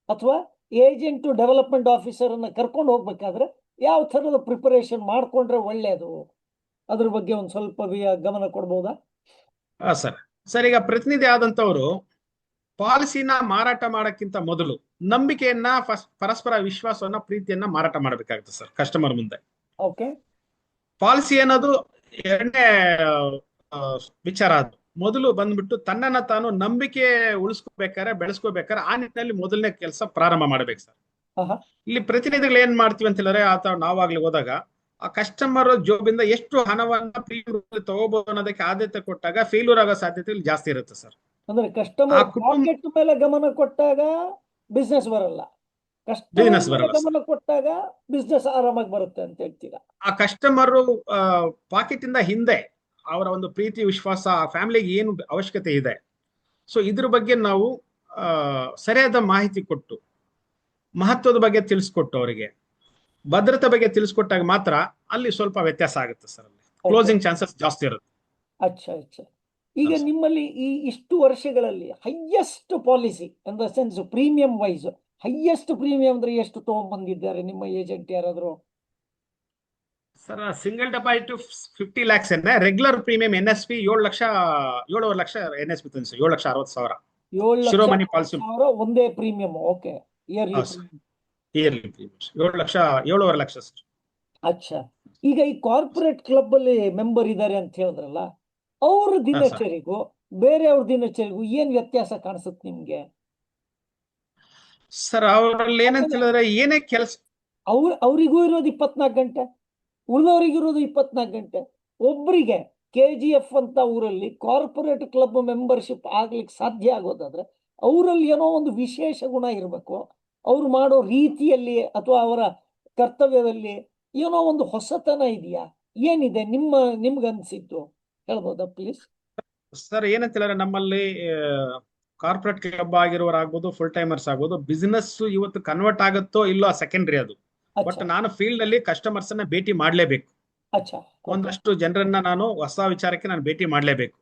ಅಥವಾ ಏಜೆಂಟ್ ಡೆವಲಪ್ಮೆಂಟ್ ಆಫೀಸರ್ ಅನ್ನ ಕರ್ಕೊಂಡು ಹೋಗ್ಬೇಕಾದ್ರೆ ಯಾವ ತರದ ಪ್ರಿಪರೇಷನ್ ಮಾಡ್ಕೊಂಡ್ರೆ ಒಳ್ಳೇದು, ಅದ್ರ ಬಗ್ಗೆ ಒಂದ್ ಸ್ವಲ್ಪ ಗಮನ ಕೊಡ್ಬೋದಾ? ಸರ್ ಸರ್ ಈಗ ಪ್ರತಿನಿಧಿ ಆದಂತವ್ರು ಪಾಲಿಸಿನ ಮಾರಾಟ ಮಾಡಕ್ಕಿಂತ ಮೊದಲು ನಂಬಿಕೆಯನ್ನ, ಪರಸ್ಪರ ವಿಶ್ವಾಸವನ್ನ, ಪ್ರೀತಿಯನ್ನ ಮಾರಾಟ ಮಾಡಬೇಕಾಗುತ್ತೆ ಸರ್ ಕಸ್ಟಮರ್ ಮುಂದೆ. ಓಕೆ. ಪಾಲಿಸಿ ಅನ್ನೋದು ಎರಡನೇ ವಿಚಾರ. ಅದು ಮೊದಲು ಬಂದ್ಬಿಟ್ಟು ತನ್ನನ್ನ ತಾನು ನಂಬಿಕೆ ಉಳಿಸ್ಕೋಬೇಕಾರೆ, ಬೆಳೆಸ್ಕೋಬೇಕಾರೆ ಆ ನಿಟ್ಟಿನಲ್ಲಿ ಮೊದಲನೇ ಕೆಲಸ ಪ್ರಾರಂಭ ಮಾಡ್ಬೇಕು ಸರ್. ಇಲ್ಲಿ ಪ್ರತಿನಿಧಿಗಳು ಏನ್ ಮಾಡ್ತೀವಿ ಅಂತ ಹೇಳಿದ್ರೆ, ಅಥವಾ ನಾವಾಗ್ಲಿ ಹೋದಾಗ ಆ ಕಸ್ಟಮರ್ ಜೋಬಿಂದ ಎಷ್ಟು ಹಣವನ್ನ ಪ್ರೀಮಿಯಂ ತಗೋಬಹುದು ಅನ್ನೋದಕ್ಕೆ ಆದ್ಯತೆ ಕೊಟ್ಟಾಗ ಫೇಲ್ಯೂರ್ ಆಗೋ ಸಾಧ್ಯತೆಗಳು ಜಾಸ್ತಿ ಇರುತ್ತೆ ಸರ್. ಅಂದ್ರೆ ಕಸ್ಟಮರ್ ಪಾಕೆಟ್ ಮೇಲೆ ಗಮನ ಕೊಟ್ಟಾಗ ಬಿಸ್ನೆಸ್ ಬರಲ್ಲ, ಕಸ್ಟಮರ್ ಗಮನ ಕೊಟ್ಟಾಗ ಬಿಸ್ನೆಸ್ ಆರಾಮಾಗಿ ಬರುತ್ತೆ ಅಂತ ಹೇಳ್ತೀರಾ? ಆ ಕಸ್ಟಮರ್ ಪಾಕೆಟ್ ಇಂದ ಹಿಂದೆ ಅವರ ಒಂದು ಪ್ರೀತಿ, ವಿಶ್ವಾಸ, ಆ ಫ್ಯಾಮಿಲಿಗೆ ಏನು ಅವಶ್ಯಕತೆ ಇದೆ, ಸೊ ಇದ್ರ ಬಗ್ಗೆ ನಾವು ಸರಿಯಾದ ಮಾಹಿತಿ ಕೊಟ್ಟು, ಮಹತ್ವದ ಬಗ್ಗೆ ತಿಳಿಸ್ಕೊಟ್ಟು, ಅವರಿಗೆ ಭದ್ರತೆ ಬಗ್ಗೆ ತಿಳಿಸ್ಕೊಟ್ಟಾಗ ಮಾತ್ರ ಅಲ್ಲಿ ಸ್ವಲ್ಪ ವ್ಯತ್ಯಾಸ ಆಗುತ್ತೆ ಸರ್. ಅಲ್ಲಿ ಕ್ಲೋಸಿಂಗ್ ಚಾನ್ಸಸ್ ಜಾಸ್ತಿ ಇರುತ್ತೆ. ಅಚ್ಚಾ ಅಚ್ಚಾ. ಈಗ ನಿಮ್ಮಲ್ಲಿ ಈ ಇಷ್ಟು ವರ್ಷಗಳಲ್ಲಿ highest policy in the sense premium wise highest premium ಅಂದ್ರೆ ಎಷ್ಟು ತಗೊಂಡ್ಬಂದಿದ್ದಾರೆ ನಿಮ್ಮ ಏಜೆಂಟ್ ಯಾರಾದ್ರು? Sir single deposit 50 lakhs regular premium NSP 7 lakh NSP ತಂದು 7,60,000. 7,60,000 ಒಂದೇ ಪ್ರೀಮಿಯಂ. ಓಕೆ. Yearly premium 7,00,000 lakh. ಅಚ್ಚಾ. ಈಗ ಈ ಕಾರ್ಪೊರೇಟ್ ಕ್ಲಬ್ ಅಲ್ಲಿ ಮೆಂಬರ್ ಇದ್ದಾರೆ ಅಂತ ಹೇಳಿದ್ರಲ್ಲ, ಅವ್ರ ದಿನಚರಿಗೂ ಬೇರೆಯವ್ರ ದಿನಚರಿಗೂ ಏನ್ ವ್ಯತ್ಯಾಸ ಕಾಣಿಸುತ್ತೆ ನಿಮ್ಗೆ? ಸರ್ ಅವರಲ್ಲಿ ಏನಂತ ಹೇಳಿದ್ರೆ, ಏನೇ ಕೆಲಸ ಅವ್ರಿಗೂ ಇರೋದು 24 ಗಂಟೆ, ಉಳಿದವರಿಗಿರೋದು 24 ಗಂಟೆ. ಒಬ್ಬರಿಗೆ KGF ಅಂತ ಊರಲ್ಲಿ ಕಾರ್ಪೊರೇಟ್ ಕ್ಲಬ್ ಮೆಂಬರ್ಶಿಪ್ ಆಗ್ಲಿಕ್ಕೆ ಸಾಧ್ಯ ಆಗೋದಾದ್ರೆ ಅವರಲ್ಲಿ ಏನೋ ಒಂದು ವಿಶೇಷ ಗುಣ ಇರಬೇಕು. ಅವ್ರು ಮಾಡೋ ರೀತಿಯಲ್ಲಿ ಅಥವಾ ಅವರ ಕರ್ತವ್ಯದಲ್ಲಿ ಏನೋ ಒಂದು ಹೊಸತನ ಇದೆಯಾ? ಏನಿದೆ ನಿಮ್ಗನ್ಸಿತ್ತು ಹೇಳ್ಬೋದಾ ಪ್ಲೀಸ್? ಸರ್ ಏನಂತ ಹೇಳಿದ್ರೆ, ನಮ್ಮಲ್ಲಿ ಕಾರ್ಪೊರೇಟ್ ಕ್ಲಬ್ ಆಗಿರೋರಾಗ್ಬೋದು, ಫುಲ್ ಟೈಮರ್ಸ್ ಆಗ್ಬೋದು, ಬಿಸಿನೆಸ್ ಇವತ್ತು ಕನ್ವರ್ಟ್ ಆಗುತ್ತೋ ಇಲ್ಲೋ ಸೆಕೆಂಡರಿ ಅದು. ಬಟ್ ನಾನು ಫೀಲ್ಡ್ ಅಲ್ಲಿ ಕಸ್ಟಮರ್ಸ್ ಅನ್ನ ಭೇಟಿ ಮಾಡ್ಲೇಬೇಕು. ಒಂದಷ್ಟು ಜನರನ್ನ ನಾನು ಹೊಸ ವಿಚಾರಕ್ಕೆ ನಾನು ಭೇಟಿ ಮಾಡ್ಲೇಬೇಕು,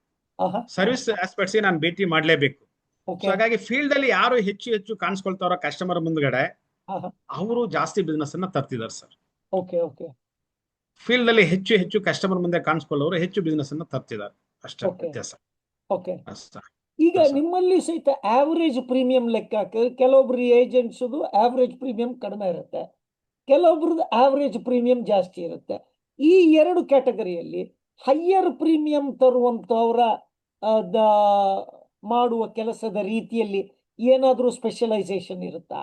ಸರ್ವಿಸ್ ಆಸ್ಪೆಕ್ಟ್ಸ್ ನಾನು ಭೇಟಿ ಮಾಡ್ಲೇಬೇಕು. ಹಾಗಾಗಿ ಫೀಲ್ಡ್ ಅಲ್ಲಿ ಯಾರು ಹೆಚ್ಚು ಹೆಚ್ಚು ಕಾಣಿಸ್ಕೊಳ್ತಾರೋ ಕಸ್ಟಮರ್ ಮುಂದ್ಗಡೆ, ಅವರು ಜಾಸ್ತಿ ಬಿಸ್ನೆಸ್ ಅನ್ನ ತರ್ತಿದ್ದಾರೆ ಸರ್. ಫೀಲ್ಡ್ ಅಲ್ಲಿ ಹೆಚ್ಚು ಹೆಚ್ಚು ಕಸ್ಟಮರ್ ಮುಂದೆ ಕಾಣಿಸ್ಕೊಳ್ಳೋರು ಹೆಚ್ಚು ಬಿಸ್ನೆಸ್ ಅನ್ನ ತರ್ತಿದ್ದಾರೆ, ಅಷ್ಟೇ ವ್ಯತ್ಯಾಸ. ಈಗ ನಿಮ್ಮಲ್ಲಿ ಸಹಿತ ಆವರೇಜ್ ಪ್ರೀಮಿಯಂ ಲೆಕ್ಕ ಕೆಲವೊಬ್ರು ಏಜೆಂಟ್ಸ್ ಆವರೇಜ್ ಪ್ರೀಮಿಯಂ ಕಡಿಮೆ ಇರುತ್ತೆ, ಕೆಲವೊಬ್ರದ್ದು ಆವರೇಜ್ ಪ್ರೀಮಿಯಂ ಜಾಸ್ತಿ ಇರುತ್ತೆ. ಈ ಎರಡು ಕ್ಯಾಟಗರಿಯಲ್ಲಿ ಹೈಯರ್ ಪ್ರೀಮಿಯಂ ತರುವಂತವರ ಮಾಡುವ ಕೆಲಸದ ರೀತಿಯಲ್ಲಿ ಏನಾದ್ರೂ ಸ್ಪೆಷಲೈಸೇಷನ್ ಇರುತ್ತಾ?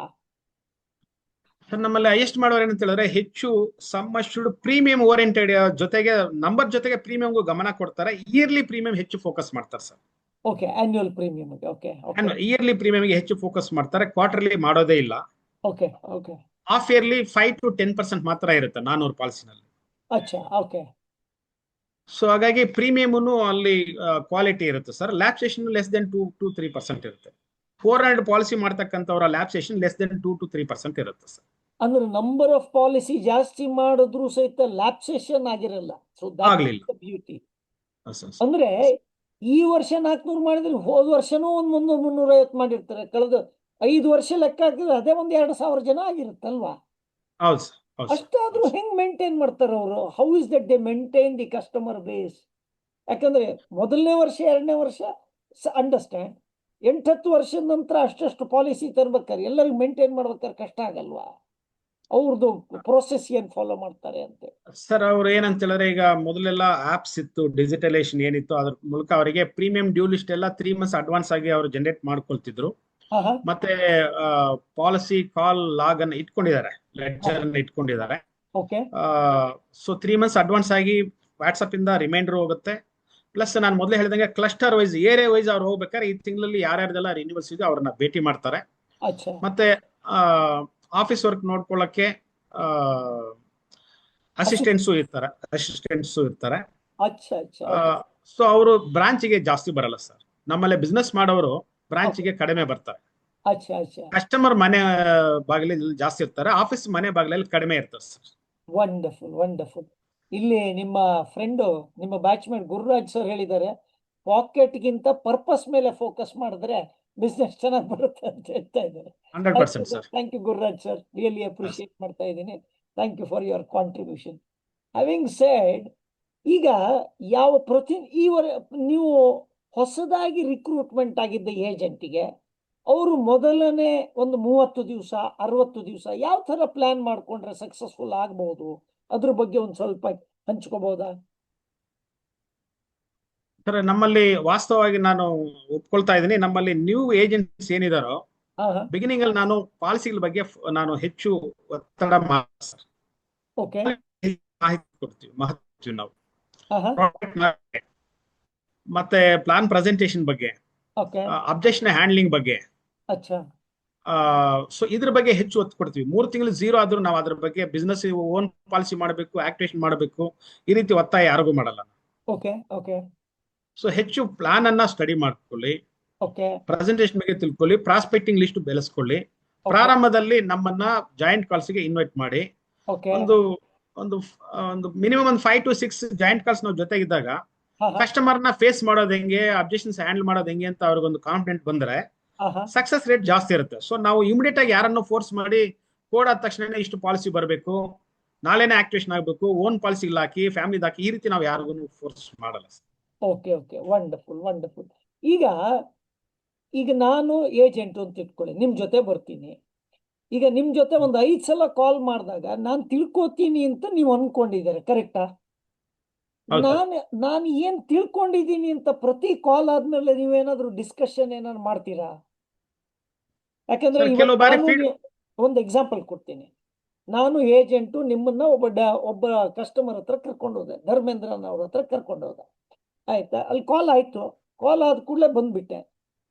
ನಮ್ಮಲ್ಲಿ ಹೈಯೆಸ್ಟ್ ಮಾಡೋರು ಏನಂತ ಹೇಳಿದ್ರೆ, ಹೆಚ್ಚು ಸಮ್ ಅಶ್ಯೂರ್ಡ್ ಪ್ರೀಮಿಯಂ ಓರಿಯೆಂಟೆಡ್ ಜೊತೆಗೆ ನಂಬರ್ ಜೊತೆಗೆ ಪ್ರೀಮಿಯಂಗೂ ಗಮನ ಕೊಡ್ತಾರೆ. ಇಯರ್ಲಿ ಪ್ರೀಮಿಯಂ ಹೆಚ್ಚು ಫೋಕಸ್ ಮಾಡ್ತಾರೆ sir. Okay. Annual premium. Yearly ಪ್ರೀಮಿಯಂಗೆ ಹೆಚ್ಚು ಫೋಕಸ್ ಮಾಡ್ತಾರೆ, ಕ್ವಾರ್ಟರ್ಲಿ ಮಾಡೋದೇ ಇಲ್ಲ. ಓಕೆ. ಹಾಫ್ ಇಯರ್ಲಿ 5 to 10% ಮಾತ್ರ ಇರುತ್ತೆ 400 ಪಾಲಿಸಿನಲ್ಲಿ. ಸೊ ಹಾಗಾಗಿ ಪ್ರೀಮಿಯಂ ಅಲ್ಲಿ ಕ್ವಾಲಿಟಿ ಇರುತ್ತೆ ಸರ್. ಲ್ಯಾಪ್ಸೇಷನ್ ಲೆಸ್ ದೆನ್ 2 to 3% ಇರುತ್ತೆ. 400 ಪಾಲಿಸಿ ಮಾಡ್ತಕ್ಕಂಥವ್ರ ಲ್ಯಾಪ್ಸೇಷನ್ ಲೆಸ್ ದೆನ್ 2 to 3% ಇರುತ್ತೆ ಸರ್. ಅಂದ್ರೆ ನಂಬರ್ ಆಫ್ ಪಾಲಿಸಿ ಜಾಸ್ತಿ ಮಾಡಿದ್ರು ಸಹಿತ ಲ್ಯಾಪ್ಸೇಷನ್ ಆಗಿರಲ್ಲ. ಬ್ಯೂಟಿ ಅಂದ್ರೆ ಈ ವರ್ಷ 400 ಮಾಡಿದ್ರೆ ಹೋದ ವರ್ಷನೂ ಒಂದ್ 300-350 ಮಾಡಿರ್ತಾರೆ. ಕಳೆದ 5 ವರ್ಷ ಲೆಕ್ಕ ಹಾಕಿದ್ರೆ ಅದೇ ಒಂದ್ 2,000 ಜನ ಆಗಿರುತ್ತಲ್ವಾ? ಅಷ್ಟಾದ್ರೂ ಹೆಂಗ್ ಮೇಂಟೈನ್ ಮಾಡ್ತಾರೆ ಅವರು? How is that they maintain the customer base? ಯಾಕಂದ್ರೆ ಮೊದಲನೇ ವರ್ಷ 2ನೇ ವರ್ಷ ಅಂಡರ್ಸ್ಟ್ಯಾಂಡ್, 8-10 ವರ್ಷದ ನಂತರ ಅಷ್ಟು ಪಾಲಿಸಿ ತರ್ಬೇಕಾರೆ ಎಲ್ಲರಿಗೂ ಮೇಂಟೈನ್ ಮಾಡ್ಬೇಕಾದ್ರೆ ಕಷ್ಟ ಆಗಲ್ವಾ? ಅವ್ರದ್ದು ಪ್ರೋಸೆಸ್ ಏನ್ ಫಾಲೋ ಮಾಡ್ತಾರೆ ಅಂತ ಸರ್? ಅವ್ರು ಏನಂತ ಹೇಳಿದ್ರೆ, ಈಗ ಮೊದಲೆಲ್ಲ ಆಪ್ಸ್ ಇತ್ತು, ಡಿಜಿಟಲೈಸೇಷನ್ ಏನಿತ್ತು, ಅದ್ರ ಮೂಲಕ ಅವರಿಗೆ ಪ್ರೀಮಿಯಂ ಡ್ಯೂ ಲಿಸ್ಟ್ ಎಲ್ಲ 3 months ಅಡ್ವಾನ್ಸ್ ಆಗಿ ಅವರು ಜನರೇಟ್ ಮಾಡ್ಕೊಳ್ತಿದ್ರು. ಮತ್ತೆ ಪಾಲಿಸಿ ಕಾಲ್ ಲಾಗ್ ಅನ್ನು ಇಟ್ಕೊಂಡಿದ್ದಾರೆ, ಲೆಡ್ಜರ್ ಅನ್ನು ಇಟ್ಕೊಂಡಿದ್ದಾರೆ. ಸೊ 3 months ಅಡ್ವಾನ್ಸ್ ಆಗಿ ವಾಟ್ಸ್ಆಪ್ ಇಂದ ರಿಮೈಂಡರ್ ಹೋಗುತ್ತೆ. ಪ್ಲಸ್ ನಾನು ಮೊದಲೇ ಹೇಳಿದಂಗೆ ಕ್ಲಸ್ಟರ್ ವೈಸ್, ಏರಿಯಾ ವೈಸ್ ಅವ್ರು ಹೋಗ್ಬೇಕಾದ್ರೆ ಈ ತಿಂಗಳಲ್ಲಿ ಯಾರ್ಯಾರ್ದೆಲ್ಲ ರಿನ್ಯೂವಲ್ಸ್ ಇದೆ ಅವ್ರನ್ನ ಭೇಟಿ ಮಾಡ್ತಾರೆ. ಮತ್ತೆ ಆಫೀಸ್ ವರ್ಕ್ ನೋಡ್ಕೊಳ್ಳಕ್ಕೆ ಅಸಿಸ್ಟೆಂಟ್ಸು ಇರ್ತಾರೆ, ಅಸಿಸ್ಟೆಂಟ್ಸು ಇರ್ತಾರೆ. ಅಚ್ಚಾ ಅಚ್ಚಾ ಓಕೆ ಸೊ ಅವರು ಬ್ರಾಂಚ್ಗೆ ಜಾಸ್ತಿ ಬರಲ್ಲ ಸರ್. ನಮ್ಮಲ್ಲಿ ಬಿಸ್ನೆಸ್ ಮಾಡೋರು ಬ್ರಾಂಚ್ಗೆ ಕಡಿಮೆ ಬರ್ತಾರೆ. ಅಚ್ಚಾ ಅಚ್ಚಾ ಕಸ್ಟಮರ್ ಮನೆ ಬಾಗಿಲಲ್ಲಿ ಜಾಸ್ತಿ ಇರ್ತಾರೆ, ಆಫೀಸ್ ಮನೆ ಬಾಗಿಲಲ್ಲಿ ಕಡಿಮೆ ಇರ್ತಾರೆ ಸರ್. Wonderful wonderful. ಇಲ್ಲಿ ನಿಮ್ಮ ಫ್ರೆಂಡು, ನಿಮ್ಮ ಬ್ಯಾಚ್ಮೇಟ್ ಗುರುರಾಜ್ ಸರ್ ಹೇಳಿದ್ದಾರೆ, ಪಾಕೆಟ್ಗಿಂತ ಪರ್ಪಸ್ ಮೇಲೆ ಫೋಕಸ್ ಮಾಡಿದ್ರೆ ಬಿಸ್ನೆಸ್ ಚೆನ್ನಾಗಿ ಬರುತ್ತೆ ಅಂತ ಹೇಳ್ತಾ ಇದ್ದಾರೆ. 100% sir. Thank you Gururaj sir, really appreciate ಮಾಡ್ತಾ ಇದ್ದೀನಿ. Thank you for your contribution. Having said, ಈಗ ಯಾವ ನೀವು ಹೊಸದಾಗಿ ರಿಕ್ರೂಟ್ಮೆಂಟ್ ಆಗಿದ್ದ ಏಜೆಂಟಿಗೆ ಅವರು ಮೊದಲನೇ ಒಂದು 30 ದಿವಸ 60 ದಿವಸ ಯಾವ ತರ ಪ್ಲಾನ್ ಮಾಡ್ಕೊಂಡ್ರೆ ಸಕ್ಸಸ್ಫುಲ್ ಆಗ್ಬಹುದು, ಅದ್ರ ಬಗ್ಗೆ ಒಂದು ಸ್ವಲ್ಪ ಹಂಚ್ಕೋಬಹುದಾ? ಸರ್ ನಮ್ಮಲ್ಲಿ ವಾಸ್ತವವಾಗಿ ನಾನು ಒಪ್ಕೊಳ್ತಾ ಇದ್ದೀನಿ, ನಮ್ಮಲ್ಲಿ ನ್ಯೂ ಏಜೆಂಟ್ಸ್ ಏನಿದಾರೋ ಬಿಗಿನಿಂಗ್ ಅಲ್ಲಿ ನಾನು ಪಾಲಿಸಿಗಳ ಬಗ್ಗೆ ನಾನು ಹೆಚ್ಚು ಒತ್ತಡ ಸರ್. ಓಕೆ, ಮಾಹಿತಿ ಕೊಡ್ತೀವಿ, ಮಹತ್ವ ನಾವು ಮತ್ತೆ ಪ್ಲಾನ್ ಪ್ರೆಸೆಂಟೇಶನ್ ಬಗ್ಗೆ, ಅಬ್ಜೆಕ್ಷನ್ ಹ್ಯಾಂಡ್ಲಿಂಗ್ ಬಗ್ಗೆ, ಅಚ್ಚಾ ಸೊ ಇದ್ರ ಬಗ್ಗೆ ಹೆಚ್ಚು ಒತ್ತು ಕೊಡ್ತೀವಿ. 3 ತಿಂಗಳು 0 ಆದ್ರೂ ನಾವು ಅದ್ರ ಬಗ್ಗೆ ಬಿಸ್ನೆಸ್ ಓನ್ ಪಾಲಿಸಿ ಮಾಡಬೇಕು, ಆಕ್ಟಿವೇಶನ್ ಮಾಡಬೇಕು, ಈ ರೀತಿ ಒತ್ತಾಯ ಯಾರಿಗೂ ಮಾಡಲ್ಲ. Okay okay. ಸೊ ಹೆಚ್ಚು ಪ್ಲಾನ್ ಅನ್ನ ಸ್ಟಡಿ ಮಾಡ್ಕೊಳ್ಳಿ, ಓಕೆ, ಪ್ರೆಸೆಂಟೇಶನ್ ಬಗ್ಗೆ ತಿಳ್ಕೊಳ್ಳಿ, ಪ್ರಾಸ್ಪೆಕ್ಟಿಂಗ್ ಲಿಸ್ಟ್ ಬೆಳೆಸ್ಕೊಳ್ಳಿ. ಪ್ರಾರಂಭದಲ್ಲಿ ನಮ್ಮನ್ನ ಜಾಯಿಂಟ್ ಕಾಲ್ಸ್ಗೆ ಇನ್ವೈಟ್ ಮಾಡಿ, ಒಂದು ಒಂದು ಒಂದು ಮಿನಿಮಮ್ ಒಂದು 5 to 6 ಜಾಯಿಂಟ್ ಕಾಲ್ಸ್ ನಾವು ಜೊತೆಗಿದ್ದಾಗ ಕಸ್ಟಮರ್ ನ ಫೇಸ್ ಮಾಡೋದು ಹೆಂಗೆ, ಅಬ್ಜೆಕ್ಷನ್ಸ್ ಹ್ಯಾಂಡಲ್ ಮಾಡೋದು ಹೆಂಗೆ ಅಂತ ಅವ್ರಿಗೊಂದು ಕಾನ್ಫಿಡೆಂಟ್ ಬಂದ್ರೆ ಸಕ್ಸಸ್ ರೇಟ್ ಜಾಸ್ತಿ ಇರುತ್ತೆ. ಸೊ ನಾವು ಇಮಿಡಿಯೇಟ್ ಆಗಿ ಯಾರನ್ನು ಫೋರ್ಸ್ ಮಾಡಿ ಕೋಡ್ ಆದ ತಕ್ಷಣ ಇಷ್ಟು ಪಾಲಿಸಿ ಬರಬೇಕು, ನಾಳೆನೇ ಆಕ್ಟಿವೇಶನ್ ಆಗಬೇಕು, ಓನ್ ಪಾಲಿಸಿ ಹಾಕಿ, ಫ್ಯಾಮಿಲಿ ಹಾಕಿ, ಈ ರೀತಿ ನಾವು ಯಾರಿಗೂ ಫೋರ್ಸ್ ಮಾಡಲ್ಲ. Okay okay, wonderful wonderful. ಈಗ ಈಗ ನಾನು ಏಜೆಂಟ್ ಅಂತ ಇಟ್ಕೊಳ್ಳಿ, ನಿಮ್ ಜೊತೆ ಬರ್ತೀನಿ. ಈಗ ನಿಮ್ ಜೊತೆ ಒಂದು 5 ಸಲ ಕಾಲ್ ಮಾಡಿದಾಗ ನಾನು ತಿಳ್ಕೊತೀನಿ ಅಂತ ನೀವು ಅನ್ಕೊಂಡಿದ್ದಾರೆ, ಕರೆಕ್ಟಾ? ನಾನು ಏನ್ ತಿಳ್ಕೊಂಡಿದ್ದೀನಿ ಅಂತ ಪ್ರತಿ ಕಾಲ್ ಆದ್ಮೇಲೆ ನೀವೇನಾದ್ರೂ ಡಿಸ್ಕಷನ್ ಏನಾದ್ರು ಮಾಡ್ತೀರಾ? ಯಾಕಂದ್ರೆ ಒಂದು ಎಕ್ಸಾಂಪಲ್ ಕೊಡ್ತೀನಿ. ನಾನು ಏಜೆಂಟು ನಿಮ್ಮನ್ನ ಒಬ್ಬ ಕಸ್ಟಮರ್ ಹತ್ರ ಕರ್ಕೊಂಡು ಹೋದೆ, ಧರ್ಮೇಂದ್ರನ್ ಅವ್ರ ಹತ್ರ ಕರ್ಕೊಂಡು ಹೋದ. ಆಯ್ತಾ, ಅಲ್ಲಿ ಕಾಲ್ ಆಯ್ತು, ಕಾಲ್ ಆದ ಕೂಡಲೇ ಬಂದ್ಬಿಟ್ಟೆ.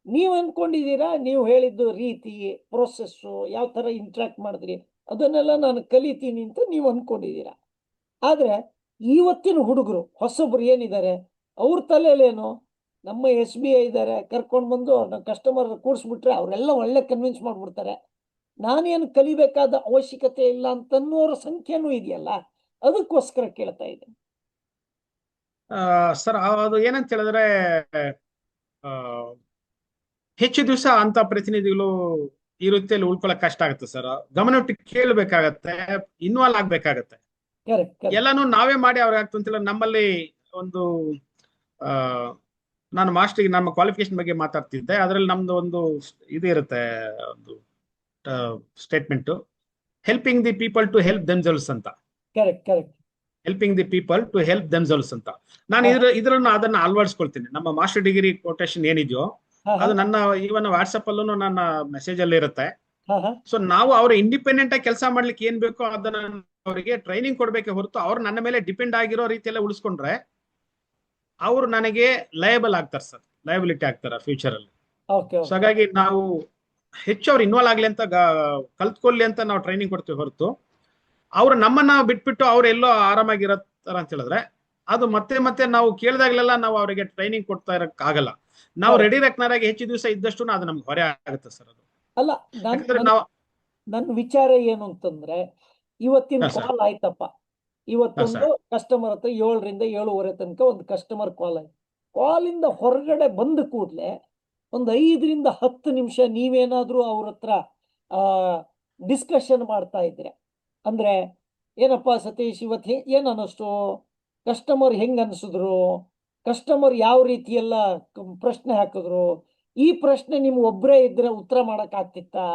ನೀವು ಅನ್ಕೊಂಡಿದ್ದೀರಾ ನೀವು ಹೇಳಿದ್ದು ರೀತಿ, ಪ್ರೊಸೆಸ್ಸು, ಯಾವ ತರ ಇಂಟ್ರಾಕ್ಟ್ ಮಾಡಿದ್ರಿ ಅದನ್ನೆಲ್ಲ ನಾನು ಕಲಿತೀನಿ ಅಂತ ನೀವು ಅನ್ಕೊಂಡಿದ್ದೀರಾ. ಆದ್ರೆ ಇವತ್ತಿನ ಹುಡುಗರು ಹೊಸೊಬ್ರು ಏನಿದ್ದಾರೆ, ಅವ್ರ ತಲೆಯಲ್ಲೇನು, ನಮ್ಮ SBI ಇದ್ದಾರೆ, ಕರ್ಕೊಂಡು ಬಂದು ಅವ್ರನ್ನ ಕಸ್ಟಮರ್ ಕೂರಿಸ್ಬಿಟ್ರೆ ಅವರೆಲ್ಲ ಒಳ್ಳೆ ಕನ್ವಿನ್ಸ್ ಮಾಡ್ಬಿಡ್ತಾರೆ, ನಾನೇನು ಕಲಿಬೇಕಾದ ಅವಶ್ಯಕತೆ ಇಲ್ಲ ಅಂತನ್ನೋರ ಸಂಖ್ಯೆನೂ ಇದೆಯಲ್ಲ, ಅದಕ್ಕೋಸ್ಕರ ಕೇಳ್ತಾ ಇದ್ದೀನಿ. ಸರ್ ಅದು ಏನಂತ ಹೇಳಿದ್ರೆ, ಹೆಚ್ಚು ದಿವಸ ಅಂತ ಪ್ರತಿನಿಧಿಗಳು ಈ ವೃತ್ತಿಯಲ್ಲಿ ಉಳ್ಕೊಳಕ್ ಕಷ್ಟ ಆಗುತ್ತೆ ಸರ್. ಗಮನವಿಟ್ಟು ಕೇಳಬೇಕಾಗತ್ತೆ, ಇನ್ವಾಲ್ವ್ ಆಗ್ಬೇಕಾಗತ್ತೆ. ಎಲ್ಲಾನು ನಾವೇ ಮಾಡಿ ಅವ್ರಿಗೆ ಆಗ್ತಂತಿಲ್ಲ. ನಮ್ಮಲ್ಲಿ ಒಂದು ನಾನು ಮಾಸ್ಟರ್ ನಮ್ಮ ಕ್ವಾಲಿಫಿಕೇಶನ್ ಬಗ್ಗೆ ಮಾತಾಡ್ತಿದ್ದೆ, ಅದರಲ್ಲಿ ನಮ್ದು ಒಂದು ಇದು ಇರುತ್ತೆ, ಒಂದು statement, helping the people to help themselves ಅಂತ. Helping the people to help themselves ಅಂತ ನಾನು ಅದನ್ನ ಅಳವಡಿಸ್ಕೊಳ್ತೀನಿ. ನಮ್ಮ ಮಾಸ್ಟರ್ ಡಿಗ್ರಿ ಕೊಟೇಶನ್ ಏನಿದೆಯೋ ಅದು ನನ್ನ ಈವನ್ ವಾಟ್ಸಪ್ ಅಲ್ಲೂ ನನ್ನ ಮೆಸೇಜ್ ಅಲ್ಲಿ ಇರುತ್ತೆ. ಸೊ ನಾವು ಅವ್ರ ಇಂಡಿಪೆಂಡೆಂಟ್ ಆಗಿ ಕೆಲಸ ಮಾಡ್ಲಿಕ್ಕೆ ಏನ್ ಬೇಕೋ ಅದನ್ನ ಅವರಿಗೆ ಟ್ರೈನಿಂಗ್ ಕೊಡ್ಬೇಕೆ ಹೊರತು ಅವ್ರು ನನ್ನ ಮೇಲೆ ಡಿಪೆಂಡ್ ಆಗಿರೋ ರೀತಿಯಲ್ಲ ಉಳಿಸ್ಕೊಂಡ್ರೆ ಅವ್ರು ನನಗೆ ಲಯಬಲ್ ಆಗ್ತಾರೆ ಸರ್, ಲಯಬಿಲಿಟಿ ಆಗ್ತಾರೆ ಫ್ಯೂಚರ್ ಅಲ್ಲಿ. ಸೊ ಹಾಗಾಗಿ ನಾವು ಹೆಚ್ಚು ಅವ್ರು ಇನ್ವಾಲ್ವ್ ಆಗ್ಲಿ ಅಂತ, ಕಲ್ತ್ಕೊಳ್ಳಿ ಅಂತ ನಾವು ಟ್ರೈನಿಂಗ್ ಕೊಡ್ತೀವಿ ಹೊರತು ಅವ್ರು ನಮ್ಮನ್ನ ಬಿಟ್ಬಿಟ್ಟು ಅವ್ರು ಎಲ್ಲೋ ಆರಾಮಾಗಿರತ್ತಾರ ಅಂತ ಹೇಳಿದ್ರೆ ಅದು ಮತ್ತೆ ಮತ್ತೆ ನಾವು ಕೇಳಿದಾಗ್ಲೆಲ್ಲ ನಾವು ಅವರಿಗೆ ಟ್ರೈನಿಂಗ್ ಕೊಡ್ತಾ ಇರಕ್ ಆಗಲ್ಲ. ನಾವು ರೆಡಿ ರೆಕ್ನರ್ ಆಗಿ ಹೆಚ್ಚು ದಿವಸ ಇದ್ದಷ್ಟು ಅದು ನಮ್ಗೆ ಹೊರೆ ಆಗುತ್ತೆ ಸರ್. ಅದು ಅಲ್ಲ, ನನ್ನ ವಿಚಾರ ಏನು ಅಂತಂದ್ರೆ, ಇವತ್ತಿನ ಕಾಲ್ ಆಯ್ತಪ್ಪ, ಇವತ್ತೊಂದು ಕಸ್ಟಮರ್ ಹತ್ರ 7 ರಿಂದ 7:30 ತನಕ ಒಂದು ಕಸ್ಟಮರ್ ಕಾಲ್ ಆಯ್ತು. ಕಾಲಿಂದ ಹೊರಗಡೆ ಬಂದ ಕೂಡ್ಲೆ ಒಂದು 5 ರಿಂದ 10 ನಿಮಿಷ ನೀವೇನಾದ್ರೂ ಅವ್ರ ಹತ್ರ ಡಿಸ್ಕಷನ್ ಮಾಡ್ತಾ ಇದ್ರೆ, ಅಂದ್ರೆ ಏನಪ್ಪಾ ಸತೀಶ್ ಇವತ್ತು ಏನ್ ಅನ್ನಿಸ್ತು, ಕಸ್ಟಮರ್ ಹೆಂಗ್ ಅನ್ಸಿದ್ರು, ಕಸ್ಟಮರ್ ಯಾವ ರೀತಿ ಎಲ್ಲ ಪ್ರಶ್ನೆ ಹಾಕಿದ್ರು, ಈ ಪ್ರಶ್ನೆ ನಿಮ್ ಒಬ್ಬರೇ ಇದ್ರೆ ಉತ್ತರ ಮಾಡಕ್ ಆಗ್ತಿತ್ತಾ,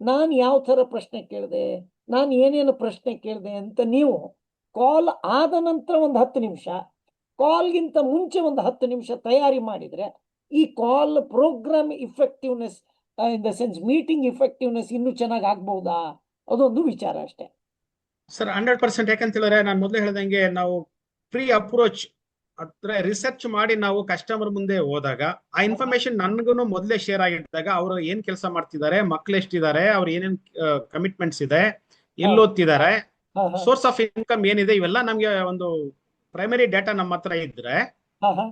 ನಾನು ಯಾವ ತರ ಪ್ರಶ್ನೆ ಕೇಳಿದೆ, ನಾನು ಏನೇನು ಪ್ರಶ್ನೆ ಕೇಳಿದೆ ಅಂತ ನೀವು ಕಾಲ್ ಆದ ನಂತರ ಒಂದು 10 ನಿಮಿಷ, ಕಾಲ್ಗಿಂತ ಮುಂಚೆ ಒಂದು 10 ನಿಮಿಷ ತಯಾರಿ ಮಾಡಿದ್ರೆ ಈ call program effectiveness, in the sense meeting effectiveness ಇನ್ನೂ ಚೆನ್ನಾಗಿ ಆಗ್ಬಹುದಾ, ಅದೊಂದು ವಿಚಾರ ಅಷ್ಟೇ ಸರ್. 100% ಯಾಕಂತ ಹೇಳಿದ್ರೆ ನಾನು ಮೊದಲೇ ಹೇಳ್ದಂಗೆ ನಾವು ಪ್ರೀ ಅಪ್ರೋಚ್ ಹತ್ರ ರಿಸರ್ಚ್ ಮಾಡಿ ನಾವು ಕಸ್ಟಮರ್ ಮುಂದೆ ಹೋದಾಗ ಆ ಇನ್ಫಾರ್ಮೇಶನ್ ನನ್ಗೂ ಮೊದಲೇ ಶೇರ್ ಆಗಿದ್ದಾಗ ಅವರು ಏನ್ ಕೆಲಸ ಮಾಡ್ತಿದ್ದಾರೆ, ಮಕ್ಳು ಎಷ್ಟಿದ್ದಾರೆ, ಅವ್ರು ಏನೇನ್ ಕಮಿಟ್ಮೆಂಟ್ಸ್ ಇದೆ, ಎಲ್ಲಿ ಓದ್ತಿದ್ದಾರೆ, ಹಾ ಹಾ ಸೋರ್ಸ್ ಆಫ್ ಇನ್ಕಮ್ ಏನಿದೆ ಇವೆಲ್ಲ ನಮ್ಗೆ ಒಂದು ಪ್ರೈಮರಿ ಡೇಟಾ ನಮ್ಮ ಹತ್ರ ಇದ್ರೆ ಹಾ ಹಾ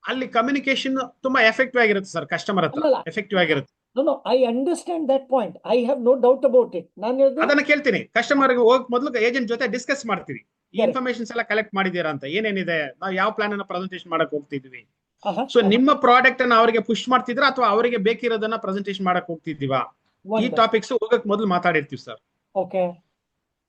ಅಲ್ಲಿ ಕಮ್ಯುನಿಕೇಶನ್ ತುಂಬಾ ಎಫೆಕ್ಟಿವ್ ಆಗಿರುತ್ತೆ ಸರ್, ಕಸ್ಟಮರ್ ಹತ್ರ ಅಲ್ಲಲ್ಲ, ಎಫೆಕ್ಟಿವ್ ಆಗಿರುತ್ತೆ. no, I understand that point. I have no doubt about it. ನಾನು ಹೇಳಿದ್ದು ಅದನ್ನ ಕೇಳ್ತೀನಿ, ಕಸ್ಟಮರ್ ಹೋಗ್ ಮೊದಲು ಏಜೆಂಟ್ ಜೊತೆ ಡಿಸ್ಕಸ್ ಮಾಡ್ತೀವಿ, ಈ correct. ಇನ್ಫಾರ್ಮೇಶನ್ಸ್ ಎಲ್ಲ ಕಲೆಕ್ಟ್ ಮಾಡಿದೀರಾ ಅಂತ, ಏನೇನಿದೆ, ನಾವು ಯಾವ ಪ್ಲಾನ್ ಅನ್ನ ಪ್ರೆಸೆಂಟೇಷನ್ ಮಾಡಕ್ ಹೋಗ್ತಿದ್ವಿ. ಆಹಾ, ಸೊ ನಿಮ್ಮ ಪ್ರಾಡಕ್ಟ್ ಅನ್ನ ಅವರಿಗೆ ಪುಷ್ ಮಾಡ್ತಿದ್ರ ಅಥವಾ ಅವರಿಗೆ ಬೇಕಿರೋದನ್ನ ಪ್ರೆಸೆಂಟೇಷನ್ ಮಾಡಕ್ ಹೋಗ್ತಿದೀವಾ, ಈ wonderful. ಟಾಪಿಕ್ಸ್ ಹೋಗಕ್ ಮೊದಲು ಮಾತಾಡಿರ್ತೀವಿ ಸರ್. Okay.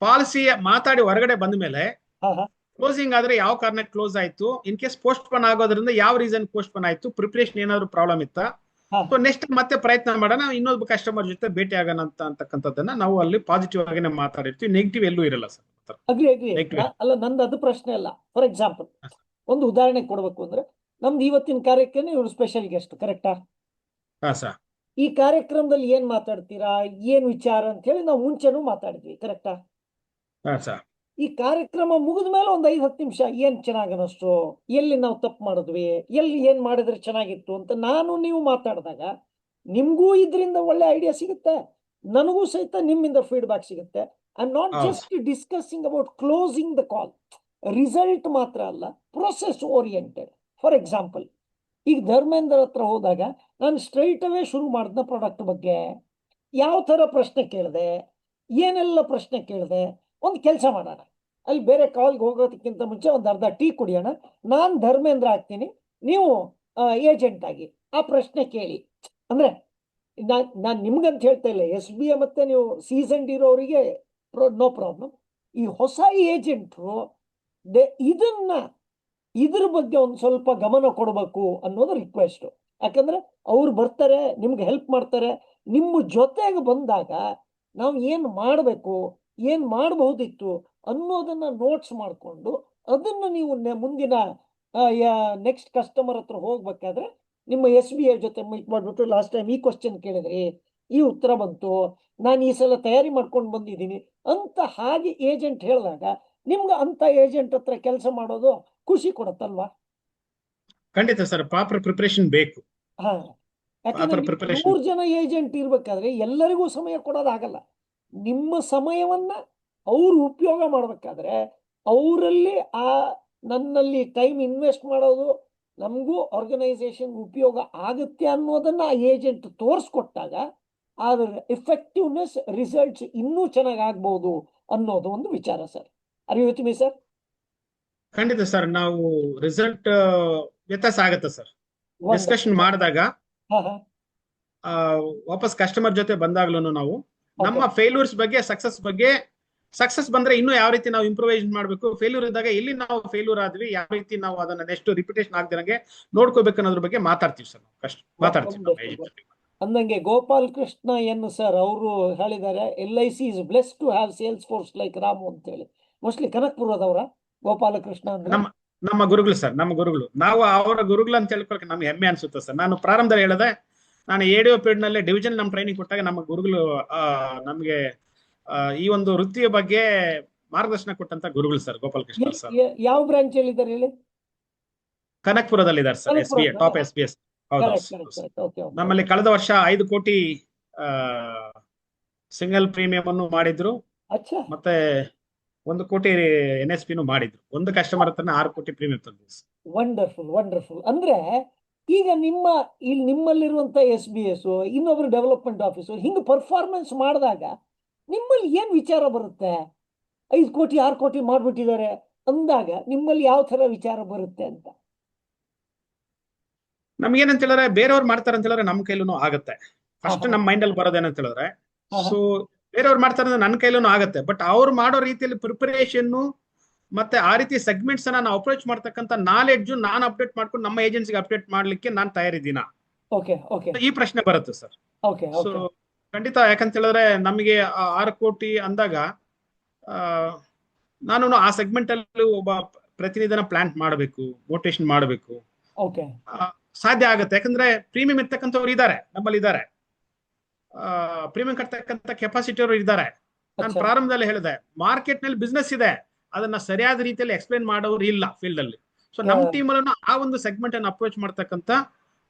ಪಾಲಿಸಿ ಮಾತಾಡಿ ಹೊರಗಡೆ ಬಂದ ಮೇಲೆ ಆಹಾ, ಕ್ಲೋಸಿಂಗ್ ಆದ್ರೆ ಯಾವ ಕಾರಣಕ್ಕೆ ಕ್ಲೋಸ್ ಆಯ್ತು, ಇನ್ ಕೇಸ್ ಪೋಸ್ಟ್ ಪೋನ್ ಆಗೋದ್ರಿಂದ ಯಾವ ರೀಸನ್ ಪೋಸ್ಟ್ ಪೋನ್ ಆಯ್ತು, ಪ್ರಿಪರೇಷನ್ ಏನಾದ್ರು ಪ್ರಾಬ್ಲಮ್ ಇತ್ತಾ, ಹಾ, ಸೊ ನೆಕ್ಸ್ಟ್ ಮತ್ತೆ ಪ್ರಯತ್ನ ಮಾಡೋಣ, ಇನ್ನೊಬ್ಬ ಕಸ್ಟಮರ್ ಜೊತೆ ಭೇಟಿ ಆಗೋಣ ಅಂತಕ್ಕಂಥದ್ದನ್ನ ನಾವು ಅಲ್ಲಿ ಪಾಸಿಟಿವ್ ಆಗಿನೇ ಮಾತಾಡಿರ್ತೀವಿ, ನೆಗೆಟಿವ್ ಎಲ್ಲೂ ಇರಲ್ಲ ಸರ್. ಅಗ್ರಿ ನೆಗೆಟಿವ್ ಅಲ್ಲ, ನಂದು ಅದು ಪ್ರಶ್ನೆ ಅಲ್ಲ. ಫಾರ್ ಎಕ್ಸಾಂಪಲ್ ಒಂದು ಉದಾಹರಣೆ ಕೊಡ್ಬೇಕು ಅಂದ್ರೆ, ನಮ್ದು ಇವತ್ತಿನ ಕಾರ್ಯಕ್ರಮ ಇವರು ಸ್ಪೆಷಲ್ ಗೆಸ್ಟ್, ಕರೆಕ್ಟಾ? ಹಾ ಸರ್. ಈ ಕಾರ್ಯಕ್ರಮದಲ್ಲಿ ಏನ್ ಮಾತಾಡ್ತೀರಾ, ಏನ್ ವಿಚಾರ ಅಂತ ಹೇಳಿ ನಾವು ಮುಂಚೆನೂ ಮಾತಾಡಿದ್ವಿ, ಕರೆಕ್ಟಾ? ಹಾ ಸರ್. ಈ ಕಾರ್ಯಕ್ರಮ ಮುಗಿದ ಮೇಲೆ ಒಂದು 5-10 ನಿಮಿಷ ಏನ್ ಚೆನ್ನಾಗಿ ಅನ್ನಿಸ್ತು, ಎಲ್ಲಿ ನಾವು ತಪ್ಪು ಮಾಡಿದ್ವಿ, ಎಲ್ಲಿ ಏನ್ ಮಾಡಿದ್ರೆ ಚೆನ್ನಾಗಿತ್ತು ಅಂತ ನಾನು ನೀವು ಮಾತಾಡಿದಾಗ ನಿಮ್ಗೂ ಇದರಿಂದ ಒಳ್ಳೆ ಐಡಿಯಾ ಸಿಗುತ್ತೆ, ನನಗೂ ಸಹಿತ ನಿಮ್ಮಿಂದ ಫೀಡ್ಬ್ಯಾಕ್ ಸಿಗುತ್ತೆ. ಐ ಆಮ್ ನಾಟ್ ಹೌದು. Just discussing about closing the call, result ಮಾತ್ರ ಅಲ್ಲ, ಪ್ರೊಸೆಸ್ ಓರಿಯೆಂಟೆಡ್. ಫಾರ್ ಎಕ್ಸಾಂಪಲ್, ಈಗ ಧರ್ಮೇಂದ್ರ ಹತ್ರ ಹೋದಾಗ ನಾನು ಸ್ಟ್ರೈಟ್ ಅವೇ ಶುರು ಮಾಡಿದ್ನ ಪ್ರಾಡಕ್ಟ್ ಬಗ್ಗೆ, ಯಾವ ತರ ಪ್ರಶ್ನೆ ಕೇಳಿದೆ, ಏನೆಲ್ಲ ಪ್ರಶ್ನೆ ಕೇಳಿದೆ. ಒಂದು ಕೆಲಸ ಮಾಡೋಣ, ಅಲ್ಲಿ ಬೇರೆ ಕಾಲ್ಗೆ ಹೋಗೋದಕ್ಕಿಂತ ಮುಂಚೆ ಒಂದು ಅರ್ಧ ಟೀ ಕುಡಿಯೋಣ, ನಾನು ಧರ್ಮೇಂದ್ರ ಆಗ್ತೀನಿ, ನೀವು ಏಜೆಂಟ್ ಆಗಿ ಆ ಪ್ರಶ್ನೆ ಕೇಳಿ. ಅಂದ್ರೆ ನಾನು ನಿಮ್ಗಂತ ಹೇಳ್ತಾ ಇಲ್ಲ, SBA ಮತ್ತೆ ನೀವು ಸೀಸನ್ಡ್ ಇರೋರಿಗೆ ನೋ ಪ್ರಾಬ್ಲಮ್. ಈ ಹೊಸ ಏಜೆಂಟ್ರು ಇದ್ರ ಬಗ್ಗೆ ಒಂದು ಸ್ವಲ್ಪ ಗಮನ ಕೊಡಬೇಕು ಅನ್ನೋದು ರಿಕ್ವೆಸ್ಟ್. ಯಾಕಂದ್ರೆ ಅವ್ರು ಬರ್ತಾರೆ, ನಿಮ್ಗೆ ಹೆಲ್ಪ್ ಮಾಡ್ತಾರೆ. ನಿಮ್ಮ ಜೊತೆಗೆ ಬಂದಾಗ ನಾವು ಏನ್ ಮಾಡಬೇಕು, ಏನ್ ಮಾಡಬಹುದಿತ್ತು ಅನ್ನೋದನ್ನ ನೋಟ್ಸ್ ಮಾಡಿಕೊಂಡು ಅದನ್ನು ನೀವು ಮುಂದಿನ ನೆಕ್ಸ್ಟ್ ಕಸ್ಟಮರ್ ಹತ್ರ ಹೋಗ್ಬೇಕಾದ್ರೆ ನಿಮ್ಮ SBA ಜೊತೆ ಮೀಟ್ ಮಾಡ್ಬಿಟ್ಟು, ಲಾಸ್ಟ್ ಟೈಮ್ ಈ ಕ್ವಶನ್ ಕೇಳಿದ್ರಿ, ಈ ಉತ್ತರ ಬಂತು, ನಾನು ಈ ಸಲ ತಯಾರಿ ಮಾಡ್ಕೊಂಡು ಬಂದಿದ್ದೀನಿ ಅಂತ ಹಾಗೆ ಏಜೆಂಟ್ ಹೇಳಿದಾಗ ನಿಮ್ಗೆ ಅಂತ ಏಜೆಂಟ್ ಹತ್ರ ಕೆಲಸ ಮಾಡೋದು ಖುಷಿ ಕೊಡುತ್ತಲ್ವಾ? ಖಂಡಿತ ಸರ್, ಪ್ರಾಪರ್ ಪ್ರಿಪರೇಷನ್ ಬೇಕು. ಹಾ, ಯಾಕಂದ್ರೆ 100 ಜನ ಏಜೆಂಟ್ ಇರ್ಬೇಕಾದ್ರೆ ಎಲ್ಲರಿಗೂ ಸಮಯ ಕೊಡೋದಾಗಲ್ಲ. ನಿಮ್ಮ ಸಮಯವನ್ನ ಅವ್ರು ಉಪಯೋಗ ಮಾಡ್ಬೇಕಾದ್ರೆ ಅವರಲ್ಲಿ ನನ್ನಲ್ಲಿ ಟೈಮ್ ಇನ್ವೆಸ್ಟ್ ಮಾಡೋದು ನಮಗೂ ಆರ್ಗನೈಸೇಷನ್ ಉಪಯೋಗ ಆಗುತ್ತೆ ಅನ್ನೋದನ್ನ ಆ ಏಜೆಂಟ್ ತೋರಿಸ್ಕೊಟ್ಟಾಗ ಅದರ ಎಫೆಕ್ಟಿವ್ನೆಸ್, ರಿಸಲ್ಟ್ಸ್ ಇನ್ನೂ ಚೆನ್ನಾಗಿ ಆಗ್ಬಹುದು ಅನ್ನೋದು ಒಂದು ವಿಚಾರ ಸರ್. ಅರಿಯುತ್ತೀವಿ ಸರ್? ಖಂಡಿತ ಸರ್, ನಾವು ರಿಸಲ್ಟ್ ವ್ಯತ್ಯಾಸ ಆಗುತ್ತೆ ಸರ್ ಡಿಸ್ಕಷನ್ ಮಾಡಿದಾಗ. ವಾಪಸ್ ಕಸ್ಟಮರ್ ಜೊತೆ ಬಂದಾಗ್ಲೂ ನಾವು ನಮ್ಮ ಫೇಲ್ಯೂರ್ಸ್ ಬಗ್ಗೆ, ಸಕ್ಸಸ್ ಬಂದ್ರೆ ಇನ್ನೂ ಯಾವ ರೀತಿ ನಾವು ಇಂಪ್ರೂವೈಸ್ ಮಾಡಬೇಕು, ಫೇಲ್ಯೂರ್ ಇದ್ದಾಗ ಎಲ್ಲಿ ನಾವು ಫೇಲ್ಯೂರ್ ಆದ್ವಿ, ಯಾವ ರೀತಿ ನಾವು ಅದನ್ನ ನೆಕ್ಸ್ಟ್ ರಿಪಿಟೇಷನ್ ಆಗದಿರಂಗೆ ನೋಡ್ಕೋಬೇಕು ಅನ್ನೋದ್ರ ಬಗ್ಗೆ ಮಾತಾಡ್ತೀವಿ ಸರ್. ಮಾತಾಡ್ತೀವಿ. ಅಂದಂಗೆ ಗೋಪಾಲ್ ಕೃಷ್ಣ ಸರ್ ಅವರು ಹೇಳಿದ್ದಾರೆ, LIC is blessed to have sales force like Ramu ಅಂತ ಹೇಳಿ. ಮೋಸ್ಟ್ಲಿ ಕನಕ್ಪುರದವರ ಗೋಪಾಲ ಕೃಷ್ಣ ಅಂದ್ರೆ ನಮ್ಮ ಗುರುಗಳು ಸರ್, ನಮ್ಮ ಗುರುಗಳು. ನಾವು ಅವರ ಗುರುಗಳು ಅಂತ ಹೇಳ್ಕೊಳಕ್ಕೆ ನಮ್ಗೆ ಹೆಮ್ಮೆ ಅನ್ಸುತ್ತೆ ಸರ್. ನಾನು ಪ್ರಾರಂಭದಲ್ಲಿ ಹೇಳಿದೆ, ನಾನು ADO ಪೀರಿಯಡ್ ನಲ್ಲಿ ಡಿವಿಷನ್ ನಮ್ಮ ಟ್ರೈನಿಂಗ್ ಕೊಟ್ಟಾಗ ನಮ್ಮ ಗುರುಗಳು ನಮ್ಗೆ ಈ ಒಂದು ವೃತ್ತಿಯ ಬಗ್ಗೆ ಮಾರ್ಗದರ್ಶನ ಕೊಟ್ಟಂತ ಗುರುಗಳು ಸರ್ ಗೋಪಾಲ್ ಕೃಷ್ಣ ಸರ್. ಯಾವ ಬ್ರಾಂಚ್ ಅಲ್ಲಿ ಇದ್ದಾರೆ ಹೇಳಿ? ಕನಕ್ಪುರದಲ್ಲಿ ಇದ್ದಾರೆ ಸರ್, SBA ಟಾಪ್ SBS. ಹೌದು, ನಮ್ಮಲ್ಲಿ ಕಳೆದ ವರ್ಷ 5 ಕೋಟಿ ಸಿಂಗಲ್ ಪ್ರೀಮಿಯಂ ಅನ್ನು ಮಾಡಿದ್ರು, ಮತ್ತೆ 1 ಕೋಟಿ NSP ಮಾಡಿದ್ರು. ಒಂದು ಕಸ್ಟಮರ್ ಹತ್ರ 6 ಕೋಟಿ ಪ್ರೀಮಿಯಂ ತಂದ್ರು. ವಂಡರ್ಫುಲ್. ಅಂದ್ರೆ ಈಗ ನಿಮ್ಮಲ್ಲಿರುವಂತ SBS, ಇನ್ನೊಬ್ರು ಡೆವಲಪ್ಮೆಂಟ್ ಆಫೀಸು ಹಿಂಗ ಪರ್ಫಾರ್ಮೆನ್ಸ್ ಮಾಡಿದಾಗ ನಿಮ್ಮಲ್ಲಿ ಏನ್ ವಿಚಾರ ಬರುತ್ತೆ? 5 ಕೋಟಿ 6 ಕೋಟಿ ಮಾಡ್ಬಿಟ್ಟಿದ್ದಾರೆ ಅಂದಾಗ ನಿಮ್ಮಲ್ಲಿ ಯಾವ ತರ ವಿಚಾರ ಬರುತ್ತೆ ಅಂತ? ನಮ್ಗೇನಂತ ಹೇಳಿದ್ರೆ, ಬೇರೆಯವ್ರು ಮಾಡ್ತಾರೆ ಅಂತ ಹೇಳಿದ್ರೆ ನಮ್ಮ ಕೈಲೂ ಆಗುತ್ತೆ. ಫಸ್ಟ್ ನಮ್ಮ ಮೈಂಡ್ ಅಲ್ಲಿ ಬರೋದೇನಂತ ಹೇಳಿದ್ರೆ, ಸೊ ಬೇರೆಯವ್ರು ಮಾಡ್ತಾರೆ ಅಂದ್ರೆ ನನ್ನ ಕೈಲೂ ಆಗುತ್ತೆ. ಬಟ್ ಅವ್ರು ಮಾಡೋ ರೀತಿಯಲ್ಲಿ ಪ್ರಿಪರೇಷನ್ ಮತ್ತೆ ಆ ರೀತಿ ಸೆಗ್ಮೆಂಟ್ಸ್ ಅನ್ನ ನಾವು ಅಪ್ರೋಚ್ ಮಾಡ್ತಕ್ಕಂಥ ನಾಲೆಡ್ಜ್ ನಾನು ಅಪ್ಡೇಟ್ ಮಾಡ್ಕೊಂಡು ನಮ್ಮ ಏಜೆನ್ಸಿಗೆ ಅಪ್ಡೇಟ್ ಮಾಡ್ಲಿಕ್ಕೆ ನಾನು ತಯಾರಿದ್ದೀನ, ಈ ಪ್ರಶ್ನೆ ಬರುತ್ತೆ ಸರ್. ಸೊ ಖಂಡಿತ, ಯಾಕಂತ ಹೇಳಿದ್ರೆ ನಮಗೆ 6 ಕೋಟಿ ಅಂದಾಗ ನಾನು ಆ ಸೆಗ್ಮೆಂಟ್ ಅಲ್ಲಿ ಒಬ್ಬ ಪ್ರತಿನಿಧಿನ ಪ್ಲಾಂಟ್ ಮಾಡಬೇಕು, ಮೋಟಿವೇಶನ್ ಮಾಡಬೇಕು, ಸಾಧ್ಯ ಆಗುತ್ತೆ. ಯಾಕಂದ್ರೆ ಪ್ರೀಮಿಯಂ ಇರ್ತಕ್ಕಂಥವ್ರು ಇದ್ದಾರೆ, ನಮ್ಮಲ್ಲಿ ಇದ್ದಾರೆ, ಪ್ರೀಮಿಯಂ ಕಟ್ತಕ್ಕಂಥ ಕೆಪಾಸಿಟಿ ಅವರು ಇದ್ದಾರೆ. ನಾನು ಪ್ರಾರಂಭದಲ್ಲಿ ಹೇಳಿದೆ, ಮಾರ್ಕೆಟ್ ನಲ್ಲಿ ಬಿಸ್ನೆಸ್ ಇದೆ, ಅದನ್ನ ಸರಿಯಾದ ರೀತಿಯಲ್ಲಿ ಎಕ್ಸ್ಪ್ಲೈನ್ ಮಾಡೋರು ಇಲ್ಲ ಫೀಲ್ಡ್ ಅಲ್ಲಿ. ಸೊ ನಮ್ಮ ಟೀಮ್ ಅಲ್ಲೂ ಆ ಒಂದು ಸೆಗ್ಮೆಂಟ್ ಅನ್ನು ಅಪ್ರೋಚ್ ಮಾಡ್ತಕ್ಕಂಥ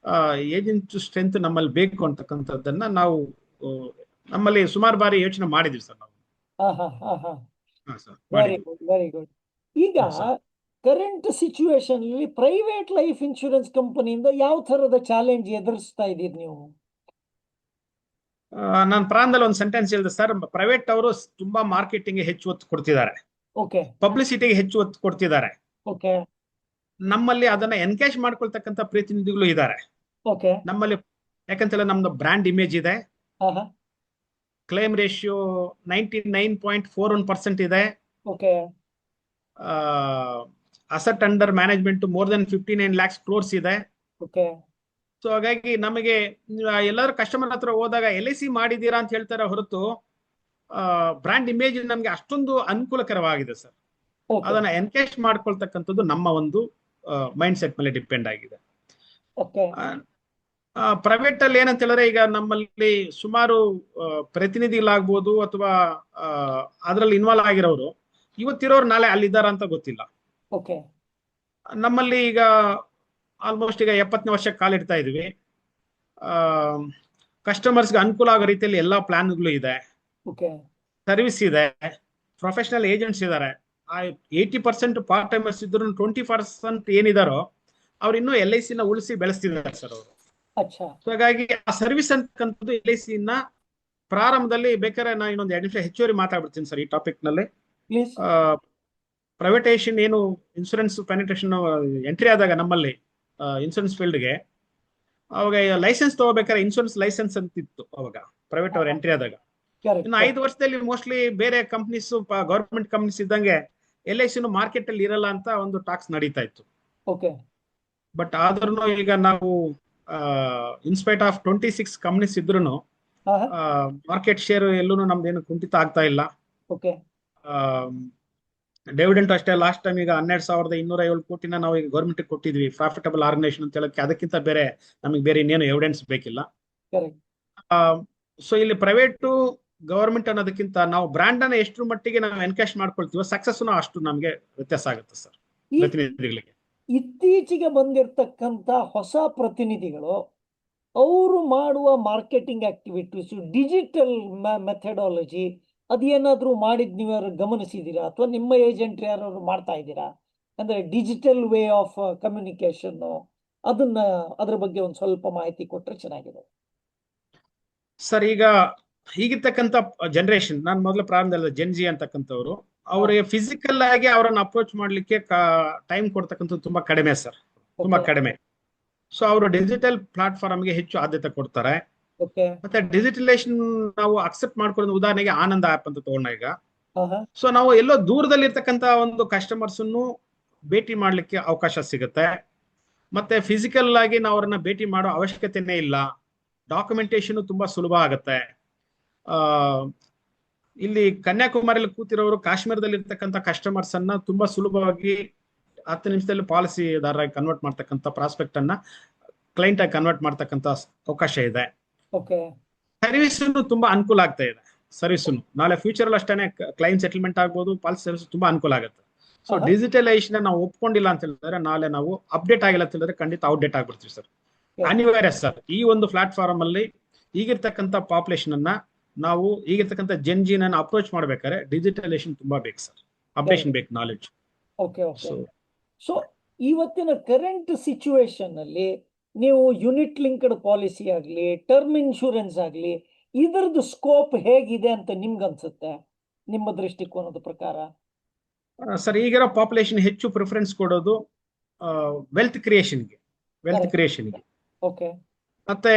ಏಜೆಂಟ್ ಸ್ಟ್ರೆಂತ್ ನಮ್ಮಲ್ಲಿ ಬೇಕು ಅಂತಕ್ಕಂಥದ್ದನ್ನ ನಾವು ನಮ್ಮಲ್ಲಿ ಸುಮಾರು ಬಾರಿ ಯೋಚನೆ ಮಾಡಿದ್ವಿ ಸರ್ ನಾವು. ಹಾ ಸರ್ ವೆರಿ ಮಾಡಿದ್ವಿ. Good, very good. ಈಗ ಹಾ ಸರ್. ಕರೆಂಟ್ ಸಿಚುವೇಶನ್ ಅಲ್ಲಿ ಪ್ರೈವೇಟ್ ಲೈಫ್ ಇನ್ಶೂರೆನ್ಸ್ ಕಂಪನಿಯಿಂದ ಯಾವ ತರದ ಚಾಲೆಂಜ್ ಎದುರಿಸ್ತಾ ಇದ್ದೀರಿ ನೀವು? ನಾನು ಪ್ರಾರಂಭದಲ್ಲಿ ಒಂದು ಸೆಂಟೆನ್ಸ್ ಹೇಳಿದೆ ಸರ್. ಪ್ರೈವೇಟ್ ಅವರು ತುಂಬಾ ಮಾರ್ಕೆಟಿಂಗ್ ಹೆಚ್ಚು ಒತ್ತು ಕೊಡ್ತಿದ್ದಾರೆ, ಓಕೆ ಪಬ್ಲಿಸಿಟಿಗೆ ಹೆಚ್ಚು ಒತ್ತು ಕೊಡ್ತಿದ್ದಾರೆ. ಓಕೆ ನಮ್ಮಲ್ಲಿ ಅದನ್ನ ಎನ್ಕೇಜ್ ಮಾಡ್ಕೊಳ್ತಕ್ಕಂಥ ಪ್ರತಿನಿಧಿಗಳು ಇದ್ದಾರೆ ಓಕೆ. ನಮ್ಮಲ್ಲಿ. ಯಾಕಂತೇಳಿ ನಮ್ದು ಬ್ರ್ಯಾಂಡ್ ಇಮೇಜ್ ಇದೆ, ಹಾ ಹಾ. ಕ್ಲೇಮ್ ರೇಷಿಯೋ 99.41% ಇದೆ, okay asset under management more than 59 lakhs crores ಇದೆ. ಓಕೆ ಸೊ ಹಾಗಾಗಿ ನಮಗೆ ಎಲ್ಲರೂ ಕಸ್ಟಮರ್ ಹತ್ರ ಹೋದಾಗ LIC ಮಾಡಿದೀರಾ ಅಂತ ಹೇಳ್ತಾರೆ ಹೊರತು ಬ್ರ್ಯಾಂಡ್ ಇಮೇಜ್ ನಮಗೆ ಅಷ್ಟೊಂದು ಅನುಕೂಲಕರವಾಗಿದೆ ಸರ್. ಓಕೆ ಅದನ್ನ ಎನ್ಕೇಜ್ ಮಾಡ್ಕೊಳ್ತಕ್ಕಂಥದ್ದು ನಮ್ಮ ಒಂದು ಮೈಂಡ್ ಸೆಟ್ ಮೇಲೆ ಡಿಪೆಂಡ್ ಆಗಿದೆ. ಓಕೆ ಪ್ರೈವೇಟ್ ಅಲ್ಲಿ ಏನಂತ ಹೇಳಿದ್ರೆ, ಈಗ ನಮ್ಮಲ್ಲಿ ಸುಮಾರು ಪ್ರತಿನಿಧಿಗಳಾಗ್ಬೋದು ಅಥವಾ ಅದರಲ್ಲಿ ಇನ್ವಾಲ್ವ್ ಆಗಿರೋರು ಇವತ್ತಿರೋರು ನಾಳೆ ಅಲ್ಲಿದ್ದಾರ ಅಂತ ಗೊತ್ತಿಲ್ಲ. ಓಕೆ ನಮ್ಮಲ್ಲಿ ಈಗ ಆಲ್ಮೋಸ್ಟ್ ಈಗ 70ನೇ ವರ್ಷಕ್ಕೆ ಕಾಲಿಡ್ತಾ ಇದೀವಿ. ಕಸ್ಟಮರ್ಸ್ಗೆ ಅನುಕೂಲ ಆಗೋ ರೀತಿಯಲ್ಲಿ ಎಲ್ಲಾ ಪ್ಲಾನ್ಗಳು ಇದೆ, ಓಕೆ ಸರ್ವಿಸ್ ಇದೆ, ಪ್ರೊಫೆಷನಲ್ ಏಜೆಂಟ್ಸ್ ಇದ್ದಾರೆ. 80% ಪಾರ್ಟ್ ಟೈಮರ್ಸ್ ಇದ್ರು 20% ಏನಿದಾರೋ ಅವ್ರು ಇನ್ನೂ LIC ನ ಉಳಿಸಿ ಬೆಳೆಸ್ತಿದ್ದಾರೆ ಸರ್ ಅವರು. ಅಚ್ಚಾ. ಸೊ ಹಾಗಾಗಿ ಆ ಸರ್ವಿಸ್ ಅಂತಕ್ಕಂಥದ್ದು LIC ನ ಪ್ರಾರಂಭದಲ್ಲಿ, ಬೇಕಾದ್ರೆ ನಾನು ಇನ್ನೊಂದು 2 ನಿಮಿಷ ಹೆಚ್ಚುವರಿ ಮಾತಾಡ್ಬಿಡ್ತೀನಿ ಸರ್ ಈ ಟಾಪಿಕ್ ನಲ್ಲಿ. ಪ್ಲೀಸ್. ಪ್ರೈವೇಟೈಸೇಷನ್ ಏನು ಇನ್ಸೂರೆನ್ಸ್ ಪೆನಿಟ್ರೇಷನ್ ಎಂಟ್ರಿ ಆದಾಗ ನಮ್ಮಲ್ಲಿ ಇನ್ಸೂರೆನ್ಸ್ ಫೀಲ್ಡ್ಗೆ, ಅವಾಗ ಲೈಸೆನ್ಸ್ ತಗೋಬೇಕಾದ್ರೆ ಇನ್ಸೂರೆನ್ಸ್ ಲೈಸೆನ್ಸ್ ಅಂತಿತ್ತು ಅವಾಗ ಪ್ರೈವೇಟ್ ಅವ್ರ ಎಂಟ್ರಿ ಆದಾಗ. ಇನ್ನು 5 ವರ್ಷದಲ್ಲಿ ಮೋಸ್ಟ್ಲಿ ಬೇರೆ ಕಂಪ್ನೀಸ್, ಗವರ್ಮೆಂಟ್ ಕಂಪ್ನೀಸ್ ಇದ್ದಂಗೆ LIC ಮಾರ್ಕೆಟ್ ಅಲ್ಲಿ ಇರಲ್ಲ ಅಂತ ಒಂದು ಟಾಕ್ಸ್ ನಡೀತಾ ಇತ್ತು. ಓಕೆ. ಬಟ್ ಆದ್ರೂ ಈಗ ನಾವು ಇನ್ಸ್ಪೈಟ್ ಆಫ್ 26 ಕಂಪ್ನೀಸ್ ಇದ್ರು ಮಾರ್ಕೆಟ್ ಶೇರ್ ಎಲ್ಲೂ ನಮ್ದೇನು ಕುಂಠಿತ ಆಗ್ತಾ ಇಲ್ಲ. ಓಕೆ. ಡಿವಿಡೆಂಟ್ ಅಷ್ಟೇ ಲಾಸ್ಟ್ ಟೈಮ್ ಈಗ 12,207 ಕೋಟಿನ ನಾವು ಈಗ ಗೌರ್ಮೆಂಟ್ ಕೊಟ್ಟಿದ್ವಿ, ಪ್ರಾಫಿಟಬಲ್ ಆರ್ಗನೈಸೇಷನ್ ಅಂತ ಹೇಳಕ್ಕೆ. ಅದಕ್ಕಿಂತ ಬೇರೆ ನಮಗೆ ಬೇರೆ ಇನ್ನೇನು ಎವಿಡೆನ್ಸ್ ಬೇಕಿಲ್ಲ. ಸೊ ಇಲ್ಲಿ ಪ್ರೈವೇಟ್ ಗವರ್ಮೆಂಟ್ ಅನ್ನೋದಕ್ಕಿಂತ ನಾವು ಬ್ರ್ಯಾಂಡ್ ಅನ್ನ ಎಷ್ಟು ಮಟ್ಟಿಗೆ ನಾವು ಎನ್ಕ್ಯಾಶ್ ಮಾಡ್ಕೊಳ್ತೀವೋ ಸಕ್ಸಸ್ ಅಷ್ಟು ನಮಗೆ ವ್ಯತ್ಯಾಸ ಆಗುತ್ತೆ ಸರ್ ಪ್ರತಿನಿಧಿಗಳಿಗೆ. ಇತ್ತೀಚೆಗೆ ಬಂದಿರತಕ್ಕಂತ ಹೊಸ ಪ್ರತಿನಿಧಿಗಳು ಅವರು ಮಾಡುವ ಮಾರ್ಕೆಟಿಂಗ್ ಆಕ್ಟಿವಿಟೀಸ್, ಡಿಜಿಟಲ್ ಮೆಥಡಾಲಜಿ ಅದೇನಾದ್ರೂ ಮಾಡಿದ್ ನೀವು ಗಮನಿಸಿದೀರಾ, ಅಥವಾ ನಿಮ್ಮ ಏಜೆಂಟ್ ಯಾರು ಮಾಡ್ತಾ ಇದ್ದೀರಾ? ಅಂದ್ರೆ ಡಿಜಿಟಲ್ ವೇ ಆಫ್ ಕಮ್ಯುನಿಕೇಶನ್, ಅದನ್ನ ಅದ್ರ ಬಗ್ಗೆ ಒಂದು ಸ್ವಲ್ಪ ಮಾಹಿತಿ ಕೊಟ್ರೆ ಚೆನ್ನಾಗಿದೆ ಸರ್. ಈಗ ಹೀಗಿರ್ತಕ್ಕಂಥ ಜನರೇಷನ್, ನಾನು ಮೊದಲು ಪ್ರಾರಂಭದಲ್ಲಿ ಜೆನ್ಜಿ ಅಂತಕ್ಕಂಥವ್ರು, ಅವರಿಗೆ ಫಿಸಿಕಲ್ ಆಗಿ ಅವರನ್ನು ಅಪ್ರೋಚ್ ಮಾಡ್ಲಿಕ್ಕೆ ಟೈಮ್ ಕೊಡ್ತಕ್ಕಂಥದ್ದು ತುಂಬಾ ಕಡಿಮೆ ಸರ್, ತುಂಬಾ ಕಡಿಮೆ. ಸೊ ಅವರು ಡಿಜಿಟಲ್ ಪ್ಲಾಟ್ಫಾರ್ಮ್ಗೆ ಹೆಚ್ಚು ಆದ್ಯತೆ ಕೊಡ್ತಾರೆ. ಮತ್ತೆ ಡಿಜಿಟಲೈಸೇಷನ್ ನಾವು ಅಕ್ಸೆಪ್ಟ್ ಮಾಡ್ಕೊಳ್ಳೋ ಉದಾಹರಣೆಗೆ ಆನಂದ ಆಪ್ ಅಂತ ತಗೊಂಡ ಈಗ. ಸೊ ನಾವು ಎಲ್ಲೋ ದೂರದಲ್ಲಿ ಇರ್ತಕ್ಕಂಥ ಒಂದು ಕಸ್ಟಮರ್ಸ್ ಭೇಟಿ ಮಾಡ್ಲಿಕ್ಕೆ ಅವಕಾಶ ಸಿಗುತ್ತೆ. ಮತ್ತೆ ಫಿಸಿಕಲ್ ಆಗಿ ನಾವು ಅವ್ರನ್ನ ಭೇಟಿ ಮಾಡೋ ಅವಶ್ಯಕತೆನೇ ಇಲ್ಲ. ಡಾಕ್ಯುಮೆಂಟೇಶನ್ ತುಂಬಾ ಸುಲಭ ಆಗುತ್ತೆ. ಇಲ್ಲಿ ಕನ್ಯಾಕುಮಾರಿಯಲ್ಲಿ ಕೂತಿರೋರು ಕಾಶ್ಮೀರದಲ್ಲಿ ಇರ್ತಕ್ಕಂಥ ಕಸ್ಟಮರ್ಸ್ ಅನ್ನ ತುಂಬಾ ಸುಲಭವಾಗಿ 10 ನಿಮಿಷದಲ್ಲಿ ಪಾಲಿಸಿದಾರರಾಗಿ ಕನ್ವರ್ಟ್ ಮಾಡ್ತಕ್ಕಂಥ ಪ್ರಾಸ್ಪೆಕ್ಟ್ ಅನ್ನ ಕ್ಲೈಂಟ್ ಆಗಿ ಕನ್ವರ್ಟ್ ಮಾಡ್ತಕ್ಕಂಥ ಅವಕಾಶ ಇದೆ. ಸರ್ವಿಸ್ ತುಂಬಾ ಅನುಕೂಲ ಆಗ್ತಾ ಇದೆ. ಸರ್ವಿಸ್ ನಾಳೆ ಫ್ಯೂಚರ್ ಅಲ್ಲಿ ಅಷ್ಟೇ ಕ್ಲೈಂಟ್ ಸೆಟಲ್ಮೆಂಟ್ ಆಗ್ಬೋದು, ಪಾಲಿಸಿ ಸರ್ವಿಸ್ ತುಂಬಾ ಅನುಕೂಲ ಆಗುತ್ತೆ. ಸೊ ಡಿಜಿಟಲೈಸೇಷನ್ ನಾವು ಒಪ್ಕೊಂಡಿಲ್ಲ ಅಂತ ಹೇಳಿದ್ರೆ, ನಾಳೆ ನಾವು ಅಪ್ಡೇಟ್ ಆಗಿಲ್ಲ ಅಂತ ಹೇಳಿದ್ರೆ ಖಂಡಿತ ಔಟ್ಡೇಟ್ ಆಗ್ಬಿಡ್ತೀವಿ ಸರ್. ಅನಿವಾರ್ಯ ಸರ್. ಈ ಒಂದು ಪ್ಲಾಟ್ಫಾರ್ಮ್ ಅಲ್ಲಿ ಈಗಿರ್ತಕ್ಕಂಥ ಪಾಪ್ಯುಲೇಷನ್ ಅನ್ನ ನಾವು ಈಗಿರ್ತಕ್ಕಂಥ ಜೆನ್ಜಿನ ಅಪ್ರೋಚ್ ಮಾಡ್ಬೇಕಾದ್ರೆ ಡಿಜಿಟಲೈಸೇಷನ್ ತುಂಬಾ ಬೇಕು ಸರ್, ಅಪ್ಡೇಷನ್ ಬೇಕು, ನಾಲೆಡ್ಜ್. ಸೊ ಇವತ್ತಿನ ಕರೆಂಟ್ ಸಿಚುವೇಶನ್ ಅಲ್ಲಿ ನೀವು ಯೂನಿಟ್ ಲಿಂಕ್ಡ್ ಪಾಲಿಸಿ ಆಗ್ಲಿ, ಟರ್ಮ್ ಇನ್ಶೂರೆನ್ಸ್ ಆಗ್ಲಿ, ಇದರದ್ದು ಸ್ಕೋಪ್ ಹೇಗಿದೆ ಅಂತ ನಿಮ್ಗೆ ಅನ್ಸುತ್ತೆ, ನಿಮ್ಮ ದೃಷ್ಟಿಕೋನದ ಪ್ರಕಾರ? ಸರ್, ಈಗಿರೋ ಪಾಪ್ಯುಲೇಷನ್ ಹೆಚ್ಚು ಪ್ರಿಫರೆನ್ಸ್ ಕೊಡೋದು ವೆಲ್ತ್ ಕ್ರಿಯೇಷನ್ಗೆ, ಮತ್ತೆ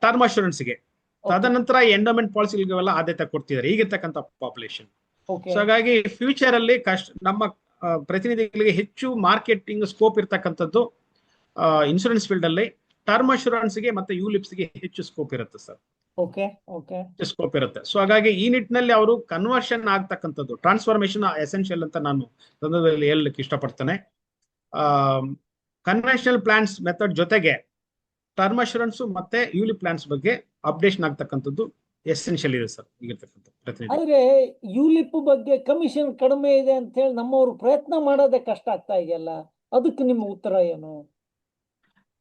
ಟರ್ಮ್ ಅಶೂರೆನ್ಸ್ಗೆ, ತದನಂತರ ಎಂಡೋಮೆಂಟ್ ಪಾಲಿಸಿಗಳಿಗೆಲ್ಲ ಆದ್ಯತೆ ಕೊಡ್ತಿದ್ದಾರೆ ಈಗಿರ್ತಕ್ಕಂಥ ಪಾಪ್ಯುಲೇಷನ್. ಸೊ ಹಾಗಾಗಿ ಫ್ಯೂಚರ್ ಅಲ್ಲಿ ನಮ್ಮ ಪ್ರತಿನಿಧಿಗಳಿಗೆ ಹೆಚ್ಚು ಮಾರ್ಕೆಟಿಂಗ್ ಸ್ಕೋಪ್ ಇರ್ತಕ್ಕಂಥದ್ದು ಇನ್ಶೂರೆನ್ಸ್ ಫೀಲ್ಡ್ ಅಲ್ಲಿ ಟರ್ಮ್ ಅಶೂರೆನ್ಸ್ಗೆ ಮತ್ತೆ ಯುಲಿಪ್ಸ್ಗೆ ಹೆಚ್ಚು ಸ್ಕೋಪ್ ಇರುತ್ತೆ ಸರ್. ಸ್ಕೋಪ್ ಇರುತ್ತೆ. ಸೊ ಹಾಗಾಗಿ ಈ ನಿಟ್ಟಿನಲ್ಲಿ ಅವರು ಕನ್ವರ್ಷನ್ ಆಗ್ತಕ್ಕಂಥದ್ದು, ಟ್ರಾನ್ಸ್ಫಾರ್ಮೇಶನ್ ಎಸೆನ್ಷಿಯಲ್ ಅಂತ ನಾನು ಸಂದರ್ಭದಲ್ಲಿ ಹೇಳಲಿಕ್ಕೆ ಇಷ್ಟಪಡ್ತೇನೆ. ಕನ್ವೆನ್ಷನಲ್ ಪ್ಲಾನ್ಸ್ ಮೆಥಡ್ ಜೊತೆಗೆ ಟರ್ಮ್ ಅಶೂರೆನ್ಸ್ ಮತ್ತೆ ಯುಲಿಪ್ ಪ್ಲಾನ್ಸ್ ಬಗ್ಗೆ ಅಪ್ಡೇಷನ್ ಆಗ್ತಕ್ಕಂಥದ್ದು ಎಸೆನ್ಷಿಯಲ್ ಇದೆ ಸರ್ ಈಗಿರ್ತಕ್ಕಂಥ ಪ್ರತಿನಿಧಿ. ಆದ್ರೆ ಯುಲಿಪ್ ಬಗ್ಗೆ ಕಮಿಷನ್ ಕಡಿಮೆ ಇದೆ ಅಂತ ಹೇಳಿ ನಮ್ಮವರು ಪ್ರಯತ್ನ ಮಾಡೋದೇ ಕಷ್ಟ ಆಗ್ತಾ ಇದೆಯಲ್ಲ, ಅದಕ್ಕೆ ನಿಮ್ಮ ಉತ್ತರ ಏನು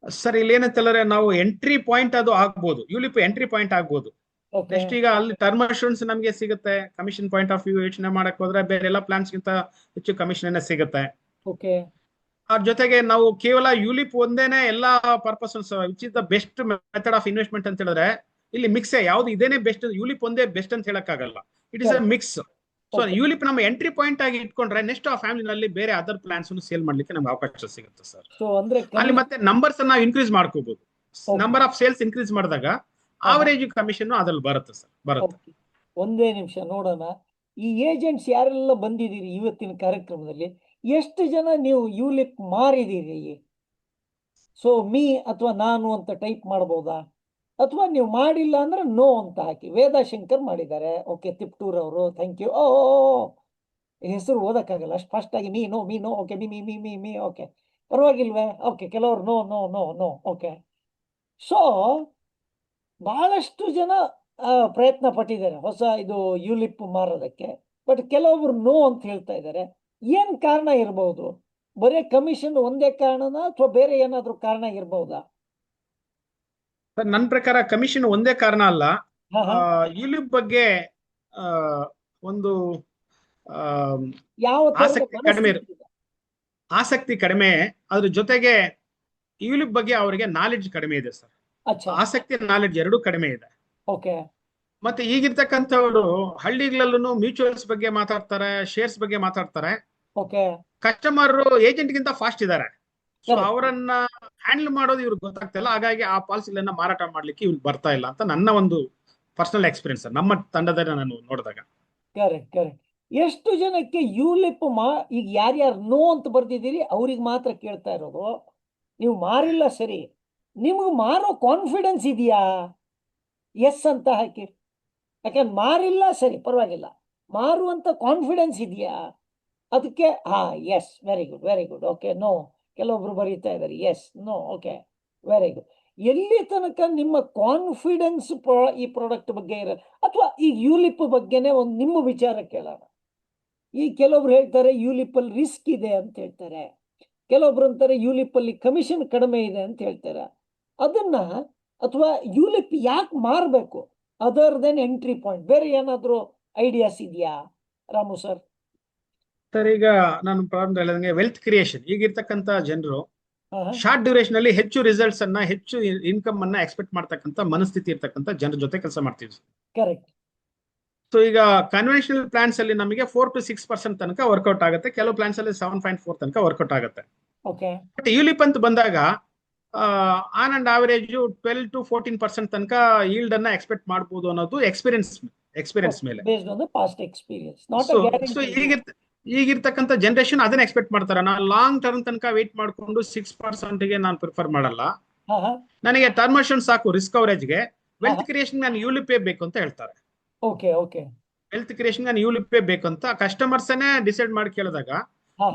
ಸರ್? ಇಲ್ಲಿ ಏನಂತ ಹೇಳಿದ್ರೆ, ನಾವು ಎಂಟ್ರಿ ಪಾಯಿಂಟ್ ಅದು ಆಗ್ಬೋದು, ಯುಲಿಪ್ ಎಂಟ್ರಿ ಪಾಯಿಂಟ್ ಆಗ್ಬೋದು. ಓಕೆ ನೆಕ್ಸ್ಟ್ ಈಗ ಅಲ್ಲಿ ಟರ್ಮ್ ಅಶ್ಯೂರೆನ್ಸ್ ನಮಗೆ ಸಿಗುತ್ತೆ. ಕಮಿಷನ್ ಪಾಯಿಂಟ್ ಆಫ್ ವ್ಯೂ ಯೋಚನೆ ಮಾಡಕ್ ಹೋದ್ರೆ ಬೇರೆ ಎಲ್ಲ ಪ್ಲಾನ್ಸ್ ಗಿಂತ ಹೆಚ್ಚು ಕಮಿಷನ್ ಸಿಗುತ್ತೆ. ಓಕೆ ಅದ್ರ ಜೊತೆಗೆ ನಾವು ಕೇವಲ ಯುಲಿಪ್ ಒಂದೇನೆ ಎಲ್ಲಾ purpose which is the best method of investment ಅಂತ ಹೇಳಿದ್ರೆ ಇಲ್ಲಿ ಮಿಕ್ಸ್ ಯಾವ್ದು ಇದೇನೆ ಬೆಸ್ಟ್, ಯುಲಿಪ್ ಒಂದೇ ಬೆಸ್ಟ್ ಅಂತ ಹೇಳಕ್ ಆಗಲ್ಲ. It is a mix. So Okay. ಯುಲಿಪ್ ನಮ್ಮ ಎಂಟ್ರಿ ಪಾಯಿಂಟ್ ಆಗಿ ಇಟ್ಕೊಂಡ್ರೆ ನೆಕ್ಸ್ಟ್ ಆ ಫ್ಯಾಮಿಲಿನಲ್ಲಿ ಬೇರೆ ಅದರ್ ಪ್ಲಾನ್ಸ್ ಸೇಲ್ ಮಾಡ್ಲಿಕ್ಕೆ ನಮ್ಗೆ ಅವಕಾಶ ಸಿಗುತ್ತೆ ಸರ್. ಸೊ ಅಂದ್ರೆ ಅಲ್ಲಿ ಮತ್ತೆ ನಂಬರ್ಸ್ ನಾವು ಇನ್ಕ್ರೀಸ್ ಮಾಡ್ಕೋಬಹುದು. Okay. Number of sales increase ಮಾಡಿದಾಗ ಆವರೇಜ್ ಕಮಿಷನ್ ಅದ್ರಲ್ಲಿ ಬರುತ್ತೆ ಸರ್, ಬರುತ್ತೆ. Okay. ಒಂದೇ ನಿಮಿಷ ನೋಡೋಣ. ಈ ಏಜೆಂಟ್ಸ್ ಯಾರೆಲ್ಲ ಬಂದಿದ್ದೀರಿ ಇವತ್ತಿನ ಕಾರ್ಯಕ್ರಮದಲ್ಲಿ, ಎಷ್ಟು ಜನ ನೀವು ಯುಲಿಪ್ ಮಾರಿದ್ದೀರಿ? ಸೊ ಮೀ ಅಥವಾ ನಾನು ಅಂತ ಟೈಪ್ ಮಾಡಬಹುದಾ? ಅಥವಾ ನೀವು ಮಾಡಿಲ್ಲ ಅಂದ್ರೆ ನೋ ಅಂತ ಹಾಕಿ. ವೇದಾಶಂಕರ್ ಮಾಡಿದ್ದಾರೆ. ಓಕೆ, ತಿಪ್ಟೂರ್ ಅವರು, ಥ್ಯಾಂಕ್ ಯು. ಓ ಹೆಸರು ಓದಕ್ಕಾಗಲ್ಲ ಅಷ್ಟು ಫಾಸ್ಟ್ ಆಗಿ. Me no, me no, okay, me me me me me okay, ಪರವಾಗಿಲ್ವೇ? ಓಕೆ, ಕೆಲವರು no no no no. Okay, so ಬಹಳಷ್ಟು ಜನ ಪ್ರಯತ್ನ ಪಟ್ಟಿದ್ದಾರೆ ಹೊಸ ಇದು ಯುಲಿಪ್ ಮಾರೋದಕ್ಕೆ. ಬಟ್ ಕೆಲವೊಬ್ರು ನೋ ಅಂತ ಹೇಳ್ತಾ ಇದ್ದಾರೆ. ಏನ್ ಕಾರಣ ಇರಬಹುದು? ಬರೀ ಕಮಿಷನ್ ಒಂದೇ ಕಾರಣನಾ ಅಥವಾ ಬೇರೆ ಏನಾದ್ರೂ ಕಾರಣ ಇರಬಹುದಾ? ಸರ್ ನನ್ನ ಪ್ರಕಾರ ಕಮಿಷನ್ ಒಂದೇ ಕಾರಣ ಅಲ್ಲ. ಹಾ, ಹಾ. ಯುಲಿಪ್ ಬಗ್ಗೆ ಒಂದು ಯಾವ ತರದ ಆಸಕ್ತಿ ಕಡಿಮೆ ಮನಸ್ಥಿತಿ ಇದೆ? ಆಸಕ್ತಿ ಕಡಿಮೆ. ಅದ್ರ ಜೊತೆಗೆ ಯುಲಿಪ್ ಬಗ್ಗೆ ಅವರಿಗೆ ನಾಲೆಡ್ಜ್ ಕಡಿಮೆ ಇದೆ ಸರ್. ಅಚ್ಚಾ, ಆಸಕ್ತಿ ನಾಲೆಡ್ಜ್ ಎರಡೂ ಕಡಿಮೆ ಇದೆ. ಓಕೆ ಮತ್ತೆ ಈಗಿರ್ತಕ್ಕಂಥವ್ರು ಹಳ್ಳಿಗಳಲ್ಲೂ ಮ್ಯೂಚುವಲ್ಸ್ ಬಗ್ಗೆ ಮಾತಾಡ್ತಾರೆ, ಶೇರ್ಸ್ ಬಗ್ಗೆ ಮಾತಾಡ್ತಾರೆ. ಓಕೆ ಕಸ್ಟಮರ್ ಏಜೆಂಟ್ ಗಿಂತ ಫಾಸ್ಟ್ ಇದ್ದಾರೆ. So Correct. ಅವರನ್ನ ಹ್ಯಾಂಡಲ್ ಮಾಡೋದು ಇವ್ರಿಗೆ ಗೊತ್ತಾಗ್ತಾ ಇಲ್ಲ. ಹಾಗಾಗಿ ಆ ಪಾಲಿಸಿಗಳನ್ನ ಮಾರಾಟ ಮಾಡ್ಲಿಕ್ಕೆ ಇವ್ರಿಗೆ ಬರ್ತಾ ಇಲ್ಲ ಅಂತ ನನ್ನ ಒಂದು ಪರ್ಸನಲ್ ಎಕ್ಸ್ಪೀರಿಯನ್ಸ್ ನಮ್ಮ ತಂಡದಲ್ಲಿ ನಾನು ನೋಡಿದಾಗ. Correct correct. ಎಷ್ಟು ಜನಕ್ಕೆ ಯುಲಿಪ್ ಈಗ ಯಾರ್ಯಾರು ನೋ ಅಂತ ಬರ್ತಿದ್ದೀರಿ ಅವ್ರಿಗೆ ಮಾತ್ರ ಕೇಳ್ತಾ ಇರೋದು. ನೀವು ಮಾರಿಲ್ಲ ಸರಿ, ನಿಮ್ಗೆ ಮಾರೋ ಕಾನ್ಫಿಡೆನ್ಸ್ ಇದೆಯಾ? ಎಸ್ ಅಂತ ಹಾಕಿ. ಯಾಕಂದ್ರೆ ಮಾರಿಲ್ಲ ಸರಿ ಪರವಾಗಿಲ್ಲ, ಮಾರುವಂತ ಕಾನ್ಫಿಡೆನ್ಸ್ ಇದೆಯಾ? ಅದಕ್ಕೆ ಹಾ yes, very good very good. Okay, no. ಕೆಲವೊಬ್ರು ಬರೀತಾ ಇದ್ದಾರೆ yes, no, okay, very good. ಎಲ್ಲಿ ತನಕ ನಿಮ್ಮ ಕಾನ್ಫಿಡೆನ್ಸ್ ಈ ಪ್ರಾಡಕ್ಟ್ ಬಗ್ಗೆ ಇರೋದು, ಅಥವಾ ಈ ಯುಲಿಪ್ ಬಗ್ಗೆನೇ ಒಂದು ನಿಮ್ಮ ವಿಚಾರ ಕೇಳೋಣ. ಈ ಕೆಲವೊಬ್ರು ಹೇಳ್ತಾರೆ ಯುಲಿಪ್ ಅಲ್ಲಿ ರಿಸ್ಕ್ ಇದೆ ಅಂತ ಹೇಳ್ತಾರೆ, ಕೆಲವೊಬ್ರು ಅಂತಾರೆ ಯುಲಿಪ್ ಅಲ್ಲಿ ಕಮಿಷನ್ ಕಡಿಮೆ ಇದೆ ಅಂತ ಹೇಳ್ತಾರೆ. ಅದನ್ನ ಅಥವಾ ಯುಲಿಪ್ ಯಾಕೆ ಮಾರಬೇಕು ಅದರ್ ದೆನ್ ಎಂಟ್ರಿ ಪಾಯಿಂಟ್? ಬೇರೆ ಏನಾದ್ರು ಐಡಿಯಾಸ್ ಇದೆಯಾ ರಾಮು ಸರ್? ಸರ್ ಈಗ ನಾನು ಪ್ರಾರಂಭ ಹೇಳಿದಂಗೆ ವೆಲ್ತ್ ಕ್ರಿಯೇಷನ್, ಈಗಿರ್ತಕ್ಕಂಥ ಜನರು ಶಾರ್ಟ್ ಡ್ಯೂರೇಷನ್ ಅಲ್ಲಿ ಹೆಚ್ಚು ರಿಸಲ್ಟ್ಸ್ ಅನ್ನ, ಹೆಚ್ಚು ಇನ್ಕಮ್ ಅನ್ನ ಎಕ್ಸ್ಪೆಕ್ಟ್ ಮಾಡ್ತಕ್ಕಂಥ ಮನಸ್ಥಿತಿ ಇರ್ತಕ್ಕಂಥ ಜನರ ಜೊತೆ ಕೆಲಸ ಮಾಡ್ತೀವಿ. ಕರೆಕ್ಟ್. ಸೊ ಈಗ ಕನ್ವೆನ್ಷನಲ್ ಪ್ಲಾನ್ಸ್ ಅಲ್ಲಿ ನಮಗೆ 4 to 6% ತನಕ ವರ್ಕೌಟ್ ಆಗುತ್ತೆ. ಕೆಲವು ಪ್ಲಾನ್ಸ್ ಅಲ್ಲಿ 7.4 ತನಕ ವರ್ಕೌಟ್ ಆಗುತ್ತೆ. ಓಕೆ, ಬಟ್ ಯುಲಿಪ್ ಅಂತ ಬಂದಾಗ ಆನ್ ಅಂಡ್ ಆವರೇಜ್ 12 to 14% ತನಕ ಈಲ್ಡ್ ಅನ್ನ ಎಕ್ಸ್ಪೆಕ್ಟ್ ಮಾಡಬಹುದು ಅನ್ನೋದು ಎಕ್ಸ್ಪೀರಿಯನ್ಸ್ ಮೇಲೆ. Based on the past experience, not so a guarantee. ಈಗಿರ್ತಕ್ಕಂಥ ಜನರೇಷನ್ ಅದನ್ನ ಎಕ್ಸ್ಪೆಕ್ಟ್ ಮಾಡ್ತಾರೆ. ನಾನು ಲಾಂಗ್ ಟರ್ಮ್ ತನಕ ವೇಟ್ ಮಾಡ್ಕೊಂಡು 6% ಗೆ ನಾನು ಪ್ರಿಫರ್ ಮಾಡಲ್ಲ. ನನಗೆ ಟರ್ಮ್ ಅಶ್ಯೂರೆನ್ಸ್ ಸಾಕು ರಿಸ್ಕ್ ಕವರೇಜ್ಗೆ. ವೆಲ್ತ್ ಕ್ರಿಯೇಷನ್ ನಾನು ಯುಲಿಪ್ ಬೇಕು ಅಂತ ಹೇಳ್ತಾರೆ. ಓಕೆ ಓಕೆ, ವೆಲ್ತ್ ಕ್ರಿಯೇಷನ್ ನಾನು ಯುಲಿಪ್ ಬೇಕು ಅಂತ ಕಸ್ಟಮರ್ಸ್ ಡಿಸೈಡ್ ಮಾಡಿ ಕೇಳಿದಾಗ,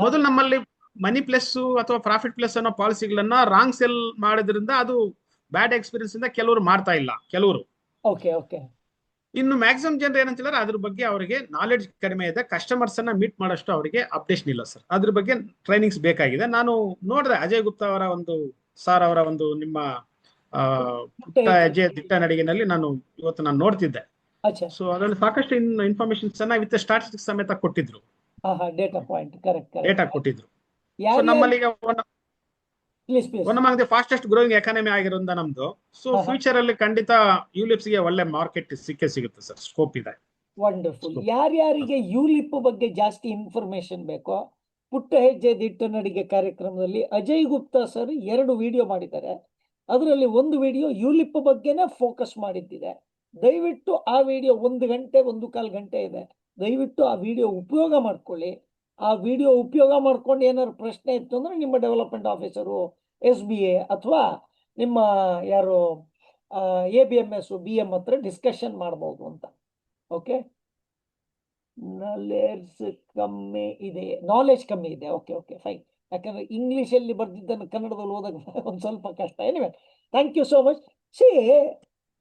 ಮೊದಲು ನಮ್ಮಲ್ಲಿ ಮನಿ ಪ್ಲಸ್ ಅಥವಾ ಪ್ರಾಫಿಟ್ ಪ್ಲಸ್ ಅನ್ನೋ ಪಾಲಿಸಿಗಳನ್ನ ರಾಂಗ್ ಸೆಲ್ ಮಾಡೋದ್ರಿಂದ ಅದು ಬ್ಯಾಡ್ ಎಕ್ಸ್ಪೀರಿಯನ್ಸ್ ಇಂದ ಕೆಲವರು ಮಾಡ್ತಾ ಇಲ್ಲ. ಕೆಲವರು ಓಕೆ ಓಕೆ, ಇನ್ನು ಮ್ಯಾಕ್ಸಿಮಮ್ ಜನರು ಏನಂತ ಹೇಳಿದ್ರೆ ಅದ್ರ ಬಗ್ಗೆ ಅವರಿಗೆ ನಾಲೆಡ್ಜ್ ಕಡಿಮೆ ಇದೆ. ಕಸ್ಟಮರ್ಸ್ ಅನ್ನ ಮೀಟ್ ಮಾಡೋಷ್ಟು ಅವರಿಗೆ ಅಪ್ಡೇಷನ್ ಇಲ್ಲ ಸರ್. ಅದ್ರ ಬಗ್ಗೆ ಟ್ರೈನಿಂಗ್ಸ್ ಬೇಕಾಗಿದೆ. ನಾನು ನೋಡಿದೆ ಅಜಯ್ ಗುಪ್ತಾ ಅವರ ಒಂದು ಸಾರ್ ಅವರ ಒಂದು ನಿಮ್ಮ ಪುಟ್ಟ ಹೆಜ್ಜೆ ದಿಟ್ಟ ನಡಿಗೆನಲ್ಲಿ ನಾನು ನೋಡ್ತಿದ್ದೆ. ಸೊ ಅದರಲ್ಲಿ ಸಾಕಷ್ಟು ಇನ್ಫಾರ್ಮೇಶನ್ ಚೆನ್ನಾಗಿ ವಿತ್ ಸ್ಟಾಟಿಸ್ಟಿಕ್ಸ್ ಸಮೇತ ಕೊಟ್ಟಿದ್ರು, ಡೇಟಾ ಪಾಯಿಂಟ್. ಕರೆಕ್ಟ್ ಡೇಟಾ ಕೊಟ್ಟಿದ್ರು. ಸೊ ನಮ್ಮಲ್ಲಿ ಈಗ one among the fastest growing economy ಆಗಿರೋದ್ರಿಂದ ನಮ್ದು. ಸೊ ಫ್ಯೂಚರ್ ಅಲ್ಲಿ ಖಂಡಿತ ಯುಲಿಪ್ಸ್ ಗೆ ಒಳ್ಳೆ ಮಾರ್ಕೆಟ್ ಸಿಗುತ್ತೆ ಸರ್, ಸ್ಕೋಪ್ ಇದೆ. ವಂಡರ್ಫುಲ್. ಯಾರ್ಯಾರಿಗೆ ಯುಲಿಪ್ ಬಗ್ಗೆ ಜಾಸ್ತಿ ಇನ್ಫಾರ್ಮೇಶನ್ ಬೇಕೋ, ಪುಟ್ಟ ಹೆಜ್ಜೆ ದಿಟ್ಟ ನಡಿಗೆ ಕಾರ್ಯಕ್ರಮದಲ್ಲಿ ಅಜಯ್ ಗುಪ್ತಾ ಸರ್ 2 ವಿಡಿಯೋ ಮಾಡಿದ್ದಾರೆ. ಅದರಲ್ಲಿ ಒಂದು ವಿಡಿಯೋ ಯುಲಿಪ್ ಬಗ್ಗೆನೇ ಫೋಕಸ್ ಮಾಡಿದ್ದಿದೆ. ದಯವಿಟ್ಟು ಆ ವಿಡಿಯೋ 1 ಗಂಟೆ 1.25 ಗಂಟೆ ಇದೆ. ದಯವಿಟ್ಟು ಆ ವಿಡಿಯೋ ಉಪಯೋಗ ಮಾಡ್ಕೊಳ್ಳಿ. ಆ ವಿಡಿಯೋ ಉಪಯೋಗ ಮಾಡ್ಕೊಂಡು ಏನಾದ್ರು ಪ್ರಶ್ನೆ ಇತ್ತು ಅಂದ್ರೆ ನಿಮ್ಮ ಡೆವಲಪ್ಮೆಂಟ್ ಆಫೀಸರು, SBA ಅಥವಾ ನಿಮ್ಮ ಯಾರು ABMS BM ಹತ್ರ ಡಿಸ್ಕಷನ್ ಮಾಡಬಹುದು ಅಂತ. ಓಕೆ, ನಾಲೆಜ್ ಕಮ್ಮಿ ಇದೆ. Okay okay, fine. ಯಾಕಂದ್ರೆ ಇಂಗ್ಲಿಷಲ್ಲಿ ಬರ್ದಿದ್ದನ್ನು ಕನ್ನಡದಲ್ಲಿ ಓದಕ್ಕೆ ಒಂದು ಸ್ವಲ್ಪ ಕಷ್ಟ. Anyway, thank you so much.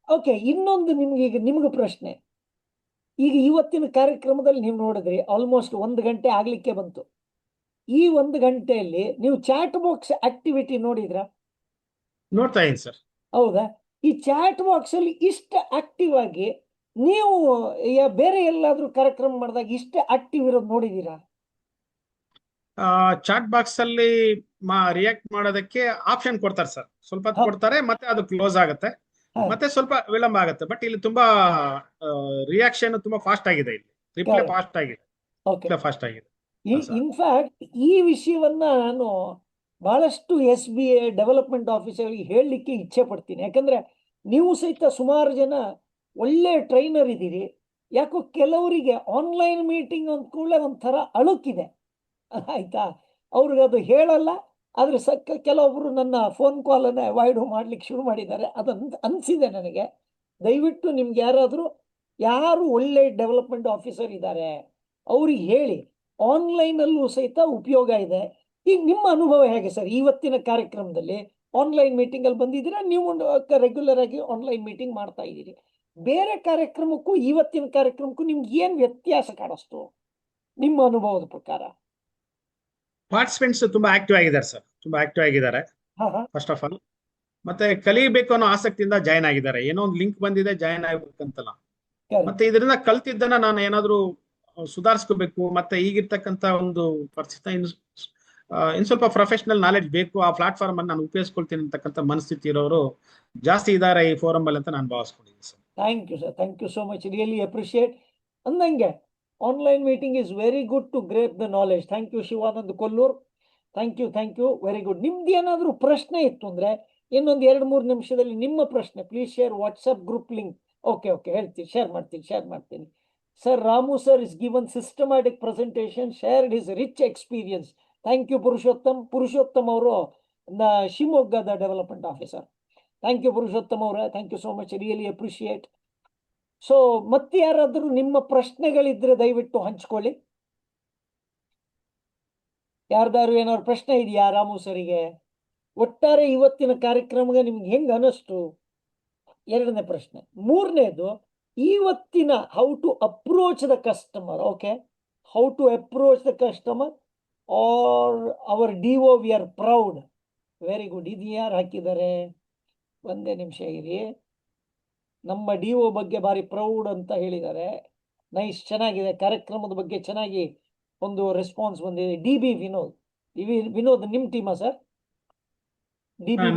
Okay, ಇನ್ನೊಂದು ನಿಮ್ಗೆ ಪ್ರಶ್ನೆ. ಈಗ ಇವತ್ತಿನ ಕಾರ್ಯಕ್ರಮದಲ್ಲಿ ನೀವು ನೋಡಿದ್ರಿ ಆಲ್ಮೋಸ್ಟ್ 1 ಗಂಟೆ ಆಗ್ಲಿಕ್ಕೆ ಬಂತು. ಈ 1 ಗಂಟೆಯಲ್ಲಿ ನೀವು ಚಾಟ್ ಬಾಕ್ಸ್ ಆಕ್ಟಿವಿಟಿ ನೋಡಿದ್ರಾ? ನೋಡ್ತಾ ಇದ್ದೀನಿ ಸರ್. ಹೌದಾ? ಈ ಚಾಟ್ ಬಾಕ್ಸ್ ಅಲ್ಲಿ ಇಷ್ಟ ಆಕ್ಟಿವ್ ಆಗಿ ನೀವು ಬೇರೆ ಎಲ್ಲಾದ್ರೂ ಕಾರ್ಯಕ್ರಮ ಮಾಡಿದಾಗ ಇಷ್ಟೇ ಆಕ್ಟಿವ್ ಇರೋದು ನೋಡಿದೀರಾ? ಚಾಟ್ ಬಾಕ್ಸ್ ಅಲ್ಲಿ ರಿಯಾಕ್ಟ್ ಮಾಡೋದಕ್ಕೆ ಆಪ್ಷನ್ ಕೊಡ್ತಾರೆ ಸರ್, ಸ್ವಲ್ಪ ಹೊತ್ತು ಹ, ಕೊಡ್ತಾರೆ, ಮತ್ತೆ ಅದು ಕ್ಲೋಸ್ ಆಗುತ್ತೆ, ಹ, ಮತ್ತೆ ಸ್ವಲ್ಪ ವಿಳಂಬ ಆಗುತ್ತೆ. ಬಟ್ ಇಲ್ಲಿ ತುಂಬಾ ರಿಯಾಕ್ಷನ್ ತುಂಬಾ ಫಾಸ್ಟ್ ಆಗಿದೆ, ಇಲ್ಲಿ ರಿಪ್ಲೈ correct. ಫಾಸ್ಟ್ ಆಗಿದೆ, Okay. ಫಾಸ್ಟ್ ಆಗಿದೆ. ಹಾ ಸರ್. ಇನ್ಫ್ಯಾಕ್ಟ್ ಈ ವಿಷಯವನ್ನ ನಾನು ಬಹಳಷ್ಟು SBA ಡೆವಲಪ್ಮೆಂಟ್ ಆಫೀಸರ್ಗಳಿಗೆ ಹೇಳಲಿಕ್ಕೆ ಇಚ್ಛೆ ಪಡ್ತೀನಿ. ಯಾಕಂದ್ರೆ ನೀವು ಸಹಿತ ಸುಮಾರು ಜನ ಒಳ್ಳೆ ಟ್ರೈನರ್ ಇದ್ದೀರಿ. ಯಾಕೋ ಕೆಲವರಿಗೆ ಆನ್ಲೈನ್ ಮೀಟಿಂಗ್ ಅಂದ ಕೂಡಲೇ ಒಂಥರ ಅಳುಕಿದೆ, ಆಯ್ತಾ? ಅವ್ರಿಗೆ ಅದು ಹೇಳಲ್ಲ. ಆದ್ರೆ ಕೆಲವೊಬ್ರು ನನ್ನ ಫೋನ್ ಕಾಲನ್ನ ಅವಾಯ್ಡ್ ಮಾಡ್ಲಿಕ್ಕೆ ಶುರು ಮಾಡಿದ್ದಾರೆ. ಅದನ್ನು ಅನ್ಸಿದೆ ನನಗೆ. ದಯವಿಟ್ಟು ನಿಮ್ಗೆ ಯಾರು ಒಳ್ಳೆ ಡೆವಲಪ್ಮೆಂಟ್ ಆಫೀಸರ್ ಇದ್ದಾರೆ ಅವ್ರಿಗೆ ಹೇಳಿ, ಆನ್ಲೈನ್ ಅಲ್ಲೂ ಸಹಿತ ಉಪಯೋಗ ಇದೆ. ಈಗ ನಿಮ್ಮ ಅನುಭವ ಹೇಗೆ ಸರ್? ಇವತ್ತಿನ ಕಾರ್ಯಕ್ರಮದಲ್ಲಿ ಆನ್ಲೈನ್ ಮೀಟಿಂಗ್ ಅಲ್ಲಿ ಬಂದಿದ್ದೀರಾ, ನೀವು ರೆಗ್ಯುಲರ್ ಆಗಿ ಆನ್ಲೈನ್ ಮೀಟಿಂಗ್ ಮಾಡ್ತಾ ಇದ್ದೀರಿ. ಬೇರೆ ಕಾರ್ಯಕ್ರಮಕ್ಕೂ ಇವತ್ತಿನ ಕಾರ್ಯಕ್ರಮಕ್ಕೂ ನಿಮ್ಗೆ ಏನ್ ವ್ಯತ್ಯಾಸ ಕಾಣಿಸ್ತು ನಿಮ್ಮ ಅನುಭವದ ಪ್ರಕಾರ? ಪಾರ್ಟಿಸಿಪೆಂಟ್ಸ್ ತುಂಬಾ ಆಕ್ಟಿವ್ ಆಗಿದ್ದಾರೆ ಸರ್, ತುಂಬಾ ಆಕ್ಟಿವ್ ಆಗಿದ್ದಾರೆ ಹಾ ಹಾ ಫಸ್ಟ್ ಆಫ್ ಆಲ್. ಮತ್ತೆ ಕಲಿಬೇಕು ಅನ್ನೋ ಆಸಕ್ತಿಯಿಂದ ಜಾಯ್ನ್ ಆಗಿದ್ದಾರೆ. ಏನೋ ಒಂದು ಲಿಂಕ್ ಬಂದಿದೆ, ಜಾಯ್ನ್ ಆಗ್ಬೇಕಂತಲ್ಲ. ಮತ್ತೆ ಇದರಿಂದ ಕಲ್ತಿದ್ದನ್ನ ನಾನು ಏನಾದ್ರೂ ಸುಧಾರಿಸ್ಕೋಬೇಕು, ಮತ್ತೆ ಈಗಿರ್ತಕ್ಕಂತ ಒಂದು ಪರಿಸ್ಥಿತಿ ಇನ್ ಸ್ವಲ್ಪ ಪ್ರೊಫೆಷನಲ್ ನಾಲೆಡ್ಜ್ ಬೇಕು, ಆ ಪ್ಲಾಟ್ಫಾರ್ಮ್ ಅನ್ನು ನಾನು ಉಪಯೋಗಿಸ್ಕೊಳ್ತೀನಿ ಅಂತಕ್ಕಂಥ ಮನಸ್ಥಿತಿ ಇರೋರು ಜಾಸ್ತಿ ಇದ್ದಾರೆ ಈ ಫೋರಮ್ ಅಲ್ಲಿ ಅಂತ ನಾನು ಭಾವಿಸ್ಕೊಂಡಿದ್ದೀನಿ sir. Thank you sir, thank you so much, really appreciate. ಅಂದಂಗೆ online meeting is very good to grab the knowledge. Thank you Shivanand Kollur, thank you, very good. ನಿಮ್ದು ಏನಾದರೂ ಪ್ರಶ್ನೆ ಇತ್ತು ಅಂದ್ರೆ ಇನ್ನೊಂದು 2-3 ನಿಮಿಷದಲ್ಲಿ ನಿಮ್ಮ ಪ್ರಶ್ನೆ please share WhatsApp group link. Okay ಹೇಳ್ತೀನಿ, ಶೇರ್ ಮಾಡ್ತೀನಿ. Sir Ramu sir is given systematic presentation, shared his rich experience. Thank you Purushottam ಅವರು ಶಿವಮೊಗ್ಗದ development officer. Thank you Purushottam ಅವರೇ, thank you so much, really appreciate. So ಮತ್ತೆ ಯಾರಾದರೂ ನಿಮ್ಮ ಪ್ರಶ್ನೆಗಳಿದ್ರೆ ದಯವಿಟ್ಟು ಹಂಚ್ಕೊಳ್ಳಿ. ಯಾರ್ದಾರು ಏನಾದ್ರು ಪ್ರಶ್ನೆ ಇದೆಯಾ ರಾಮು ಸರಿಗೆ? ಒಟ್ಟಾರೆ ಇವತ್ತಿನ ಕಾರ್ಯಕ್ರಮ ನಿಮ್ಗೆ ಹೆಂಗ್ ಅನಿಸ್ತು? 2ನೇ ಪ್ರಶ್ನೆ. 3ನೇದು, ಇವತ್ತಿನ how to approach the customer. Okay, how to approach the customer are our DO we are proud. Very good. ಇದು ಯಾರು ಹಾಕಿದ್ದಾರೆ? ಒಂದೇ ನಿಮಿಷ ಇರಿ. ನಮ್ಮ DO ಬಗ್ಗೆ ಭಾರಿ ಪ್ರೌಡ್ ಅಂತ ಹೇಳಿದ್ದಾರೆ. ನೈಸ್, ಚೆನ್ನಾಗಿದೆ. ಕಾರ್ಯಕ್ರಮದ ಬಗ್ಗೆ ಚೆನ್ನಾಗಿ ಒಂದು ರೆಸ್ಪಾನ್ಸ್ ಬಂದಿದೆ. DB ವಿನೋದ್ ನಿಮ್ಮ ಟೀಮಾ ಸರ್?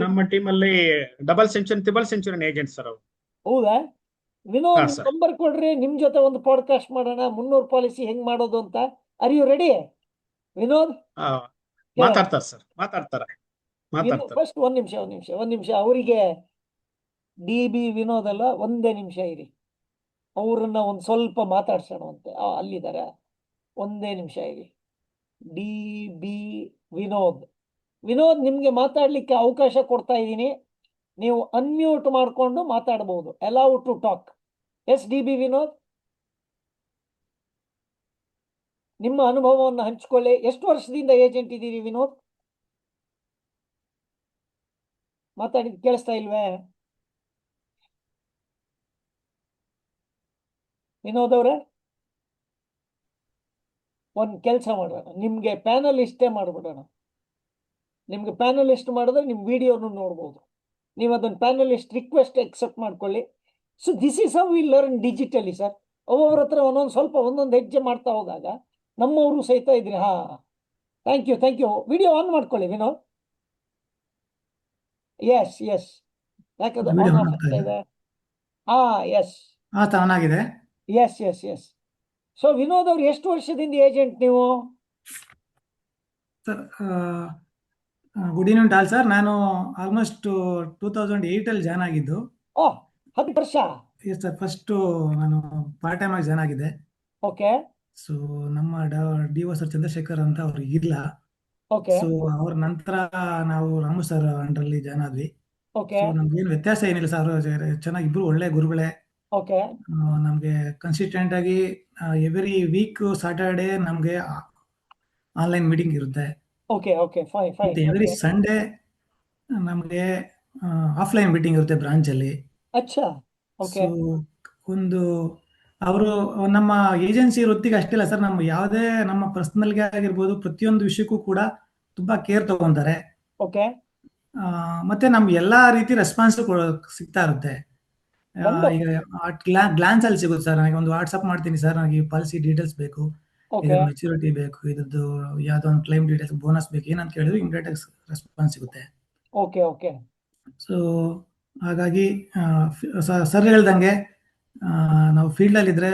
ನಮ್ಮ ಟೀಮ್ ಅಲ್ಲಿ double century, triple century agent sir ಅವರು. ಹೌದಾ? ವಿನೋದ್ ಸರ್. ನಂಬರ್ ಕೊಡ್ರಿ, ನಿಮ್ ಜೊತೆ ಒಂದು ಪಾಡ್ಕಾಸ್ಟ್ ಮಾಡೋಣ, 300 ಪಾಲಿಸಿ ಹೆಂಗ್ ಮಾಡೋದು ಅಂತ. Are you ready Vinod? ಮಾತಾಡ್ತಾರೆ ಸರ್, ಮಾತಾಡ್ತಾರೆ. ಫಸ್ಟ್ ಒಂದ್ ನಿಮಿಷ ಅವರಿಗೆ DB ವಿನೋದ್ ಅಲ್ಲ, ಒಂದೇ ನಿಮಿಷ ಇರಿ, ಅವ್ರನ್ನ ಒಂದ್ ಸ್ವಲ್ಪ ಮಾತಾಡ್ಸೋಣ ಅಂತೆ. ಅಲ್ಲಿದ್ದಾರೆ, ಒಂದೇ ನಿಮಿಷ ಇರಿ. DB ವಿನೋದ್ ನಿಮ್ಗೆ ಮಾತಾಡ್ಲಿಕ್ಕೆ ಅವಕಾಶ ಕೊಡ್ತಾ ಇದ್ದೀನಿ. ನೀವು ಅನ್ಮ್ಯೂಟ್ ಮಾಡ್ಕೊಂಡು ಮಾತಾಡಬಹುದು. Allow to talk. S DB Vinod, ನಿಮ್ಮ ಅನುಭವವನ್ನು ಹಂಚಿಕೊಳ್ಳಿ. ಎಷ್ಟು ವರ್ಷದಿಂದ ಏಜೆಂಟ್ ಇದ್ದೀರಿ ವಿನೋದ್? ಮಾತಾಡಿದ್ ಕೇಳಿಸ್ತಾ ಇಲ್ವೇ ವಿನೋದ್ ಅವರೇ? ಒಂದ್ ಕೆಲಸ ಮಾಡೋಣ, ನಿಮ್ಗೆ ಪ್ಯಾನಲಿಸ್ಟೇ ಮಾಡ್ಬಿಡೋಣ. ನಿಮ್ಗೆ ಪ್ಯಾನಲಿಸ್ಟ್ ಮಾಡಿದ್ರೆ ನಿಮ್ ವಿಡಿಯೋನು ನೋಡ್ಬೋದು. ನೀವು ಅದನ್ನ ಪ್ಯಾನಲಿಸ್ಟ್ ರಿಕ್ವೆಸ್ಟ್ ಅಕ್ಸೆಪ್ಟ್ ಮಾಡ್ಕೊಳ್ಳಿ. So this is how we learn digitally sir. ಒಬ್ಬೊಬ್ಬರ ಹತ್ರ ಒಂದೊಂದು ಹೆಜ್ಜೆ ಮಾಡ್ತಾ ಹೋದಾಗ ನಮ್ಮವರು ಸಹಿತ ಇದ್ರಿ. ಹಾ, ಥ್ಯಾಂಕ್ ಯು. ವಿಡಿಯೋ ಆನ್ ಮಾಡ್ಕೊಳ್ಳಿ ವಿನೋದ್. ಎಸ್ ಯಾಕಂದ್ರೆ ಆನ್ ಆಫ್ ಆಗ್ತಾ ಇದೆ. ಎಸ್ ಆಗಿದೆ. ಎಸ್. ಸೊ ವಿನೋದ್ ಅವ್ರು ಎಷ್ಟು ವರ್ಷದಿಂದ ಏಜೆಂಟ್ ನೀವು? Sir good evening all sir. ನಾನು ಆಲ್ಮೋಸ್ಟ್ 2008 ಅಲ್ಲಿ ಜಾಯ್ನ್ ಆಗಿದ್ದು. 10 ವರ್ಷ? Yes sir. ಫಸ್ಟ್ ನಾನು ಪಾರ್ಟ್ ಟೈಮ್ ಆಗಿ ಜಾಯ್ನ್ ಆಗಿದ್ದೆ. ಓಕೆ. ಸೊ ನಮ್ಮ DO ಸರ್ ಚಂದ್ರಶೇಖರ್ ಅಂತ ಅವ್ರು ಇಲ್ಲ. ಓಕೆ. ಸೊ ಅವ್ರ ನಂತರ ನಾವು ರಾಮು ಸರ್ ಅಂಡರಲ್ಲಿ ಜಾಯ್ನ್ ಆದ್ವಿ. ಓಕೆ. ಸೊ ನಮ್ಗೇನು ವ್ಯತ್ಯಾಸ ಏನಿಲ್ಲ ಸರ್, ಚೆನ್ನಾಗಿ ಇಬ್ರು ಒಳ್ಳೆ ಗುರುಗಳೇ. ಓಕೆ. ನಮ್ಗೆ ಕನ್ಸಿಸ್ಟೆಂಟ್ ಆಗಿ ಎವ್ರಿ ವೀಕ್ ಸ್ಯಾಟರ್ಡೆ ನಮ್ಗೆ ಆನ್ಲೈನ್ ಮೀಟಿಂಗ್ ಇರುತ್ತೆ. ಫೈನ್. ಎವ್ರಿ ಸಂಡೇ ನಮಗೆ ಆಫ್ಲೈನ್ ಮೀಟಿಂಗ್ ಇರುತ್ತೆ ಬ್ರಾಂಚ್ ಅಲ್ಲಿ. ಅಚ್ಚಾ. ಓಕೆ. ಒಂದು ಅವರು ನಮ್ಮ ಏಜೆನ್ಸಿ ವೃತ್ತಿಗೆ ಅಷ್ಟಿಲ್ಲ ಸರ್, ನಮ್ಮ ಯಾವುದೇ ನಮ್ಮ ಪರ್ಸನಲ್ಗೆ ಆಗಿರ್ಬೋದು, ಪ್ರತಿಯೊಂದು ವಿಷಯಕ್ಕೂ ಕೂಡ ತುಂಬಾ ಕೇರ್ ತಗೊಂತಾರೆ. ಓಕೆ. ಮತ್ತೆ ನಮ್ಗೆ ಎಲ್ಲಾ ರೀತಿ ರೆಸ್ಪಾನ್ಸ್ ಸಿಗ್ತಾ ಇರುತ್ತೆ. ಈಗ ಗ್ಲಾನ್ಸ್ ಅಲ್ಲಿ ಸಿಗುತ್ತೆ ಸರ್. ನನಗೆ ಒಂದು ವಾಟ್ಸಪ್ ಮಾಡ್ತೀನಿ ಸರ್, ನನಗೆ ಈ ಪಾಲಿಸಿ ಡೀಟೇಲ್ಸ್ ಬೇಕು, ಇದ್ರ ಓಕೆ ಮೆಚುರಿಟಿ ಬೇಕು, ಇದ್ರದ್ದು ಯಾವ್ದೋ ಒಂದು ಕ್ಲೈಮ್ ಡೀಟೇಲ್ಸ್, ಬೋನಸ್ ಬೇಕು, ಏನಂತ ಕೇಳಿದ್ರೆ ಇಮಿಡಿಯೇಟ್ ಆಗಿ ರೆಸ್ಪಾನ್ಸ್ ಸಿಗುತ್ತೆ. ಓಕೆ ಓಕೆ ಸೊ ಹಾಗಾಗಿ ಸರ್ ಹೇಳ್ದಂಗೆ ನಾವು ಫೀಲ್ಡಲ್ಲಿ ಇದ್ರೆ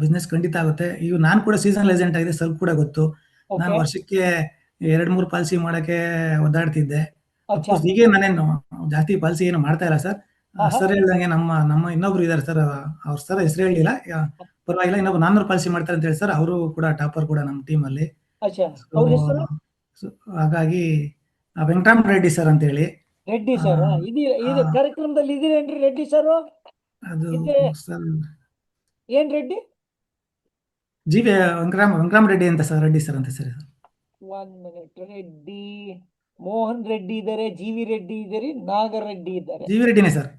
ಬಿಸ್ನೆಸ್ ಖಂಡಿತ ಆಗುತ್ತೆ. ಈಗ ನಾನು ಕೂಡ ಸೀಸನಲ್ ಏಜೆಂಟ್ ಆಗಿದೆ, ಸರ್ ಕೂಡ ಗೊತ್ತು. ನಾನು ಓಕೆ ವರ್ಷಕ್ಕೆ 2-3 ಪಾಲಿಸಿ ಮಾಡಕ್ಕೆ ಒದ್ದಾಡ್ತಿದ್ದೆ. ಅಚ್ಚಾ ಅಫ್ಕೋರ್ಸ್ ಹೀಗೆ ನಾನೇನು ಜಾಸ್ತಿ ಪಾಲಿಸಿ ಏನು ಮಾಡ್ತಾ ಇಲ್ಲ ಸರ್. ಹಾ ಹಾ ಸರ್ ಹೇಳ್ದಂಗೆ ನಮ್ಮ ಇನ್ನೊಬ್ರು ಇದ್ದಾರೆ ಸರ್, ಅವ್ರ ಸರ್ ಹೆಸರು ಹೇಳಿಲ್ಲ, ಪರವಾಗಿಲ್ಲ, ಇನ್ನೊಬ್ರು 400 ಪಾಲಿಸಿ ಮಾಡ್ತಾರೆ ಅಂತ ಹೇಳಿ ಸರ್. ಅವರು ಕೂಡ ಟಾಪರ್ ಕೂಡ ನಮ್ಮ ಟೀಮ್ ಅಲ್ಲಿ. ಅಚ್ಚಾ ಸೊ ಅವ್ರ ಹೆಸರು ಹಾಗಾಗಿ ವೆಂಕಟರಾಮ್ ರೆಡ್ಡಿ ಸರ್ ಅಂತ ಹೇಳಿ. ರೆಡ್ಡಿ ಆ, ಸರ್ ಇದು ಆ, ಇದು ಕಾರ್ಯಕ್ರಮದಲ್ಲಿ ಇದೀರೇನ್ರಿ ರೆಡ್ಡಿ ಸರ್? ಅದು ಇದೆ ಸರ್ ಏನ್ ರೆಡ್ಡಿ? ವೆಂಕಟರಾಮ್ ರೆಡ್ಡಿ ಅಂತ ಸರ್, ರೆಡ್ಡಿ ಸರ್ ಅಂತ ಸರ್. 1 ಮಿನಿಟ್. ರೆಡ್ಡಿ ಮೋಹನ್ ರೆಡ್ಡಿ ಇದ್ದಾರೆ, ಜಿ ವಿ ರೆಡ್ಡಿ ಇದ್ದಾರೆ, ನಾಗರೆಡ್ಡಿ ಇದ್ದಾರೆ. ಜಿ ವಿ ರೆಡ್ಡಿನೇ ಸರ್.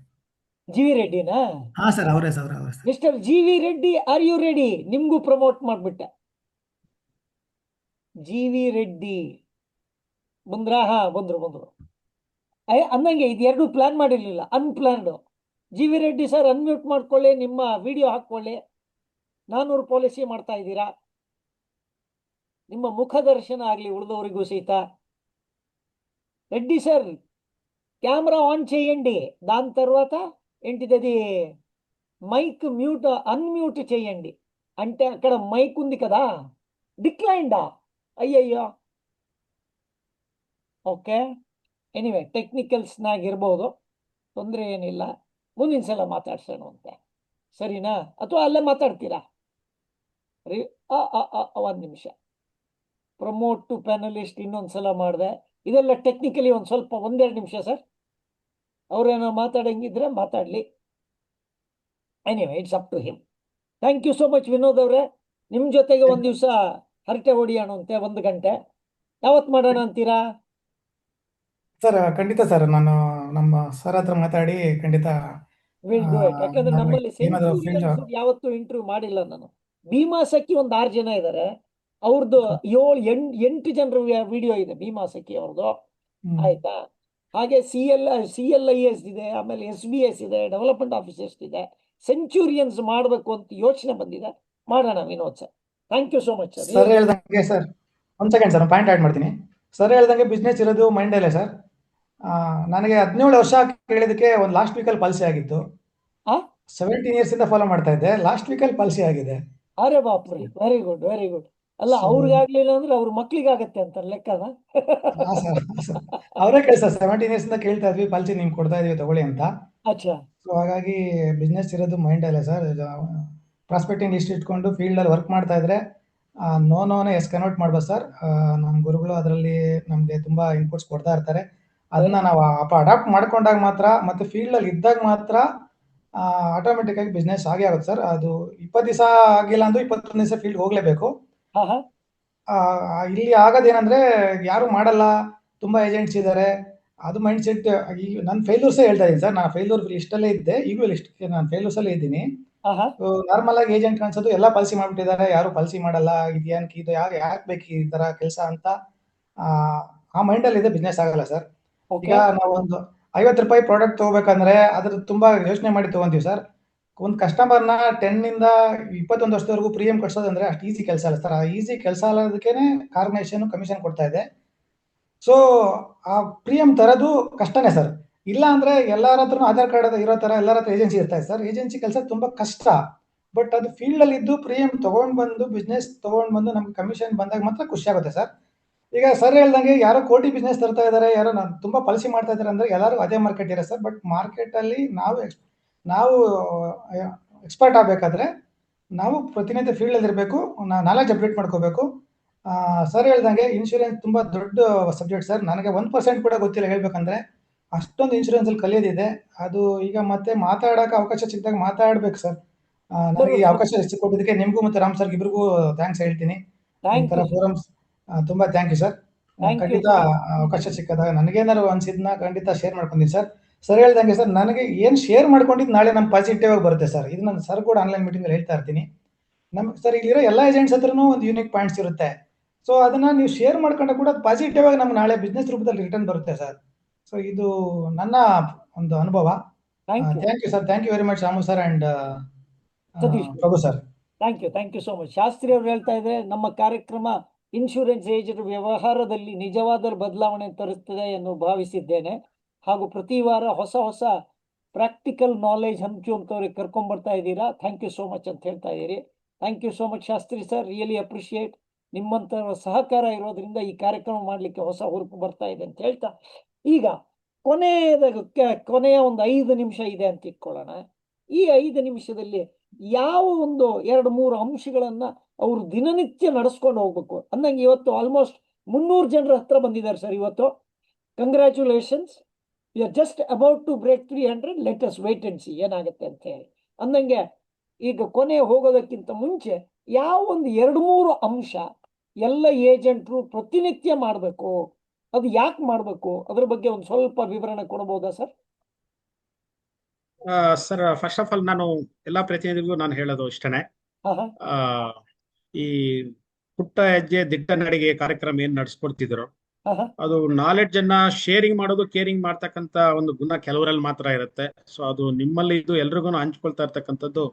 ಜಿ ವಿ ರೆಡ್ಡಿನಾ? ಹಾ ಸರ್, ಅವರೇ ಸರ್, ಅವರೇ sir. Mister G V Reddy, are you ready? ನಿಮ್ಗೂ ಪ್ರಮೋಟ್ ಮಾಡ್ಬಿಟ್ಟೆ. ಜಿ ವಿ ರೆಡ್ಡಿ ಬಂದ್ರಾ? ಹಾ ಬಂದ್ರು. ಅಂದಂಗೆ ಇದು ಎರಡು ಪ್ಲಾನ್ ಮಾಡಿರ್ಲಿಲ್ಲ, unplanned. G V Reddy sir unmute ಮಾಡ್ಕೊಳ್ಳಿ, ನಿಮ್ಮ ವಿಡಿಯೋ ಹಾಕೊಳ್ಳಿ. 400 ಪಾಲಿಸಿ ಮಾಡ್ತಾ ಇದ್ದೀರಾ, ನಿಮ್ಮ ಮುಖದರ್ಶನ ಆಗಲಿ ఉಳಿదవರಿಗೂ సీత. రెడ్డి సార్ కెమెరా ఆన్ చేయండి, దాని తర్వాత ఏంటిది మైక్ మ్యూట్ అన్మ్యూట్ చేయండి. అంటే అక్కడ మైక్ ఉంది కదా, డిక్లైన్డా? అయ్యయ్యో. ಓಕೆ, ಎನಿವೆ ಟೆಕ್ನಿಕಲ್ಸ್ನಾಗ ಇರ್ಬೋದು, ತೊಂದರೆ ಏನಿಲ್ಲ. ಮುಂದಿನ ಸಲ ಮಾತಾಡ್ಸೋಣ ಅಂತೆ, ಸರಿನಾ? ಅಥವಾ ಅಲ್ಲೇ ಮಾತಾಡ್ತೀರಾ? ಒಂದು ನಿಮಿಷ. ಪ್ರಮೋಟ್ ಟು ಪ್ಯಾನಲಿಸ್ಟ್ ಇನ್ನೊಂದ್ಸಲ ಮಾಡಿದೆ. ಇದೆಲ್ಲ ಟೆಕ್ನಿಕಲಿ ಒಂದು ಸ್ವಲ್ಪ 1-2 ನಿಮಿಷ ಸರ್. ಅವ್ರೇನೋ ಮಾತಾಡಂಗಿದ್ರೆ ಮಾತಾಡಲಿ. Anyway it's up to him. Thank you so much Vinod ಅವರೇ. ನಿಮ್ಮ ಜೊತೆಗೆ ಒಂದು ದಿವಸ ಹರಟೆ ಹೊಡಿಯೋಣ ಅಂತೆ, 1 ಗಂಟೆ. ಯಾವತ್ತು ಮಾಡೋಣ ಅಂತೀರಾ? ಸರ್ ಖಂಡಿತ ಸರ್, ನಾನು ನಮ್ಮ ಸರ್ ಹತ್ರ ಮಾತಾಡಿ ಖಂಡಿತ ವಿಲ್ ಡೂ ಇಟ್. ಯಾಕಂದ್ರೆ ನಮ್ಮಲ್ಲಿ ಏನಾದರೂ ಫೀಲ್ಡ್ ಸೆಂಚುರಿಯನ್ಸ್ ಯಾವತ್ತೂ ಇಂಟರ್ವ್ಯೂ ಮಾಡಿಲ್ಲ ನಾನು. ಭೀಮಾಸಕ್ಕಿ ಒಂದು 6 ಜನ ಇದ್ದಾರೆ, ಅವ್ರದ್ದು 7-8 ಜನರ ವಿಡಿಯೋ ಇದೆ ಭೀಮಾಸಕ್ಕಿ ಅವ್ರದ್ದು, ಆಯ್ತಾ? ಹಾಗೆ CLIS ಇದೆ, ಆಮೇಲೆ SBS ಇದೆ, ಡೆವಲಪ್ಮೆಂಟ್ ಆಫೀಸರ್ಸ್ ಇದೆ. ಸೆಂಚುರಿಯನ್ಸ್ ಮಾಡಬೇಕು ಅಂತ ಯೋಚನೆ ಬಂದಿದೆ, ಮಾಡೋಣ Vinod sir. Thank you so much sir. Sir ಹೇಳ್ದಂಗೆ ಸರ್, ಒಂದು ಸೆಕೆಂಡ್ ಸರ್, ಪಾಯಿಂಟ್ ಆಡ್ ಮಾಡ್ತೀನಿ. ಸರ್ ಹೇಳ್ದಂಗೆ ಬಿಸ್ನೆಸ್ ಇರೋದು ಮೈಂಡಲ್ಲೇ ಸರ್. ನನಗೆ 17 ವರ್ಷ ಕೇಳಿದಕ್ಕೆ ಒಂದು ಲಾಸ್ಟ್ ವೀಕಲ್ಲಿ ಪಾಲಿಸಿ ಆಗಿತ್ತು. 17 ಇಯರ್ಸ್ ಇಂದ ಫಾಲೋ ಮಾಡ್ತಾ ಇದ್ದೆ, ಲಾಸ್ಟ್ ವೀಕಲ್ಲಿ ಪಾಲಿಸಿ ಆಗಿದೆ. ಅರೆ ಬಾಪ್ರಿ, ವೆರಿ ಗುಡ್ ವೆರಿ ಗುಡ್. ಅಲ್ಲ, ಅವ್ರಿಗಾಗ್ಲಿಲ್ಲ ಅಂದ್ರೆ ಅವ್ರ ಮಕ್ಳಿಗಾಗತ್ತೆ ಅಂತ ಲೆಕ್ಕದ. ಅವರೇ ಕೆಲಸ 17 ಇಯರ್ಸ್ ಇಂದ ಕೇಳ್ತಾ ಇದ್ವಿ, ಪಾಲಿಸಿ ನಿಮ್ಗೆ ಕೊಡ್ತಾ ಇದೀವಿ ತಗೊಳ್ಳಿ ಅಂತ. ಅಚ್ಚಾ. ಸೊ ಹಾಗಾಗಿ ಬಿಸ್ನೆಸ್ ಇರೋದು ಮೈಂಡಲ್ಲೇ ಸರ್. ಪ್ರಾಸ್ಪೆಕ್ಟಿಂಗ್ ಲಿಸ್ಟ್ ಇಟ್ಕೊಂಡು ಫೀಲ್ಡಲ್ಲಿ ವರ್ಕ್ ಮಾಡ್ತಾ ಇದ್ರೆ ನೋನೇ ಎಸ್ ಕನ್ವರ್ಟ್ ಮಾಡ್ಬೋದು ಸರ್. ನಮ್ಮ ಗುರುಗಳು ಅದರಲ್ಲಿ ನಮಗೆ ತುಂಬಾ ಇನ್ಪುಟ್ಸ್ ಕೊಡ್ತಾ ಇರ್ತಾರೆ. ಅದನ್ನ ನಾವು ಅಡಾಪ್ಟ್ ಮಾಡ್ಕೊಂಡಾಗ ಮಾತ್ರ, ಮತ್ತೆ ಫೀಲ್ಡಲ್ಲಿ ಇದ್ದಾಗ ಮಾತ್ರ ಆಟೋಮೆಟಿಕ್ ಆಗಿ ಬಿಸ್ನೆಸ್ ಆಗೇ ಆಗುತ್ತೆ ಸರ್. ಅದು 20 ದಿವಸ ಆಗಿಲ್ಲ ಅಂದ್ರೆ 21 ದಿವಸ ಫೀಲ್ಡ್ ಹೋಗ್ಲೇಬೇಕು. ಇಲ್ಲಿ ಆಗೋದೇನಂದ್ರೆ ಯಾರು ಮಾಡಲ್ಲ, ತುಂಬಾ ಏಜೆಂಟ್ಸ್ ಇದ್ದಾರೆ, ಅದು ಮೈಂಡ್ ಸೆಟ್. ನನ್ನ ಫೇಲ್ಯೂರ್ಸೇ ಹೇಳ್ತಾ ಇದ್ದೀನಿ ಸರ್, ನಾನು ಫೇಲ್ಯೂರ್ ಲಿಸ್ಟಲ್ಲೇ ಇದ್ದೆ, ಈಗಲೂ ಲಿಸ್ಟ್ ನಾನು ಫೇಲ್ಯೂರ್ಸ್ ಅಲ್ಲೇ ಇದ್ದೀನಿ. ನಾರ್ಮಲ್ ಆಗಿ ಏಜೆಂಟ್ ಅನ್ಸೋದು ಎಲ್ಲ ಪಾಲಿಸಿ ಮಾಡ್ಬಿಟ್ಟಿದ್ದಾರೆ, ಯಾರು ಪಾಲಿಸಿ ಮಾಡಲ್ಲ, ಇದೇನಕ್ಕೆ ಇದು ಯಾಕೆ ಬೇಕು ಈ ತರ ಕೆಲಸ ಅಂತ ಆ ಮೈಂಡ್ ಅಲ್ಲಿ ಇದೆ. ಬಿಸ್ನೆಸ್ ಆಗಲ್ಲ ಸರ್. ಈಗ ನಾವು ಒಂದು 50 ರೂಪಾಯಿ ಪ್ರಾಡಕ್ಟ್ ತಗೋಬೇಕಂದ್ರೆ ಅದ್ರ ತುಂಬಾ ಯೋಚನೆ ಮಾಡಿ ತಗೊಂತೀವಿ ಸರ್. ಒಂದು ಕಸ್ಟಮರ್ನ 10 ಇಂದ 21 ವರ್ಷದವರೆಗೂ ಪ್ರೀಮಿಯಂ ಕಟ್ಸೋದಂದ್ರೆ ಅಷ್ಟು ಈಸಿ ಕೆಲಸ ಅಲ್ಲ ಸರ್. ಆ ಈಸಿ ಕೆಲಸ ಅಲ್ಲದಕ್ಕೇನೆ ಕಾರ್ಪೊರೇಷನ್ ಕಮಿಷನ್ ಕೊಡ್ತಾ ಇದೆ. ಸೊ ಆ ಪ್ರೀಮಿಯಂ ತರೋದು ಕಷ್ಟನೇ ಸರ್. ಇಲ್ಲ ಅಂದ್ರೆ ಎಲ್ಲರ ಹತ್ರನೂ ಆಧಾರ್ ಕಾರ್ಡ್ ಇರೋ ತರ ಎಲ್ಲರ ಹತ್ರ ಏಜೆನ್ಸಿ ಇರ್ತಾರೆ ಸರ್. ಏಜೆನ್ಸಿ ಕೆಲಸ ತುಂಬಾ ಕಷ್ಟ. ಬಟ್ ಅದು ಫೀಲ್ಡ್ ಅಲ್ಲಿ ಇದ್ದು ಪ್ರೀಮಿಯಂ ತಗೊಂಡ್ ಬಂದು ಬಿಸ್ನೆಸ್ ತಗೊಂಡ್ ಬಂದು ನಮ್ಗೆ ಕಮಿಷನ್ ಬಂದಾಗ ಮಾತ್ರ ಖುಷಿ ಆಗುತ್ತೆ ಸರ್. ಈಗ ಸರ್ ಹೇಳ್ದಂಗೆ ಯಾರೋ ಕೋಟಿ ಬಿಸ್ನೆಸ್ ತರ್ತಾ ಇದಾರೆ, ಯಾರೋ ತುಂಬಾ ಪಾಲಿಸಿ ಮಾಡ್ತಾ ಇದಾರೆ ಅಂದ್ರೆ ಎಲ್ಲರಿಗೂ ಅದೇ ಮಾರ್ಕೆಟ್ ಇರೋ ಸರ್. ಬಟ್ ಮಾರ್ಕೆಟ್ ಅಲ್ಲಿ ನಾವು ಎಕ್ಸ್ಪರ್ಟ್ ಆಗ್ಬೇಕಾದ್ರೆ ನಾವು ಪ್ರತಿನಿತ್ಯ ಫೀಲ್ಡ್ ಅಲ್ಲಿ ಇರಬೇಕು, ನಾಲೆಜ್ ಅಪ್ಡೇಟ್ ಮಾಡ್ಕೋಬೇಕು. ಸರ್ ಹೇಳ್ದಂಗೆ ಇನ್ಶೂರೆನ್ಸ್ ತುಂಬಾ ದೊಡ್ಡ ಸಬ್ಜೆಕ್ಟ್ ಸರ್. ನನಗೆ 1% ಕೂಡ ಗೊತ್ತಿಲ್ಲ ಹೇಳ್ಬೇಕಂದ್ರೆ, ಅಷ್ಟೊಂದು ಇನ್ಶೂರೆನ್ಸ್ ಅಲ್ಲಿ ಕಲಿಯೋದಿದೆ. ಅದು ಈಗ ಮತ್ತೆ ಮಾತಾಡಕ್ಕೆ ಅವಕಾಶ ಸಿಕ್ಕಿದಾಗ ಮಾತಾಡ್ಬೇಕು ಸರ್. ನನಗೆ ಈ ಅವಕಾಶ ಸಿಕ್ಕೊಟ್ಟಿದ್ದಕ್ಕೆ ನಿಮ್ಗೂ ಮತ್ತೆ ರಾಮ್ ಸರ್ ಇಬ್ರಿಗೂ ಥ್ಯಾಂಕ್ಸ್ ಹೇಳ್ತೀನಿ. ಈ ತರ ಫೋರಮ್ಸ್ ತುಂಬಾ ಥ್ಯಾಂಕ್ ಯು ಸರ್. ಖಂಡಿತ ಅವಕಾಶ ಸಿಕ್ಕದಾಗ ನನಗೇನಾದ್ರು ಅನ್ಸಿದ್ನ ಖಂಡಿತ ಶೇರ್ ಮಾಡ್ಕೊಂತೀನಿ ಸರ್. ಸರ್ ಹೇಳ್ದಂಗೆ ಸರ್, ನನಗೆ ಏನ್ ಶೇರ್ ಮಾಡ್ಕೊಂಡಿದ್ದು ನಾಳೆ ನಮ್ ಪಾಸಿಟಿವ್ ಆಗಿ ಬರುತ್ತೆ ಸರ್. ಇದು ನಾನು ಸರ್ ಕೂಡ ಆನ್ಲೈನ್ ಮೀಟಿಂಗ್ ಅಲ್ಲಿ ಹೇಳ್ತಾ ಇರ್ತೀನಿ. ಸರ್ ಇಲ್ಲಿರೋ ಎಲ್ಲಾ ಏಜೆಂಟ್ಸ್ ಹತ್ರನೂ ಒಂದು ಯೂನಿಕ್ ಪಾಯಿಂಟ್ಸ್ ಇರುತ್ತೆ. ಸೊ ಅದನ್ನ ನೀವು ಶೇರ್ ಮಾಡ್ಕೊಂಡ್ರೆ ಕೂಡ ಪಾಸಿಟಿವ್ ಆಗಿ ನಮ್ಗೆ ನಾಳೆ ಬಿಸ್ನೆಸ್ ರೂಪದಲ್ಲಿ ರಿಟರ್ನ್ ಬರುತ್ತೆ ಸರ್. ಸೊ ಇದು ನನ್ನ ಒಂದು ಅನುಭವ. Thank you thank you sir, thank you very much Ramu sir and Satish. Prabhu sir. Thank you so much. Shastri ಅವರು ಹೇಳ್ತಾ ಇದ್ರೆ ನಮ್ಮ ಕಾರ್ಯಕ್ರಮ ಇನ್ಶೂರೆನ್ಸ್ ಏಜೆಂಟ್ ವ್ಯವಹಾರದಲ್ಲಿ ನಿಜವಾದ ಬದಲಾವಣೆ ತರುತ್ತದೆ ಎಂದು ಭಾವಿಸಿದ್ದೇನೆ. ಹಾಗೂ ಪ್ರತಿ ವಾರ ಹೊಸ ಹೊಸ ಪ್ರಾಕ್ಟಿಕಲ್ ನಾಲೆಜ್ ಹಂಚುವಂಥವ್ರಿಗೆ ಕರ್ಕೊಂಡ್ ಬರ್ತಾ ಇದ್ದೀರಾ. ಥ್ಯಾಂಕ್ ಯು ಸೋ ಮಚ್ ಅಂತ ಹೇಳ್ತಾ ಇದ್ದೀರಿ. Thank you so much Shastri sir, really appreciate. ನಿಮ್ಮಂತ ಸಹಕಾರ ಇರೋದ್ರಿಂದ ಈ ಕಾರ್ಯಕ್ರಮ ಮಾಡ್ಲಿಕ್ಕೆ ಹೊಸ ಹುರುಪು ಬರ್ತಾ ಇದೆ ಅಂತ ಹೇಳ್ತಾ, ಈಗ ಕೊನೆಯ ಒಂದು 5 ನಿಮಿಷ ಇದೆ ಅಂತ ಇಟ್ಕೊಳ್ಳೋಣ. ಈ 5 ನಿಮಿಷದಲ್ಲಿ ಯಾವ ಒಂದು 2-3 ಅಂಶಗಳನ್ನ ಅವರು ದಿನನಿತ್ಯ ನಡೆಸ್ಕೊಂಡು ಹೋಗ್ಬೇಕು ಅಂದಂಗೆ. ಇವತ್ತು ಆಲ್ಮೋಸ್ಟ್ 300 ಜನರ ಹತ್ರ ಬಂದಿದ್ದಾರೆ ಸರ್ ಇವತ್ತು. Congratulations, you are just about to break 300. Let us wait and see ಏನಾಗುತ್ತೆ ಅಂತ ಹೇಳಿ ಅಂದಂಗೆ. ಈಗ ಕೊನೆ ಹೋಗೋದಕ್ಕಿಂತ ಮುಂಚೆ ಯಾವ ಒಂದು 2-3 ಅಂಶ ಎಲ್ಲ ಏಜೆಂಟ್ರು ಪ್ರತಿನಿತ್ಯ ಮಾಡಬೇಕು, ಅದು ಯಾಕೆ ಮಾಡಬೇಕು, ಅದ್ರ ಬಗ್ಗೆ ಒಂದು ಸ್ವಲ್ಪ ವಿವರಣೆ ಕೊಡಬಹುದಾ sir? Sir, first of all ನಾನು ಎಲ್ಲಾ ಪ್ರತಿನಿಧಿಗಳಿಗೂ ನಾನು ಹೇಳೋದು ಇಷ್ಟನೇ. ಈ ಪುಟ್ಟ ಹೆಜ್ಜೆ ದಿಟ್ಟ ನಡಿಗೆ ಕಾರ್ಯಕ್ರಮ ಏನ್ ನಡೆಸ್ಕೊಡ್ತಿದ್ರು, ಅದು ನಾಲೆಡ್ಜ್ ಅನ್ನ ಶೇರಿಂಗ್ ಮಾಡೋದು, ಕೇರಿಂಗ್ ಮಾಡ್ತಕ್ಕಂತ ಒಂದು ಗುಣ ಕೆಲವರಲ್ಲಿ ಮಾತ್ರ ಇರುತ್ತೆ. ಸೊ ಅದು ನಿಮ್ಮಲ್ಲಿ ಇದು ಎಲ್ರಿಗೂ ಹಂಚ್ಕೊಳ್ತಾ ಇರ್ತಕ್ಕಂಥದ್ದು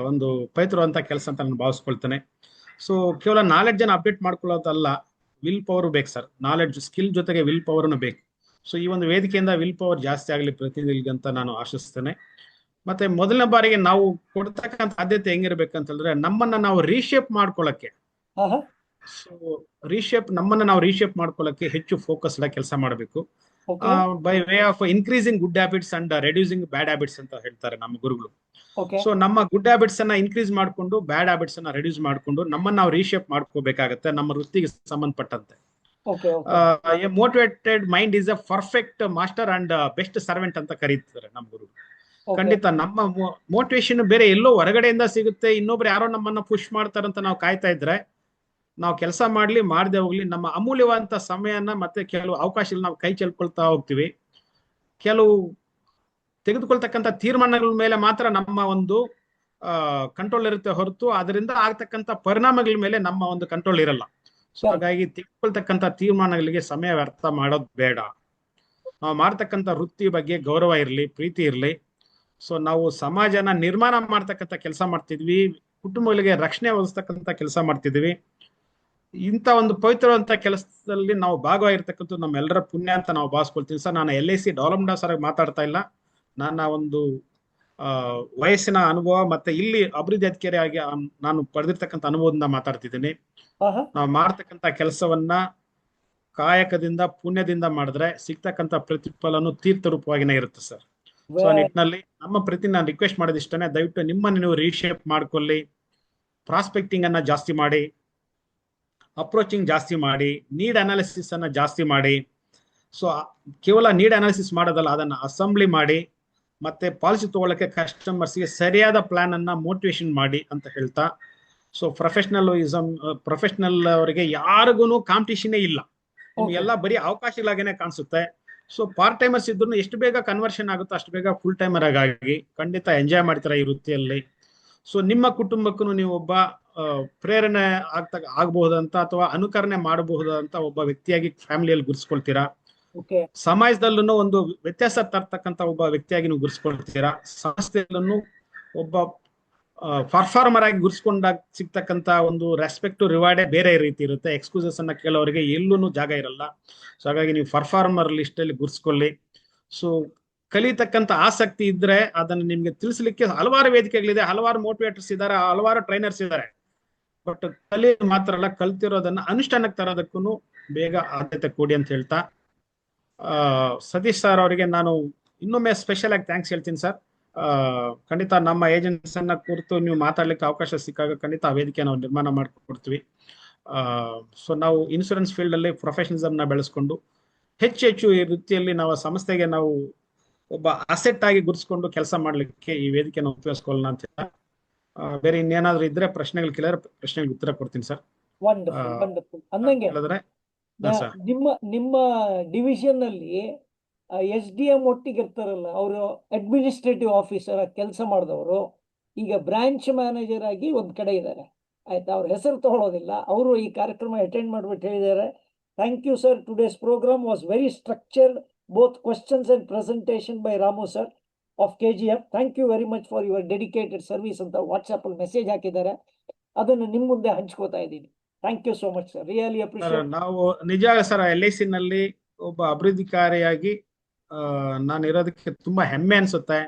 ಒಂದು ಪವಿತ್ರವಂತ ಕೆಲಸ ಅಂತ ನಾನು ಭಾವಿಸ್ಕೊಳ್ತೇನೆ. ಸೊ ಕೇವಲ ನಾಲೆಡ್ಜ್ ಅನ್ನ ಅಪ್ಡೇಟ್ ಮಾಡ್ಕೊಳ್ಳೋದಲ್ಲ, ವಿಲ್ ಪವರ್ ಬೇಕು ಸರ್. ನಾಲೆಡ್ಜ್ ಸ್ಕಿಲ್ ಜೊತೆಗೆ ವಿಲ್ ಪವರ್ನು ಬೇಕು. ಸೊ ಈ ಒಂದು ವೇದಿಕೆಯಿಂದ ವಿಲ್ ಪವರ್ ಜಾಸ್ತಿ ಆಗಲಿ ಪ್ರತಿನಿಧಿಗಳಿಗೆ ಅಂತ ನಾನು ಆಶಿಸ್ತೇನೆ. ಮತ್ತೆ ಮೊದಲನೇ ಬಾರಿಗೆ ನಾವು ಕೊಡ್ತಕ್ಕಂಥ ಆದ್ಯತೆ ಹೆಂಗಿರ್ಬೇಕಂತಂದ್ರೆ, ನಮ್ಮನ್ನ ನಾವು ರೀಶೇಪ್ ಮಾಡ್ಕೊಳ್ಳಕ್ಕೆ, ನಮ್ಮನ್ನ ನಾವು ರೀಶೇಪ್ ಮಾಡ್ಕೊಳ್ಳಕ್ಕೆ ಹೆಚ್ಚು ಫೋಕಸ್ಡ್ ಆಗಿ ಕೆಲಸ ಮಾಡಬೇಕು. By way of increasing good habits and reducing bad habits ಅಂತ ಹೇಳ್ತಾರೆ ನಮ್ಮ ಗುರುಗಳು. ಸೊ ನಮ್ಮ ಗುಡ್ ಹ್ಯಾಬಿಟ್ಸ್ ಅನ್ನ ಇನ್ಕ್ರೀಸ್ ಮಾಡ್ಕೊಂಡು ಬ್ಯಾಡ್ ಹ್ಯಾಬಿಟ್ಸ್ ಅನ್ನ ರೆಡ್ಯೂಸ್ ಮಾಡ್ಕೊಂಡು ನಮ್ಮನ್ನ ನಾವು ರೀಶೇಪ್ ಮಾಡ್ಕೋಬೇಕಾಗತ್ತೆ ನಮ್ಮ ವೃತ್ತಿಗೆ ಸಂಬಂಧಪಟ್ಟಂತೆ. Motivated mind is a perfect master and best servant ಅಂತ ಕರೀತಾರೆ ನಮ್ಮ ಗುರು. ಖಂಡಿತ ನಮ್ಮ ಮೋಟಿವೇಶನ್ ಬೇರೆ ಎಲ್ಲೋ ಹೊರಗಡೆಯಿಂದ ಸಿಗುತ್ತೆ, ಇನ್ನೊಬ್ರು ಯಾರೋ ನಮ್ಮನ್ನ ಪುಷ್ ಮಾಡ್ತಾರಂತ ನಾವು ಕಾಯ್ತಾ ಇದ್ರೆ ನಾವು ಕೆಲಸ ಮಾಡ್ಲಿ ಮಾಡದೆ ಹೋಗ್ಲಿ, ನಮ್ಮ ಅಮೂಲ್ಯವಾದಂತ ಸಮಯನ ಮತ್ತೆ ಕೆಲವು ಅವಕಾಶಗಳು ನಾವು ಕೈ ಚೆಲ್ಕೊಳ್ತಾ ಹೋಗ್ತೀವಿ. ಕೆಲವು ತೆಗೆದುಕೊಳ್ತಕ್ಕಂಥ ತೀರ್ಮಾನಗಳ ಮೇಲೆ ಮಾತ್ರ ನಮ್ಮ ಒಂದು ಕಂಟ್ರೋಲ್ ಇರುತ್ತೆ ಹೊರತು ಅದರಿಂದ ಆಗ್ತಕ್ಕಂಥ ಪರಿಣಾಮಗಳ ಮೇಲೆ ನಮ್ಮ ಒಂದು ಕಂಟ್ರೋಲ್ ಇರಲ್ಲ. ಸೊ ಹಾಗಾಗಿ ತೆಗೆದುಕೊಳ್ತಕ್ಕಂಥ ತೀರ್ಮಾನಗಳಿಗೆ ಸಮಯ ವ್ಯರ್ಥ ಮಾಡೋದು ಬೇಡ. ನಾವು ಮಾಡ್ತಕ್ಕಂಥ ವೃತ್ತಿ ಬಗ್ಗೆ ಗೌರವ ಇರಲಿ, ಪ್ರೀತಿ ಇರಲಿ. ಸೊ ನಾವು ಸಮಾಜನ ನಿರ್ಮಾಣ ಮಾಡ್ತಕ್ಕಂಥ ಕೆಲಸ ಮಾಡ್ತಿದ್ವಿ, ಕುಟುಂಬಗಳಿಗೆ ರಕ್ಷಣೆ ಒದಗಿಸ್ತಕ್ಕಂಥ ಕೆಲಸ ಮಾಡ್ತಿದ್ವಿ. ಇಂಥ ಒಂದು ಪವಿತ್ರವಂತ ಕೆಲಸದಲ್ಲಿ ನಾವು ಭಾಗವಾಗಿರ್ತಕ್ಕಂಥ ನಮ್ಮೆಲ್ಲರ ಪುಣ್ಯ ಅಂತ ನಾವು ಭಾವಿಸ್ಕೊಳ್ತೀವಿ ಸರ್. ನಾನು LIC ಡೆವಲಪ್ಮೆಂಟ್ ಸರ್ ಮಾತಾಡ್ತಾ ಇಲ್ಲ, ನನ್ನ ಒಂದು ವಯಸ್ಸಿನ ಅನುಭವ ಮತ್ತೆ ಇಲ್ಲಿ ಅಭಿವೃದ್ಧಿ ಅಧಿಕಾರಿಯಾಗಿ ನಾನು ಪಡೆದಿರ್ತಕ್ಕಂಥ ಅನುಭವದಿಂದ ಮಾತಾಡ್ತಿದ್ದೀನಿ. ನಾವು ಮಾಡ್ತಕ್ಕಂಥ ಕೆಲಸವನ್ನ ಕಾಯಕದಿಂದ ಪುಣ್ಯದಿಂದ ಮಾಡಿದ್ರೆ ಸಿಗ್ತಕ್ಕಂಥ ಪ್ರತಿಫಲನು ತೀರ್ಥ ರೂಪವಾಗಿನೇ ಇರುತ್ತೆ ಸರ್. ಸೊ ಆ ನಿಟ್ಟಿನಲ್ಲಿ ನಮ್ಮ ನಾನು ರಿಕ್ವೆಸ್ಟ್ ಮಾಡೋದು ಇಷ್ಟನೇ, ದಯವಿಟ್ಟು ನಿಮ್ಮನ್ನು ನೀವು ರೀಶೇಪ್ ಮಾಡ್ಕೊಳ್ಳಿ. ಪ್ರಾಸ್ಪೆಕ್ಟಿಂಗ್ ಅನ್ನ ಜಾಸ್ತಿ ಮಾಡಿ, ಅಪ್ರೋಚಿಂಗ್ ಜಾಸ್ತಿ ಮಾಡಿ, ನೀಡ್ ಅನಾಲಿಸಿಸ್ ಅನ್ನ ಜಾಸ್ತಿ ಮಾಡಿ. ಸೊ ಕೇವಲ ನೀಡ್ ಅನಾಲಿಸಿಸ್ ಮಾಡೋದಲ್ಲ, ಅದನ್ನ ಅಸೆಂಬ್ಲಿ ಮಾಡಿ ಮತ್ತೆ ಪಾಲಿಸಿ ತಗೊಳ್ಳಕ್ಕೆ ಕಸ್ಟಮರ್ಸ್ಗೆ ಸರಿಯಾದ ಪ್ಲಾನ್ ಅನ್ನ ಮೋಟಿವೇಶನ್ ಮಾಡಿ ಅಂತ ಹೇಳ್ತಾ. ಸೊ ಪ್ರೊಫೆಷನಲ್ ಅವರಿಗೆ ಯಾರಿಗೂ ಕಾಂಪಿಟೇಷನ್ ಇಲ್ಲ, ನಿಮ್ಗೆಲ್ಲ ಬರೀ ಅವಕಾಶಗಳಾಗೇನೆ ಕಾಣಿಸುತ್ತೆ. ಸೊ ಪಾರ್ಟ್ ಟೈಮರ್ಸ್ ಇದ್ರು ಎಷ್ಟು ಬೇಗ ಕನ್ವರ್ಷನ್ ಆಗುತ್ತೋ ಅಷ್ಟು ಬೇಗ ಫುಲ್ ಟೈಮರ್ ಆಗಿ ಖಂಡಿತ ಎಂಜಾಯ್ ಮಾಡ್ತೀರಾ ಈ ವೃತ್ತಿಯಲ್ಲಿ. ಸೊ ನಿಮ್ಮ ಕುಟುಂಬಕ್ಕೂ ನೀವು ಒಬ್ಬ ಪ್ರೇರಣೆ ಆಗಬಹುದಂತ ಅಥವಾ ಅನುಕರಣೆ ಮಾಡಬಹುದಂತ ಒಬ್ಬ ವ್ಯಕ್ತಿಯಾಗಿ ಫ್ಯಾಮಿಲಿಯಲ್ಲಿ ಗುರುಸ್ಕೊಳ್ತೀರಾ. ಸಮಾಜದಲ್ಲೂ ಒಂದು ವ್ಯತ್ಯಾಸ ತರ್ತಕ್ಕಂಥ ಒಬ್ಬ ವ್ಯಕ್ತಿಯಾಗಿ ನೀವು ಗುರುಸ್ಕೊಳ್ತೀರಾ. ಸಂಸ್ಥೆಯಲ್ಲೂ ಒಬ್ಬ ಪರ್ಫಾರ್ಮರ್ ಆಗಿ ಗುರುಸ್ಕೊಂಡಾಗ ಸಿಗ್ತಕ್ಕಂಥ ಒಂದು ರೆಸ್ಪೆಕ್ಟ್ ರಿವಾರ್ಡೇ ಬೇರೆ ರೀತಿ ಇರುತ್ತೆ. ಎಕ್ಸ್ಕ್ಯೂಸಸ್ ಅನ್ನ ಕೇಳೋರಿಗೆ ಎಲ್ಲೂ ಜಾಗ ಇರಲ್ಲ. ಸೊ ಹಾಗಾಗಿ ನೀವು ಪರ್ಫಾರ್ಮರ್ ಲಿಸ್ಟ್ ಅಲ್ಲಿ ಗುರುಸ್ಕೊಳ್ಳಿ. ಸೊ ಕಲಿತಕ್ಕಂಥ ಆಸಕ್ತಿ ಇದ್ರೆ ಅದನ್ನು ನಿಮ್ಗೆ ತಿಳಿಸ್ಲಿಕ್ಕೆ ಹಲವಾರು ವೇದಿಕೆಗಳಿದೆ, ಹಲವಾರು ಮೋಟಿವೇಟರ್ಸ್ ಇದ್ದಾರೆ, ಹಲವಾರು ಟ್ರೈನರ್ಸ್ ಇದ್ದಾರೆ. ಬಟ್ ಕಲಿಯೋದು ಮಾತ್ರ ಅಲ್ಲ, ಕಲ್ತಿರೋದನ್ನ ಅನುಷ್ಠಾನಕ್ಕೆ ತರೋದಕ್ಕೂ ಬೇಗ ಆದ್ಯತೆ ಕೊಡಿ ಅಂತ ಹೇಳ್ತಾ, ಸತೀಶ್ ಸರ್ ಅವರಿಗೆ ನಾನು ಇನ್ನೊಮ್ಮೆ ಸ್ಪೆಷಲ್ ಆಗಿ ಥ್ಯಾಂಕ್ಸ್ ಹೇಳ್ತೀನಿ ಸರ್. ಖಂಡಿತ ನಮ್ಮ ಏಜೆನ್ಸ್ ಅನ್ನ ಕುರಿತು ನೀವು ಮಾತಾಡ್ಲಿಕ್ಕೆ ಅವಕಾಶ ಸಿಕ್ಕಾಗ ಖಂಡಿತ ಆ ವೇದಿಕೆ ನಾವು ನಿರ್ಮಾಣ ಮಾಡಿಕೊಡ್ತೀವಿ. ಸೊ ನಾವು ಇನ್ಶೂರೆನ್ಸ್ ಫೀಲ್ಡ್ ಅಲ್ಲಿ ಪ್ರೊಫೆಷನಲಿಸಮ್ ನ ಬೆಳೆಸ್ಕೊಂಡು ಹೆಚ್ಚು ಈ ವೃತ್ತಿಯಲ್ಲಿ ನಾವು ಸಂಸ್ಥೆಗೆ ನಾವು ಒಬ್ಬ ಅಸೆಟ್ ಆಗಿ ಗುರುಸ್ಕೊಂಡು ಕೆಲಸ ಮಾಡ್ಲಿಕ್ಕೆ ಈ ವೇದಿಕೆನ ಉಪಯೋಗಿಸ್ಕೊಳ್ಳೋಣ ಅಂತ ಹೇಳ. ಬೇರೆ ಇನ್ನೇನಾದ್ರೂ ಇದ್ರೆ ಪ್ರಶ್ನೆಗಳು ಕೇಳಿದ್ರೆ ಪ್ರಶ್ನೆಗಳಿಗೆ ಉತ್ತರ ಕೊಡ್ತೀನಿ ಸರ್. ಅಂದಂಗೆ ನಿಮ್ಮ ಡಿವಿಷನ್ ಅಲ್ಲಿ SDM ಒಟ್ಟಿಗೆ ಇರ್ತಾರಲ್ಲ, ಅವರು ಅಡ್ಮಿನಿಸ್ಟ್ರೇಟಿವ್ ಆಫೀಸರ್ ಕೆಲಸ ಮಾಡಿದವರು ಈಗ ಬ್ರಾಂಚ್ ಮ್ಯಾನೇಜರ್ ಆಗಿ ಒಂದ್ ಕಡೆ ಇದ್ದಾರೆ. ಆಯ್ತಾ, ಅವ್ರ ಹೆಸರು ತಗೊಳ್ಳೋದಿಲ್ಲ. ಅವರು ಈ ಕಾರ್ಯಕ್ರಮ ಅಟೆಂಡ್ ಮಾಡ್ಬಿಟ್ಟು ಹೇಳಿದ್ದಾರೆ, thank you sir, today's programme was very structured, both questions and presentation by Ramu sir. Of KGF. Thank you very much for your dedicated service ಅಂತ ವಾಟ್ಸ್ಆಪ್ ಅಲ್ಲಿ ಮೆಸೇಜ್ ಹಾಕಿದ್ದಾರೆ. ಅದನ್ನು ನಿಮ್ಮ ಮುಂದೆ ಹಂಚ್ಕೋತಾ ಇದ್ದೀನಿ. Thank you so much sir, really appreciate. ನಾವು ನಿಜ ಸರ್ LIC ನಲ್ಲಿ ಒಬ್ಬ ಅಭಿವೃದ್ಧಿಕಾರಿಯಾಗಿ ನಾನು ಇರೋದಕ್ಕೆ ತುಂಬಾ ಹೆಮ್ಮೆ ಅನ್ಸುತ್ತೆ.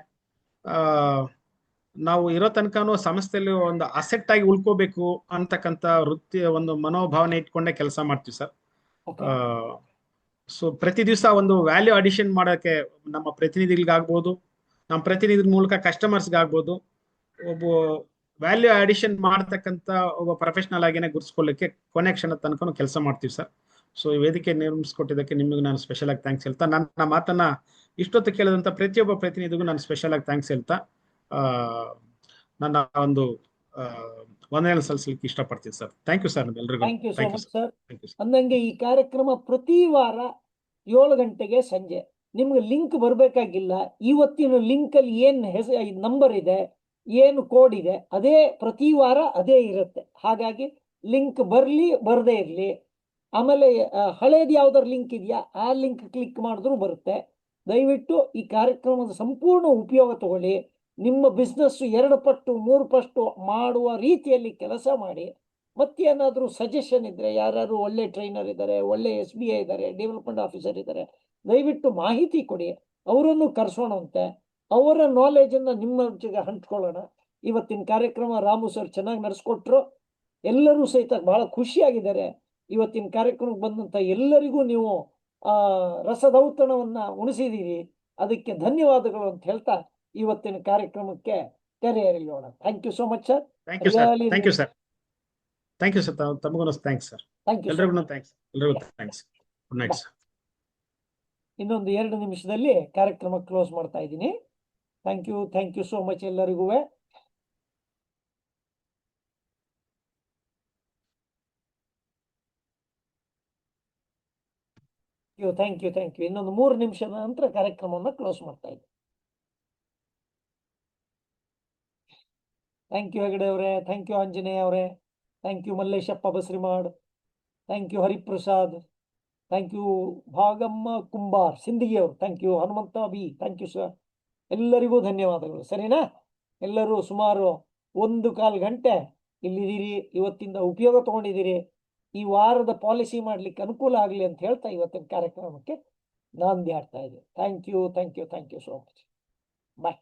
ನಾವು ಇರೋ ತನಕನೂ ಸಂಸ್ಥೆಯಲ್ಲಿ ಒಂದು ಅಸೆಟ್ ಆಗಿ ಉಳ್ಕೋಬೇಕು ಅಂತಕ್ಕಂಥ ವೃತ್ತಿ ಒಂದು ಮನೋಭಾವನೆ ಇಟ್ಕೊಂಡೇ ಕೆಲಸ ಮಾಡ್ತೀವಿ ಸರ್. ಸೊ ಪ್ರತಿ ದಿವಸ ಒಂದು ವ್ಯಾಲ್ಯೂ ಅಡಿಷನ್ ಮಾಡೋಕ್ಕೆ ನಮ್ಮ ಪ್ರತಿನಿಧಿಗಳಿಗಾಗ್ಬೋದು, ನಮ್ಮ ಪ್ರತಿನಿಧಿ ಮೂಲಕ ಕಸ್ಟಮರ್ಸ್ಗಾಗ್ಬೋದು, ಒಬ್ಬ ವ್ಯಾಲ್ಯೂ ಅಡಿಷನ್ ಮಾಡತಕ್ಕಂಥ ಒಬ್ಬ ಪ್ರೊಫೆಷನಲ್ ಆಗಿನೇ ಗುರುತಿಸ್ಕೊಳ್ಳಿಕ್ಕೆ ಕೊನೆ ಕ್ಷಣದ ತನಕ ಕೆಲಸ ಮಾಡ್ತೀವಿ ಸರ್. ಸೊ ಈ ವೇದಿಕೆ ನಿರ್ಮಿಸ್ಕೊಟ್ಟಿದ್ದಕ್ಕೆ ನಿಮಗೆ ನಾನು ಸ್ಪೆಷಲ್ ಆಗಿ ಥ್ಯಾಂಕ್ಸ್ ಹೇಳ್ತಾ, ನನ್ನ ಮಾತನ್ನ ಇಷ್ಟೊತ್ತು ಕೇಳಿದಂಥ ಪ್ರತಿಯೊಬ್ಬ ಪ್ರತಿನಿಧಿಗೂ ನಾನು ಸ್ಪೆಷಲ್ ಆಗಿ ಥ್ಯಾಂಕ್ಸ್ ಹೇಳ್ತಾ ನನ್ನ ಒಂದು ವಂದನೆ ಸಲ್ಲಿಸಲಿಕ್ಕೆ ಇಷ್ಟಪಡ್ತೀನಿ ಸರ್. ಥ್ಯಾಂಕ್ ಯು ಸರ್ ಎಲ್ರಿಗೂ. Thank you so much sir. ಅಂದಂಗೆ ಈ ಕಾರ್ಯಕ್ರಮ ಪ್ರತಿ ವಾರ 7 ಗಂಟೆಗೆ ಸಂಜೆ. ನಿಮ್ಗೆ ಲಿಂಕ್ ಬರಬೇಕಾಗಿಲ್ಲ. ಇವತ್ತಿನ ಲಿಂಕ್ ಅಲ್ಲಿ ಏನು ನಂಬರ್ ಇದೆ, ಏನು ಕೋಡ್ ಇದೆ, ಅದೇ ಪ್ರತಿ ವಾರ ಅದೇ ಇರುತ್ತೆ. ಹಾಗಾಗಿ ಲಿಂಕ್ ಬರ್ಲಿ ಬರದೇ ಇರಲಿ, ಆಮೇಲೆ ಹಳೇದು ಯಾವ್ದಾರು ಲಿಂಕ್ ಇದೆಯಾ ಆ ಲಿಂಕ್ ಕ್ಲಿಕ್ ಮಾಡಿದ್ರು ಬರುತ್ತೆ. ದಯವಿಟ್ಟು ಈ ಕಾರ್ಯಕ್ರಮದ ಸಂಪೂರ್ಣ ಉಪಯೋಗ ತಗೊಳ್ಳಿ. ನಿಮ್ಮ ಬಿಸ್ನೆಸ್ 2 ಪಟ್ಟು 3 ಪಟ್ಟು ಮಾಡುವ ರೀತಿಯಲ್ಲಿ ಕೆಲಸ ಮಾಡಿ. ಮತ್ತೇನಾದರೂ ಸಜೆಷನ್ ಇದ್ರೆ, ಯಾರು ಒಳ್ಳೆ ಟ್ರೈನರ್ ಇದ್ದಾರೆ, ಒಳ್ಳೆ SBI ಇದ್ದಾರೆ, ಡೆವಲಪ್ಮೆಂಟ್ ಆಫೀಸರ್ ಇದ್ದಾರೆ, ದಯವಿಟ್ಟು ಮಾಹಿತಿ ಕೊಡಿ. ಅವರನ್ನು ಕರ್ಸೋಣಂತೆ, ಅವರ ನಾಲೆಜನ್ನು ನಿಮ್ಮ ಜೊತೆಗೆ ಹಂಚ್ಕೊಳ್ಳೋಣ. ಇವತ್ತಿನ ಕಾರ್ಯಕ್ರಮ ರಾಮು ಸರ್ ಚೆನ್ನಾಗಿ ನಡೆಸ್ಕೊಟ್ರು. ಎಲ್ಲರೂ ಸಹಿತ ಬಹಳ ಖುಷಿಯಾಗಿದ್ದಾರೆ. ಇವತ್ತಿನ ಕಾರ್ಯಕ್ರಮಕ್ಕೆ ಬಂದಂತ ಎಲ್ಲರಿಗೂ ನೀವು ರಸದೌತಣವನ್ನ ಉಣಿಸಿದೀರಿ, ಅದಕ್ಕೆ ಧನ್ಯವಾದಗಳು ಅಂತ ಹೇಳ್ತಾ ಇವತ್ತಿನ ಕಾರ್ಯಕ್ರಮಕ್ಕೆ ತೆರೆ ಎಳೆಯೋಣ. Thank you so much sir. Thank you sir. Thank you sir. Thank you sir. ತಮಗೂ ಥ್ಯಾಂಕ್ಸ್ ಸರ್. ಎಲ್ರಿಗೂ ಥ್ಯಾಂಕ್ಸ್. ಎಲ್ರಿಗೂ ಥ್ಯಾಂಕ್ಸ್. Good night sir. ಇನ್ನೊಂದು 2 ನಿಮಿಷದಲ್ಲಿ ಕಾರ್ಯಕ್ರಮ ಕ್ಲೋಸ್ ಮಾಡ್ತಾ ಇದ್ದೀನಿ. ಥ್ಯಾಂಕ್ ಯು ಸೋ ಮಚ್ ಎಲ್ಲರಿಗೂ. Thank you. ಇನ್ನೊಂದು 3 ನಿಮಿಷದ ನಂತರ ಕಾರ್ಯಕ್ರಮವನ್ನು ಕ್ಲೋಸ್ ಮಾಡ್ತಾ ಇದ್ದೀನಿ. ಥ್ಯಾಂಕ್ ಯು ಹೆಗಡೆ ಅವರೇ, ಥ್ಯಾಂಕ್ ಯು ಆಂಜನೇಯ ಅವರೇ, thank you Malleshappa Basrimad, thank you Hariprasad, thank you Bhagamma Kumbar Sindagi ಅವರು, thank you Hanumanta B, thank you sir. ಎಲ್ಲರಿಗೂ ಧನ್ಯವಾದಗಳು. ಸರಿನಾ? ಎಲ್ಲರೂ ಸುಮಾರು 1.25 ಗಂಟೆ ಇಲ್ಲಿದ್ದೀರಿ. ಇವತ್ತಿಂದ ಉಪಯೋಗ ತಗೊಂಡಿದ್ದೀರಿ. ಈ ವಾರದ ಪಾಲಿಸಿ ಮಾಡ್ಲಿಕ್ಕೆ ಅನುಕೂಲ ಆಗಲಿ ಅಂತ ಹೇಳ್ತಾ ಇವತ್ತಿನ ಕಾರ್ಯಕ್ರಮಕ್ಕೆ ನಾಂದಿ ಹಾಡ್ತಾ ಇದ್ದೀನಿ. Thank you so much. Bye.